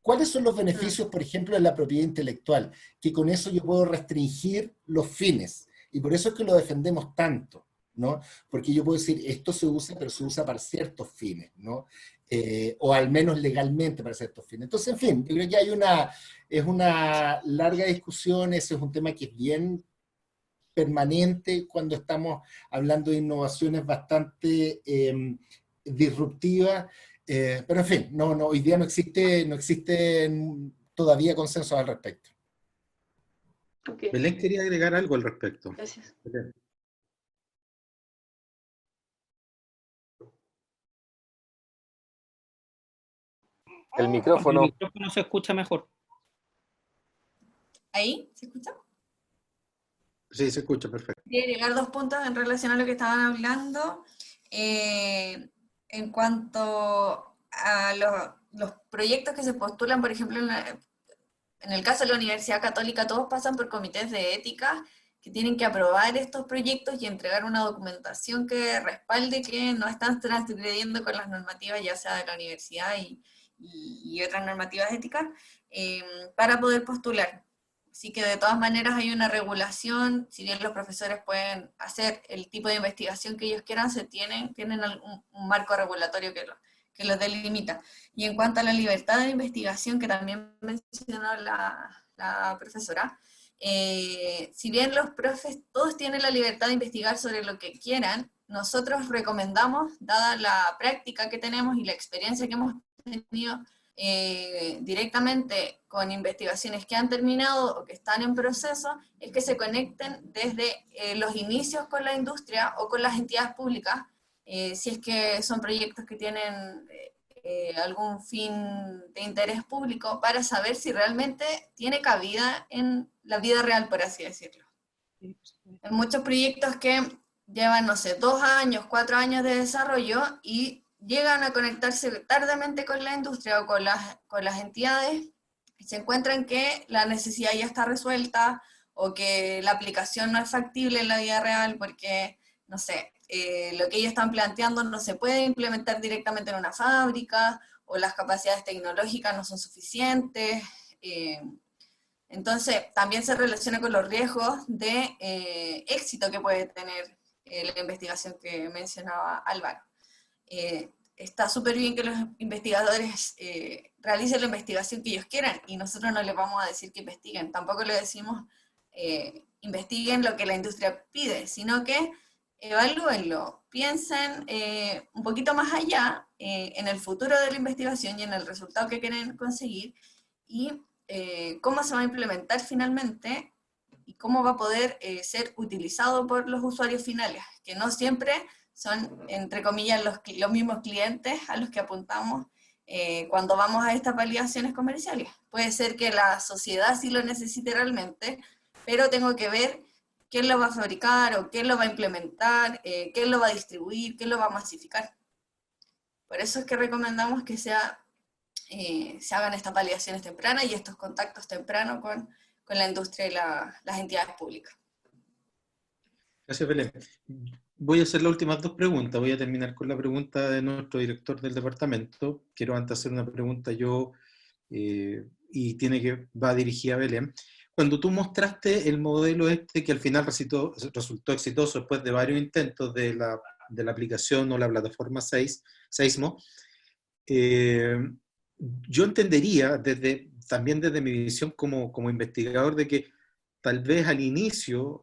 ¿Cuáles son los beneficios, por ejemplo, de la propiedad intelectual? Que con eso yo puedo restringir los fines. Y por eso es que lo defendemos tanto, ¿no? Porque yo puedo decir, esto se usa, pero se usa para ciertos fines, ¿no? O al menos legalmente para ciertos fines. Entonces, en fin, yo creo que es una larga discusión, ese es un tema que es bien permanente cuando estamos hablando de innovaciones bastante disruptivas, pero en fin, hoy día no existe todavía consenso al respecto. Okay. Belén quería agregar algo al respecto. Gracias. Belén. El micrófono. El micrófono se escucha mejor. ¿Ahí? ¿Se escucha? Sí, se escucha perfecto. Quería agregar 2 puntos en relación a lo que estaban hablando. En cuanto a los proyectos que se postulan, por ejemplo, en el caso de la Universidad Católica, todos pasan por comités de ética que tienen que aprobar estos proyectos y entregar una documentación que respalde que no están transgrediendo con las normativas, ya sea de la universidad y otras normativas éticas, para poder postular. Así que de todas maneras hay una regulación, si bien los profesores pueden hacer el tipo de investigación que ellos quieran, tienen un marco regulatorio que los delimita. Y en cuanto a la libertad de investigación, que también mencionó la profesora, si bien los profes todos tienen la libertad de investigar sobre lo que quieran, nosotros recomendamos, dada la práctica que tenemos y la experiencia que hemos tenido directamente con investigaciones que han terminado o que están en proceso, es que se conecten desde los inicios con la industria o con las entidades públicas, si es que son proyectos que tienen algún fin de interés público, para saber si realmente tiene cabida en la vida real, por así decirlo. Hay muchos proyectos que llevan, no sé, 2 años, 4 años de desarrollo y llegan a conectarse tardamente con la industria o con las entidades y se encuentran que la necesidad ya está resuelta o que la aplicación no es factible en la vida real porque, no sé, lo que ellos están planteando no se puede implementar directamente en una fábrica, o las capacidades tecnológicas no son suficientes. Entonces, también se relaciona con los riesgos de éxito que puede tener la investigación que mencionaba Álvaro. Está súper bien que los investigadores realicen la investigación que ellos quieran, y nosotros no les vamos a decir que investiguen, tampoco les decimos investiguen lo que la industria pide, sino que evalúenlo, piensen un poquito más allá en el futuro de la investigación y en el resultado que quieren conseguir, y cómo se va a implementar finalmente, y cómo va a poder ser utilizado por los usuarios finales, que no siempre son, entre comillas, los mismos clientes a los que apuntamos cuando vamos a estas validaciones comerciales. Puede ser que la sociedad sí lo necesite realmente, pero tengo que ver quién lo va a fabricar, o quién lo va a implementar, quién lo va a distribuir, quién lo va a masificar. Por eso es que recomendamos que se hagan estas validaciones tempranas y estos contactos tempranos con la industria y las entidades públicas. Gracias, Belén. Voy a hacer las últimas 2 preguntas. Voy a terminar con la pregunta de nuestro director del departamento. Quiero antes hacer una pregunta yo, y va dirigida a Belén. Cuando tú mostraste el modelo que al final resultó exitoso después de varios intentos de la aplicación o la plataforma Seismo, yo entendería también desde mi visión como investigador, de que tal vez al inicio,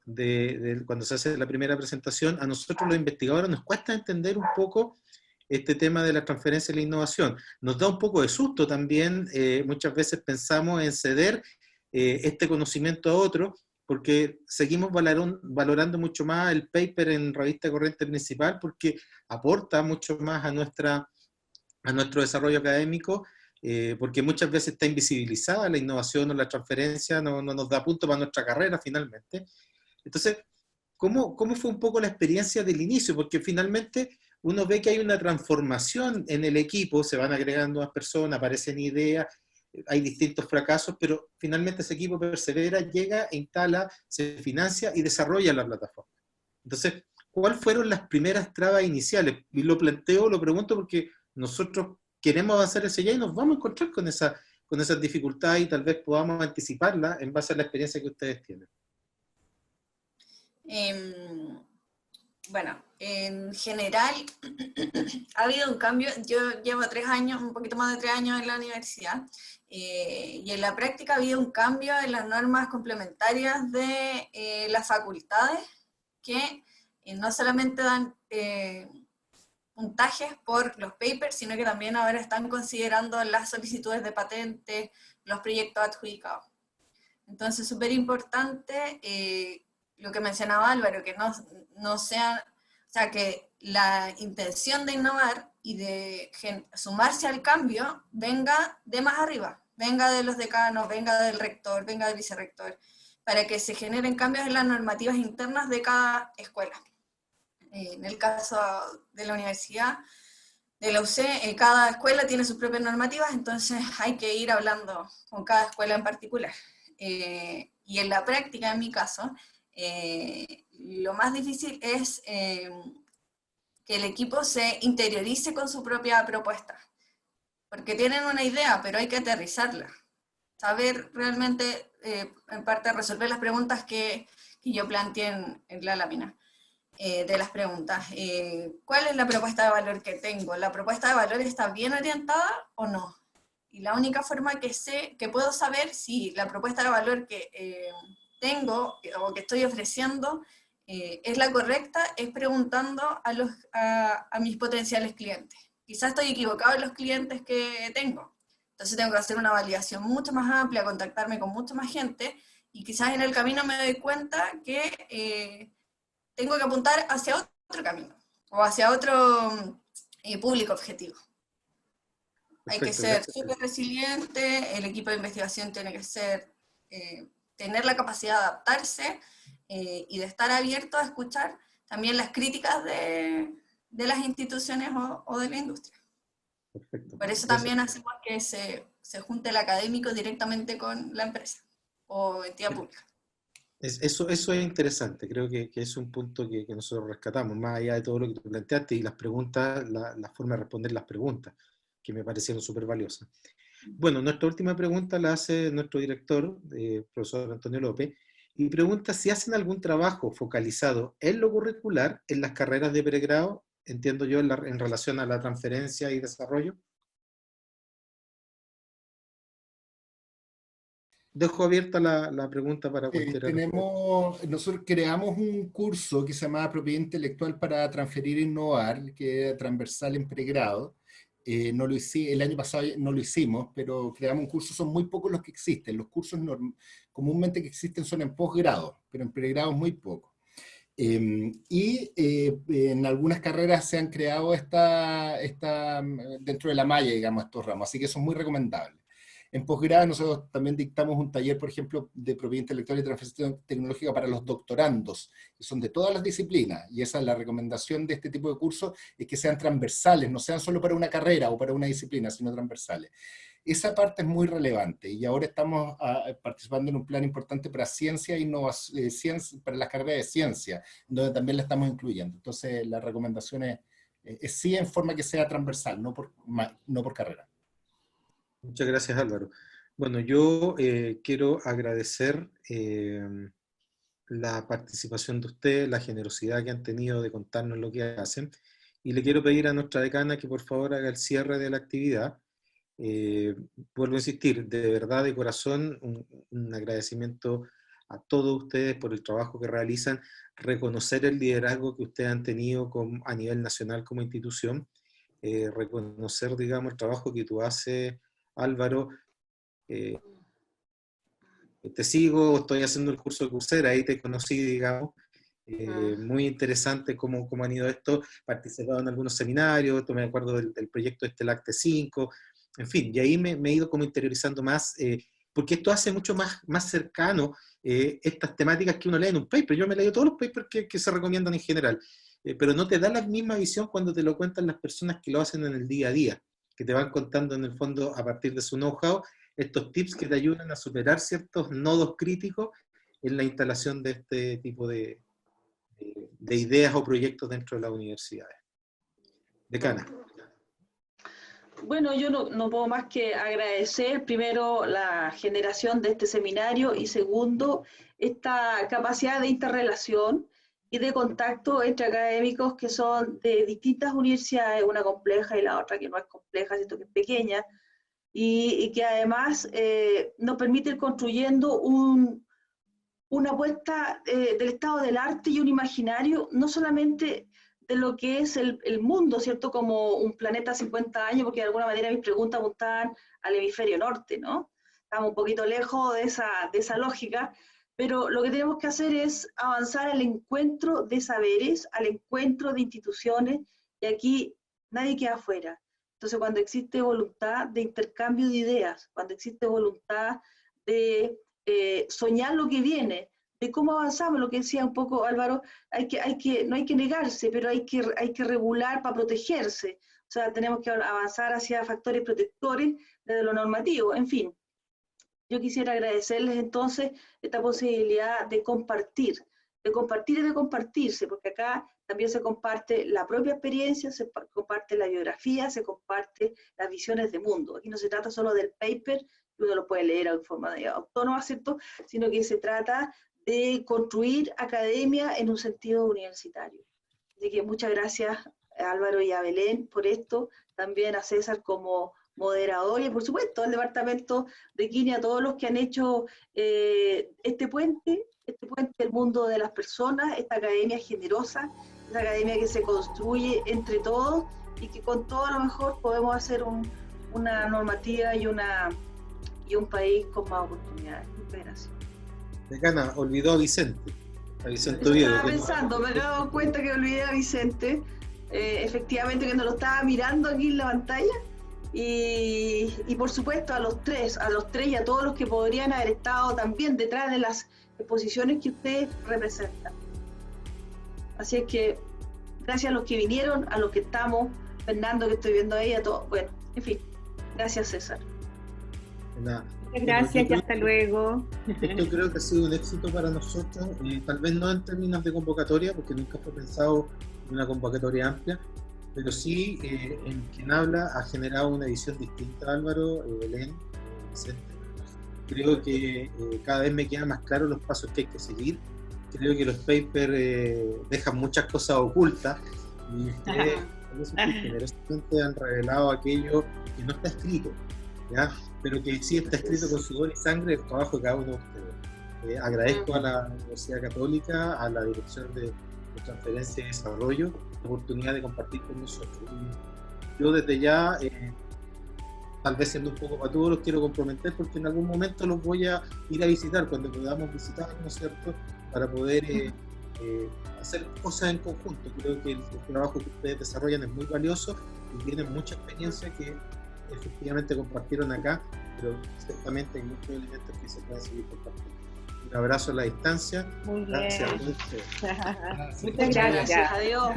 cuando se hace la primera presentación, a nosotros los investigadores nos cuesta entender un poco este tema de la transferencia y la innovación. Nos da un poco de susto también, muchas veces pensamos en ceder este conocimiento a otro, porque seguimos valorando mucho más el paper en revista Corriente Principal, porque aporta mucho más a nuestro desarrollo académico, porque muchas veces está invisibilizada la innovación o la transferencia, no nos da punto para nuestra carrera finalmente. Entonces, ¿cómo fue un poco la experiencia del inicio? Porque finalmente uno ve que hay una transformación en el equipo, se van agregando más personas, aparecen ideas, hay distintos fracasos, pero finalmente ese equipo persevera, llega, instala, se financia y desarrolla la plataforma. Entonces, ¿cuáles fueron las primeras trabas iniciales? Y lo pregunto porque nosotros queremos avanzar hacia allá y nos vamos a encontrar con esas dificultades, y tal vez podamos anticiparlas en base a la experiencia que ustedes tienen. Bueno, en general ha habido un cambio. Yo llevo 3 años, un poquito más de 3 años en la universidad, y en la práctica ha habido un cambio en las normas complementarias de las facultades, que no solamente dan puntajes por los papers, sino que también ahora están considerando las solicitudes de patentes, los proyectos adjudicados. Entonces, súper importante lo que mencionaba Álvaro, que no sean, o sea, que la intención de innovar y de sumarse al cambio venga de más arriba, venga de los decanos, venga del rector, venga del vicerrector, para que se generen cambios en las normativas internas de cada escuela. En el caso de la universidad, de la UC, cada escuela tiene sus propias normativas, entonces hay que ir hablando con cada escuela en particular. Y en la práctica, en mi caso, Lo más difícil es que el equipo se interiorice con su propia propuesta, porque tienen una idea, pero hay que aterrizarla, saber realmente, en parte, resolver las preguntas que yo planteé en la lámina. De las preguntas. ¿Cuál es la propuesta de valor que tengo? ¿La propuesta de valor está bien orientada o no? Y la única forma que puedo saber si la propuesta de valor que tengo o que estoy ofreciendo es la correcta es preguntando a mis potenciales clientes. Quizás estoy equivocado en los clientes que tengo. Entonces tengo que hacer una validación mucho más amplia, contactarme con mucha más gente, y quizás en el camino me doy cuenta que tengo que apuntar hacia otro camino, o hacia otro público objetivo. Perfecto, hay que ser súper resiliente, el equipo de investigación tiene que tener la capacidad de adaptarse y de estar abierto a escuchar también las críticas de las instituciones o de la industria. Perfecto. Por eso también hacemos que se junte el académico directamente con la empresa o entidad pública. Eso es interesante, creo que es un punto que nosotros rescatamos, más allá de todo lo que tú planteaste y las preguntas, la forma de responder las preguntas, que me parecieron súper valiosas. Bueno, nuestra última pregunta la hace nuestro director, profesor Antonio López, y pregunta si hacen algún trabajo focalizado en lo curricular, en las carreras de pregrado, entiendo yo, en relación a la transferencia y desarrollo. Dejo abierta la pregunta para cualquiera. Nosotros creamos un curso que se llama Propiedad Intelectual para Transferir e Innovar, que es transversal en pregrado. El año pasado no lo hicimos, pero creamos un curso, son muy pocos los que existen. Los cursos comúnmente que existen son en posgrado, pero en pregrado es muy poco. En algunas carreras se han creado dentro de la malla, digamos, estos ramos, así que son muy recomendables. En posgrado nosotros también dictamos un taller, por ejemplo, de propiedad intelectual y transferencia tecnológica para los doctorandos, que son de todas las disciplinas, y esa es la recomendación de este tipo de cursos, es que sean transversales, no sean solo para una carrera o para una disciplina, sino transversales. Esa parte es muy relevante, y ahora estamos participando en un plan importante para ciencia e innovación, para las carreras de ciencia, donde también la estamos incluyendo. Entonces la recomendación es sí en forma que sea transversal, no por carrera. Muchas gracias, Álvaro. Bueno, yo quiero agradecer la participación de ustedes, la generosidad que han tenido de contarnos lo que hacen, y le quiero pedir a nuestra decana que por favor haga el cierre de la actividad. Vuelvo a insistir, de verdad, de corazón, un agradecimiento a todos ustedes por el trabajo que realizan, reconocer el liderazgo que ustedes han tenido a nivel nacional como institución, reconocer, digamos, el trabajo que tú haces, Álvaro. Te sigo, estoy haciendo el curso de Coursera, ahí te conocí, digamos. Muy interesante cómo han ido esto, participado en algunos seminarios, me acuerdo del proyecto LACTE 5, en fin, y ahí me he ido como interiorizando más, porque esto hace mucho más cercano estas temáticas que uno lee en un paper. Yo me he leído todos los papers que se recomiendan en general, pero no te da la misma visión cuando te lo cuentan las personas que lo hacen en el día a día, que te van contando en el fondo a partir de su know-how, estos tips que te ayudan a superar ciertos nodos críticos en la instalación de este tipo de ideas o proyectos dentro de las universidades. Decana. Bueno, yo no puedo más que agradecer primero la generación de este seminario y segundo, esta capacidad de interrelación y de contacto entre académicos que son de distintas universidades, una compleja y la otra que no es compleja, sino que es pequeña, y que además nos permite ir construyendo una apuesta del estado del arte y un imaginario, no solamente de lo que es el mundo, ¿cierto? Como un planeta 50 años, porque de alguna manera mis preguntas apuntaban al hemisferio norte, ¿no? Estamos un poquito lejos de esa lógica, pero lo que tenemos que hacer es avanzar al encuentro de saberes, al encuentro de instituciones, y aquí nadie queda afuera. Entonces, cuando existe voluntad de intercambio de ideas, cuando existe voluntad de soñar lo que viene, de cómo avanzamos, lo que decía un poco Álvaro, no hay que negarse, pero hay que regular para protegerse. O sea, tenemos que avanzar hacia factores protectores desde lo normativo. En fin, yo quisiera agradecerles entonces esta posibilidad de compartir de compartir y de compartirse, porque acá también se comparte la propia experiencia, se comparte la biografía, se comparte las visiones de mundo. Aquí no se trata solo del paper, que uno lo puede leer en forma de autónoma, ¿cierto? Sino que se trata de construir academia en un sentido universitario. Así que muchas gracias a Álvaro y a Belén por esto, también a César como moderador y por supuesto al departamento de Kine, a todos los que han hecho este puente del mundo de las personas, esta academia generosa, esta academia que se construye entre todos y que con todo a lo mejor podemos hacer una normativa y un país con más oportunidades. Muchas gracias. Decana, olvidó a Vicente. A Vicente Oviedo. Estaba pensando, me he dado cuenta que olvidé a Vicente, efectivamente que no lo estaba mirando aquí en la pantalla, y por supuesto a los tres y a todos los que podrían haber estado también detrás de las exposiciones que ustedes representan. Así es que gracias a los que vinieron, a los que estamos, Fernando que estoy viendo ahí, a todos, bueno, en fin, gracias César. Nada. Muchas gracias y hasta luego. Esto creo que ha sido un éxito para nosotros, tal vez no en términos de convocatoria, porque nunca fue pensado en una convocatoria amplia, pero sí en quien habla ha generado una visión distinta, Álvaro, Belén, Vicente. Creo que cada vez me quedan más claros los pasos que hay que seguir. Creo que los papers dejan muchas cosas ocultas y ustedes generosamente han revelado aquello que no está escrito, ¿ya? Pero que sí está escrito con sudor y sangre el trabajo de cada uno de ustedes. Agradezco a la Universidad Católica, a la Dirección de Transferencia y Desarrollo, la oportunidad de compartir con nosotros. Y yo desde ya, tal vez siendo un poco patudo, los quiero comprometer porque en algún momento los voy a ir a visitar, cuando podamos visitar, ¿no es cierto?, para poder hacer cosas en conjunto. Creo que el trabajo que ustedes desarrollan es muy valioso y tienen mucha experiencia que efectivamente compartieron acá, pero ciertamente hay muchos elementos que se pueden seguir compartiendo. Un abrazo a la distancia. Muy bien. Gracias a ustedes. Muchas gracias. Adiós.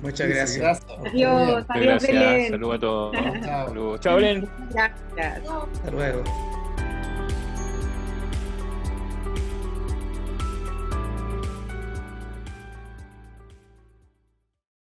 Muchas gracias. Adiós. Adiós, Gracias. Belén. Saludos a todos. Chao. Saludos. Chao, Belén. Gracias. Hasta luego.